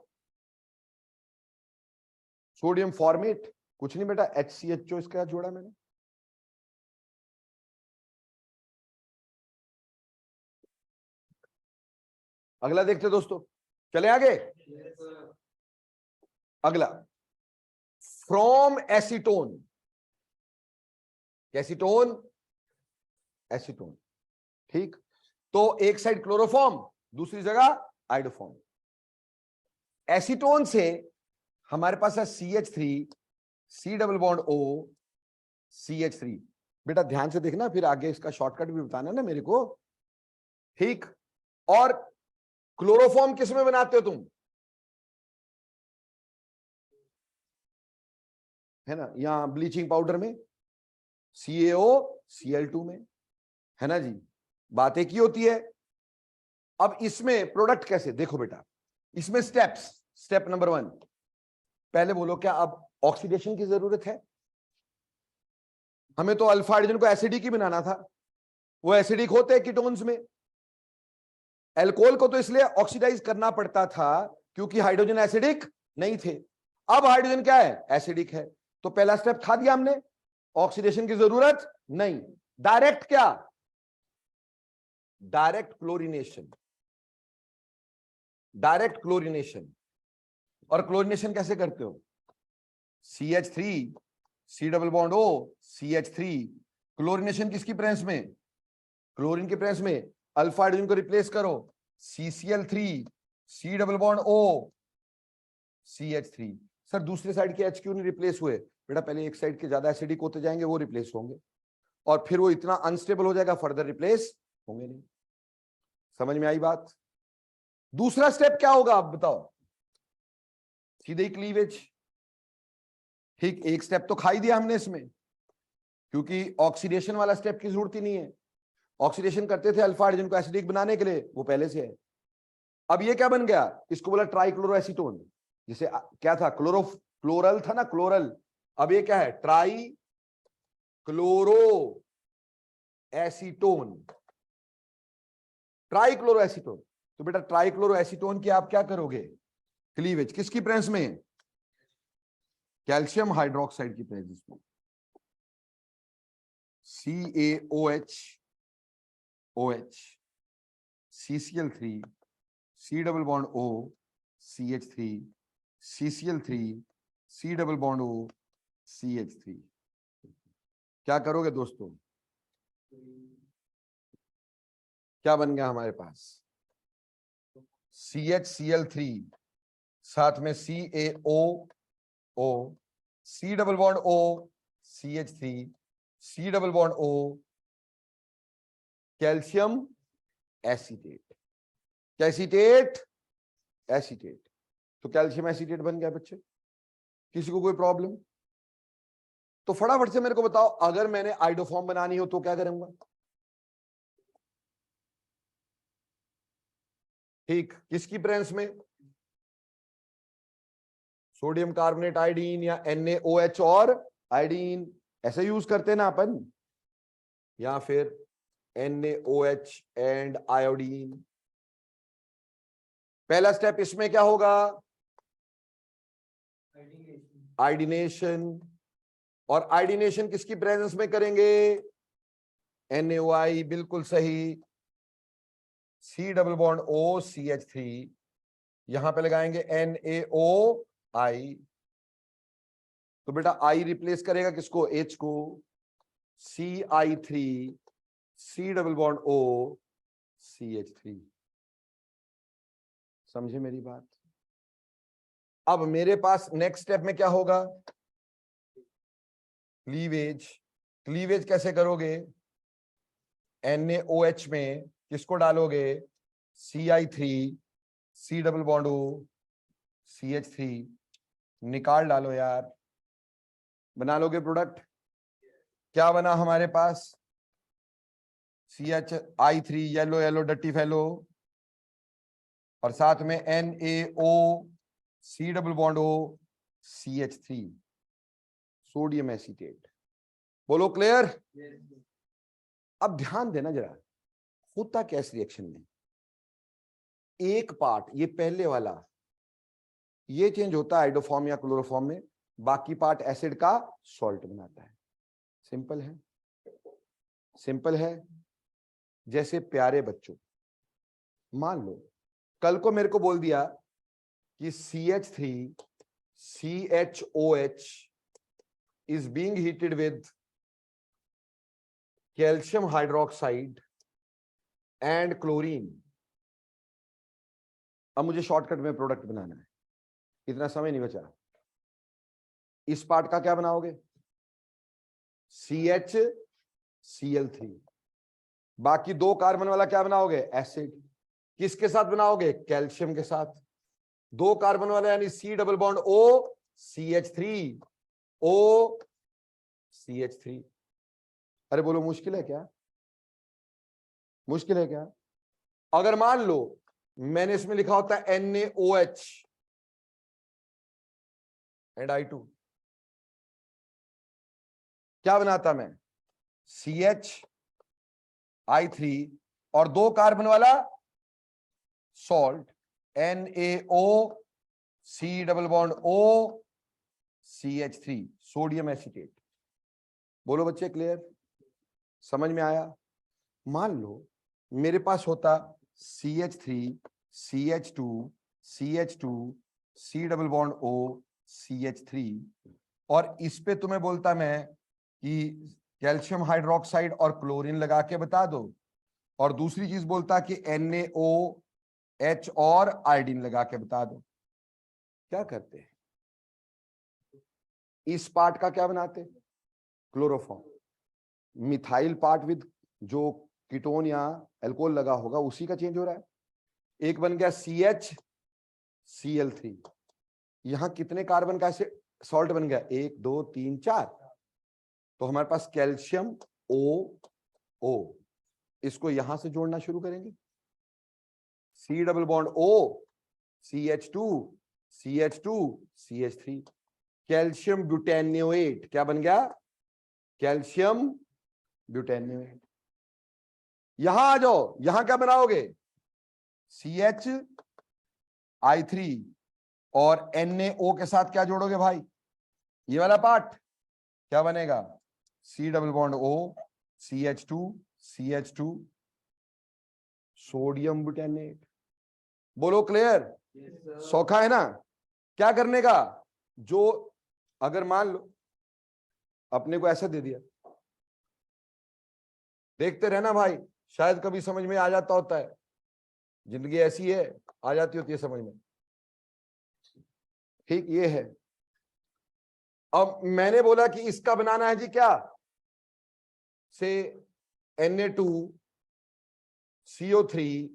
सोडियम फॉर्मेट, कुछ नहीं बेटा, HCHO इसका जोड़ा मैंने। अगला देखते दोस्तों, चले आगे। अगला फ्रॉम एसीटोन, एसीटोन, एसीटोन, ठीक। तो एक साइड क्लोरोफॉर्म, दूसरी जगह आइडोफॉर्म। एसीटोन से हमारे पास है CH3, C double bond O, CH3। बेटा ध्यान से देखना, फिर आगे इसका शॉर्टकट भी बताना ना मेरे को, ठीक। और क्लोरोफॉर्म किस में बनाते हो तुम? है ना, यहां ब्लीचिंग पाउडर में, CaOCl2 में, है ना जी, बात एक ही होती है। अब इसमें प्रोडक्ट कैसे, देखो बेटा, इसमें स्टेप्स, स्टेप नंबर 1, पहले बोलो क्या अब ऑक्सीडेशन की जरूरत है? हमें तो अल्फा हाइड्रोजन को एसिडिक ही बनाना था, वो एसिडिक होते हैं कीटोन्स में। एल्कोहल को तो इसलिए ऑक्सीडाइज करना पड़ता था क्योंकि हाइड्रोजन एसिडिक नहीं थे। अब हाइड्रोजन क्या है? एसिडिक है। तो पहला स्टेप खा दिया हमने, ऑक्सीडेशन की जरूरत नहीं। डायरेक्ट क्या? Direct chlorination, direct chlorination. और क्लोरीनेशन कैसे करते हो? CH3, C double bond O, CH3। Chlorination किसकी प्रेजेंस में? क्लोरीन के प्रेजेंस में। अल्फा हाइड्रोजन को रिप्लेस करो, CCl3, C double bond O, CH3। Sir दूसरे साइड के H क्यों नहीं रिप्लेस हुए? बेटा पहले एक साइड के ज्यादा एसिडिक होते जाएंगे, वो रिप्लेस होंगे, और फिर वो इतना अनस्टेबल हो जाएगा, फर्दर रिप्लेस होंगे नहीं। समझ में आई बात? दूसरा स्टेप क्या होगा आप बताओ? सीधे ही क्लीवेज, ठीक। एक स्टेप तो खा ही दिया हमने इसमें, क्योंकि ऑक्सीडेशन वाला स्टेप की जरूरत ही नहीं है। ऑक्सीडेशन करते थे अल्फा हाइड्रोजन को एसिडिक बनाने के लिए, वो पहले से है। अब ये क्या बन गया? इसको बोला ट्राइक्लोरोएसीटोन, जिसे क्या था? क्लोरल था ना, क्लोरल। अब ये क्या है? Trichloroacetone, trichloroacetone. तो बेटा ट्राइक्लोरोएसीटोन की आप क्या करोगे? क्लीवेज किसकी प्रेजेंस में? कैल्शियम हाइड्रोक्साइड की प्रेजेंस में। CaOH, OH, CCl3, C double bond O, CH3, CCl3, C double bond O, CH3। क्या करोगे दोस्तों? क्या बन गया हमारे पास? CHCl3, साथ में CaOO, C double bond O, CH3, C double bond O, calcium acetate, कैसीटेट, एसीटेट। तो कैल्शियम एसीटेट बन गया बच्चे। किसी को कोई प्रॉब्लम? तो फटाफट से मेरे को बताओ, अगर मैंने आइडोफॉर्म बनानी हो तो क्या करूंगा? ठीक, किसकी प्रेजेंस में? सोडियम कार्बोनेट आयोडीन या NaOH और आयोडीन, ऐसे यूज करते हैं ना अपन, या फिर NaOH एंड आयोडीन। पहला स्टेप इसमें क्या होगा? आयोडीनेशन। और आयोडीनेशन किसकी प्रेजेंस में करेंगे? NaOI, बिल्कुल सही। C double bond O, CH3, यहां पे लगाएंगे NaOI। तो बेटा I रिप्लेस करेगा किसको? H को। CI3, C double bond O, CH3। समझे मेरी बात? अब मेरे पास नेक्स्ट स्टेप में क्या होगा? क्लीवेज। क्लीवेज कैसे करोगे? NaOH में किसको डालोगे? CI3, C double bond O, CH3। निकाल डालो यार, बना लोगे प्रोडक्ट। क्या बना हमारे पास? CH3 येलो येलो डट्टी फेलो, और साथ में NaO C double bond O CH3 sodium acetate. बोलो क्लियर? अब ध्यान देना जरा, होता क्या इस रिएक्शन में, एक पार्ट ये पहले वाला ये चेंज होता है हाइड्रोफॉर्म या क्लोरोफॉर्म में, बाकी पार्ट एसिड का सॉल्ट बनाता है। सिंपल है, सिंपल है। जैसे प्यारे बच्चों, मान लो कल को मेरे को बोल दिया कि CH3 CHOH is being heated with calcium hydroxide and chlorine। अब मुझे शॉर्टकट में प्रोडक्ट बनाना है, इतना समय नहीं बचा। इस पार्ट का क्या बनाओगे? CHCl3। बाकी दो कार्बन वाला क्या बनाओगे? एसिड। किसके साथ बनाओगे? कैल्शियम के साथ। दो कार्बन वाला यानी C double bond O CH3 O CH3। अरे बोलो मुश्किल है क्या? मुश्किल है क्या? अगर मान लो मैंने इसमें लिखा होता है NaOH एंड I2, क्या बनाता मैं? CH3 और दो कार्बन वाला salt NaO C double bond O CH3 sodium acetate. बोलो बच्चे क्लियर? समझ में आया? मान लो मेरे पास होता CH3 CH2 CH2 C double bond O CH3, और इस पे तुम्हें बोलता मैं कि कैल्शियम हाइड्रोक्साइड और क्लोरीन लगा के बता दो, और दूसरी चीज बोलता कि NaOH और आयोडीन लगा के बता दो। क्या करते हैं? इस पार्ट का क्या बनाते? क्लोरोफॉर्म। मिथाइल पार्ट विद जो कीटोन या अल्कोहल लगा होगा उसी का चेंज हो रहा है। एक बन गया CHCl3। यहां कितने कार्बन का सॉल्ट बन गया? 1 2 3 4। तो हमारे पास कैल्शियम O, इसको यहां से जोड़ना शुरू करेंगे। C double bond O CH2 CH3। Calcium butanoate क्या बन गया? Calcium butanoate. यहां आ जाओ, यहां क्या बनाओगे? CHI3 और NaO के साथ क्या जोड़ोगे भाई? ये वाला पार्ट क्या बनेगा? C double bond O CH2 sodium butanate. बोलो क्लियर? सौखा है ना? क्या करने का? जो अगर मान लो अपने को ऐसा दे दिया, देखते रहना भाई, शायद कभी समझ में आ जाता होता है। जिंदगी ऐसी है, आ जाती होती है समझ में। ठीक ये है। अब मैंने बोला कि इसका बनाना है जी क्या? से Na2CO3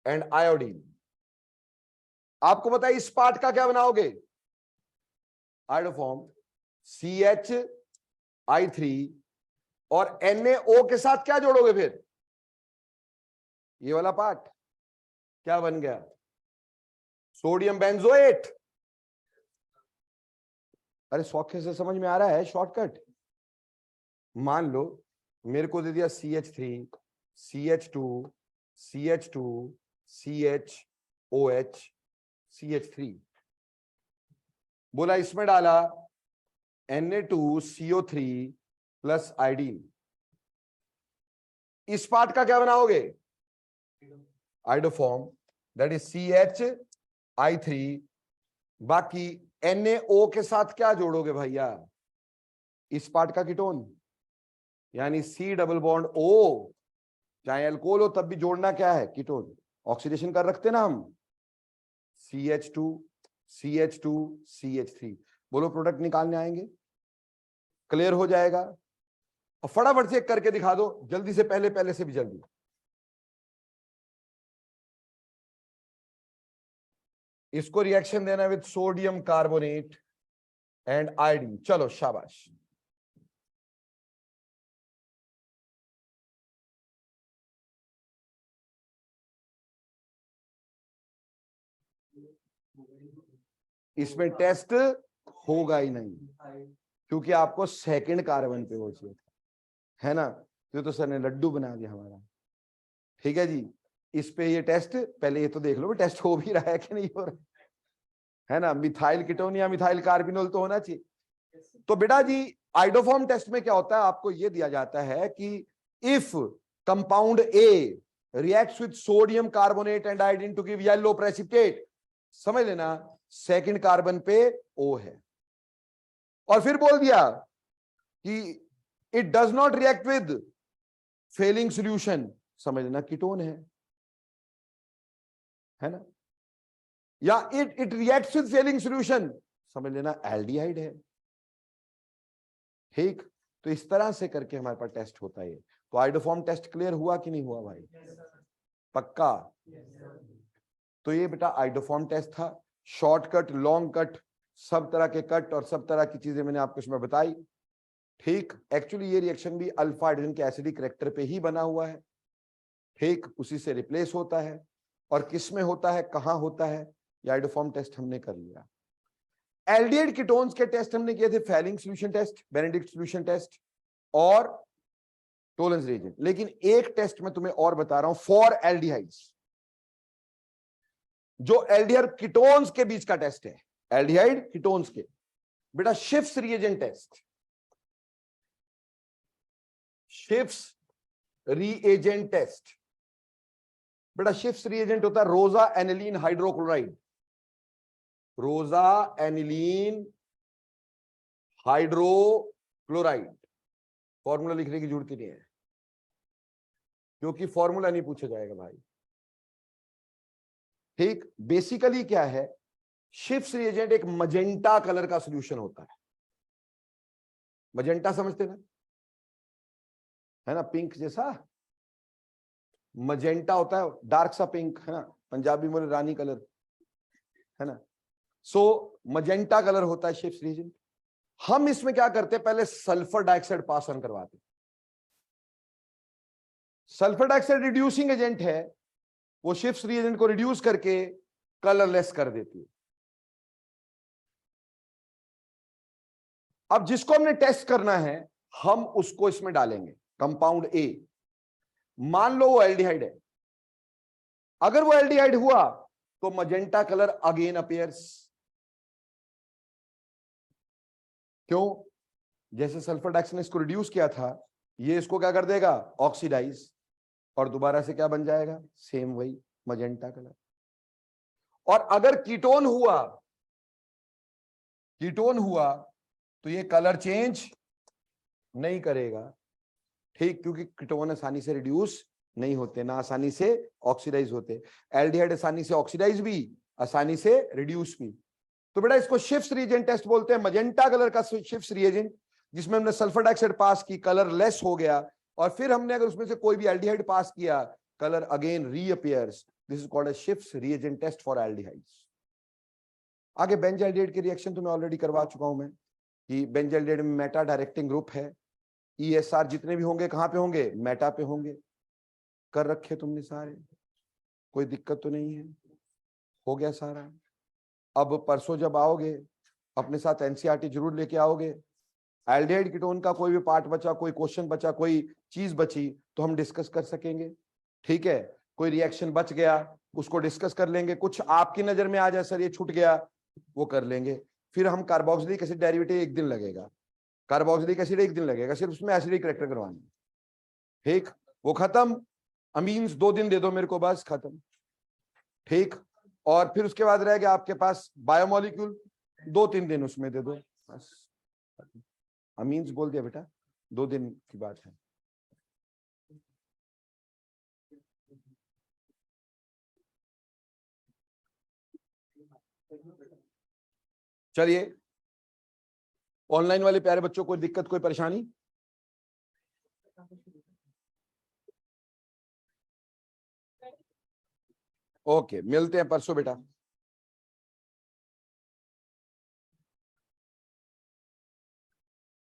एंड आयोडीन। आपको बताइए इस पार्ट का क्या बनाओगे? आयोडोफॉर्म CHI3 और NaO के साथ क्या जोड़ोगे फिर? ये वाला पार्ट क्या बन गया? Sodium benzoate. अरे सौखे से समझ में आ रहा है शॉर्टकट? मान लो मेरे को दे दिया CH3 CH2 CHOH CH3, बोला इसमें डाला Na2CO3 प्लस आयोडीन। इस पार्ट का क्या बनाओगे? Iodoform that is CHI3। बाकी NaO के साथ क्या जोड़ोगे भैया? इस पार्ट का कीटोन यानी C डबल बॉन्ड O। चाहे अल्कोहल हो तब भी जोड़ना क्या है? कीटोन। ऑक्सीडेशन कर रखते ना हम। CH3। बोलो प्रोडक्ट निकालने आएंगे, क्लियर हो जाएगा। और फटाफट से करके दिखा दो, जल्दी से, पहले से भी जल्दी। इसको रिएक्शन देना with sodium carbonate and iodine. चलो शाबाश। इसमें टेस्ट होगा ही नहीं, क्योंकि आपको सेकंड कार्बन पे वो चाहिए था, है ना। तो सर ने लड्डू बना दिया हमारा। ठीक है जी, इस पे ये टेस्ट, पहले ये तो देख लो टेस्ट हो भी रहा है कि नहीं हो रहा है ना। मिथाइल कीटोन या मिथाइल कार्बिनोल तो होना चाहिए। तो बेटा जी आइडोफॉर्म टेस्ट में क्या होता है, आपको ये दिया जाता है कि if compound A reacts with sodium carbonate and iodine to give yellow precipitate, समझ लेना सेकंड कार्बन पे O है। और फिर बोल दिया कि it does not react with Fehling solution, समझ लेना कीटोन है ना। या it reacts with Fehling solution, समझ लेना एल्डिहाइड है। ठीक, तो इस तरह से करके हमारे पास टेस्ट होता है। तो आइडोफॉर्म टेस्ट क्लियर हुआ कि नहीं हुआ भाई? पक्का? तो ये बेटा आइडोफॉर्म टेस्ट था। शॉर्टकट, लॉन्ग कट, सब तरह के कट और सब तरह की चीजें मैंने आपको इसमें बताई। ठीक, एक्चुअली ये रिएक्शन भी अल्फा हाइड्रोजन के एसिडिक करेक्टर पे ही बना हुआ है। ठीक, उसी से रिप्लेस होता है। और किस में होता है, कहां होता है, ये आइडोफॉर्म टेस्ट हमने कर लिया। एल्डिहाइड कीटोन्स के टेस्ट हमने किए थे, Fehling solution test, Benedict solution test और टोलेंस रिएजेंट। लेकिन एक टेस्ट मैं तुम्हें और बता रहा हूं फॉर एल्डिहाइड्स, जो एल्डिहाइड कीटोन्स के बीच का टेस्ट है, एल्डिहाइड कीटोन्स के, बेटा Schiff's reagent test. Schiff's reagent test, बेटा शिफ्स रिएजेंट होता है rosaniline hydrochloride, rosaniline hydrochloride. Formula लिखने की जरूरत ही नहीं है, क्योंकि फॉर्मूला नहीं पूछा जाएगा भाई। ठीक, बेसिकली क्या है, शिफ्स रिएजेंट एक मजेंटा कलर का सॉल्यूशन होता है। मजेंटा समझते ना, है ना, पिंक जैसा मजेंटा होता है, डार्क सा पिंक, है ना, पंजाबी में रानी कलर, है ना। सो मजेंटा कलर होता है शिफ्स रिएजेंट। हम इसमें क्या करते हैं, पहले सल्फर डाइऑक्साइड पास ऑन करवाते हैं। सल्फर डाइऑक्साइड रिड्यूसिंग एजेंट है, वो शिफ्स रिएजेंट को रिड्यूस करके कलरलेस कर देती है। अब जिसको हमने टेस्ट करना है, हम उसको इसमें डालेंगे, कंपाउंड ए। मान लो वो एल्डिहाइड है, अगर वो एल्डिहाइड हुआ तो मजेंटा कलर अगेन अपीयर्स। क्यों? जैसे सल्फर डाइऑक्साइड ने इसको रिड्यूस किया था, ये इसको क्या कर देगा, ऑक्सीडाइज, और दोबारा से क्या बन जाएगा, सेम वही मजेंटा कलर। और अगर कीटोन हुआ तो ये कलर चेंज नहीं करेगा। ठीक, क्योंकि कीटोन आसानी से रिड्यूस नहीं होते, ना आसानी से ऑक्सीडाइज होते। एल्डिहाइड आसानी से ऑक्सीडाइज भी, आसानी से रिड्यूस भी। तो बेटा इसको शिफ्स रिएजेंट टेस्ट बोलते हैं। मजेंटा कलर का शिफ्स रिएजेंट, जिसमें हमने सल्फर डाइऑक्साइड पास की, कलर लेस हो गया, और फिर हमने अगर उसमें से कोई भी एल्डिहाइड पास किया, colour again reappears. This is called a Schiff's reagent test for aldehydes. आगे बेंजल्डिहाइड की रिएक्शन तो मैं ऑलरेडी करवा चुका हूं मैं, कि बेंजल्डिहाइड में मेटा डायरेक्टिंग ग्रुप है। ESR जितने भी होंगे कहां पे होंगे, मेटा पे होंगे। कर रखे तुमने सारे, कोई दिक्कत तो नहीं है, हो गया सारा। अब परसों जब आओगे अपने साथ NCERT जरूर लेके आओगे। एल्डिहाइड कीटोन का कोई भी पार्ट बचा, कोई क्वेश्चन बचा, कोई चीज बची, तो हम डिस्कस कर सकेंगे। ठीक है, कोई रिएक्शन बच गया उसको डिस्कस कर लेंगे। कुछ आपकी नजर में आ जाए सर ये छूट गया, वो कर लेंगे। फिर हम कार्बोक्सिलिक एसिड डेरिवेटिव एक दिन लगेगा, कार्बोक्सिलिक एसिड एक दिन लगेगा, सिर्फ उसमें एसिडिक करैक्टर करवाना। ठीक, वो खत्म। अमीन्स 2 दिन दे दो मेरे को, बस खत्म। ठीक, और फिर उसके बाद रह गया आपके पास बायोमोलिक्यूल, 2-3 दिन उसमें दे दो बस। अमीन्स बोल दिया बेटा, 2 दिन की बात है। चलिए, ऑनलाइन वाले प्यारे बच्चों, कोई दिक्कत, कोई परेशानी? ओके, मिलते हैं परसों बेटा।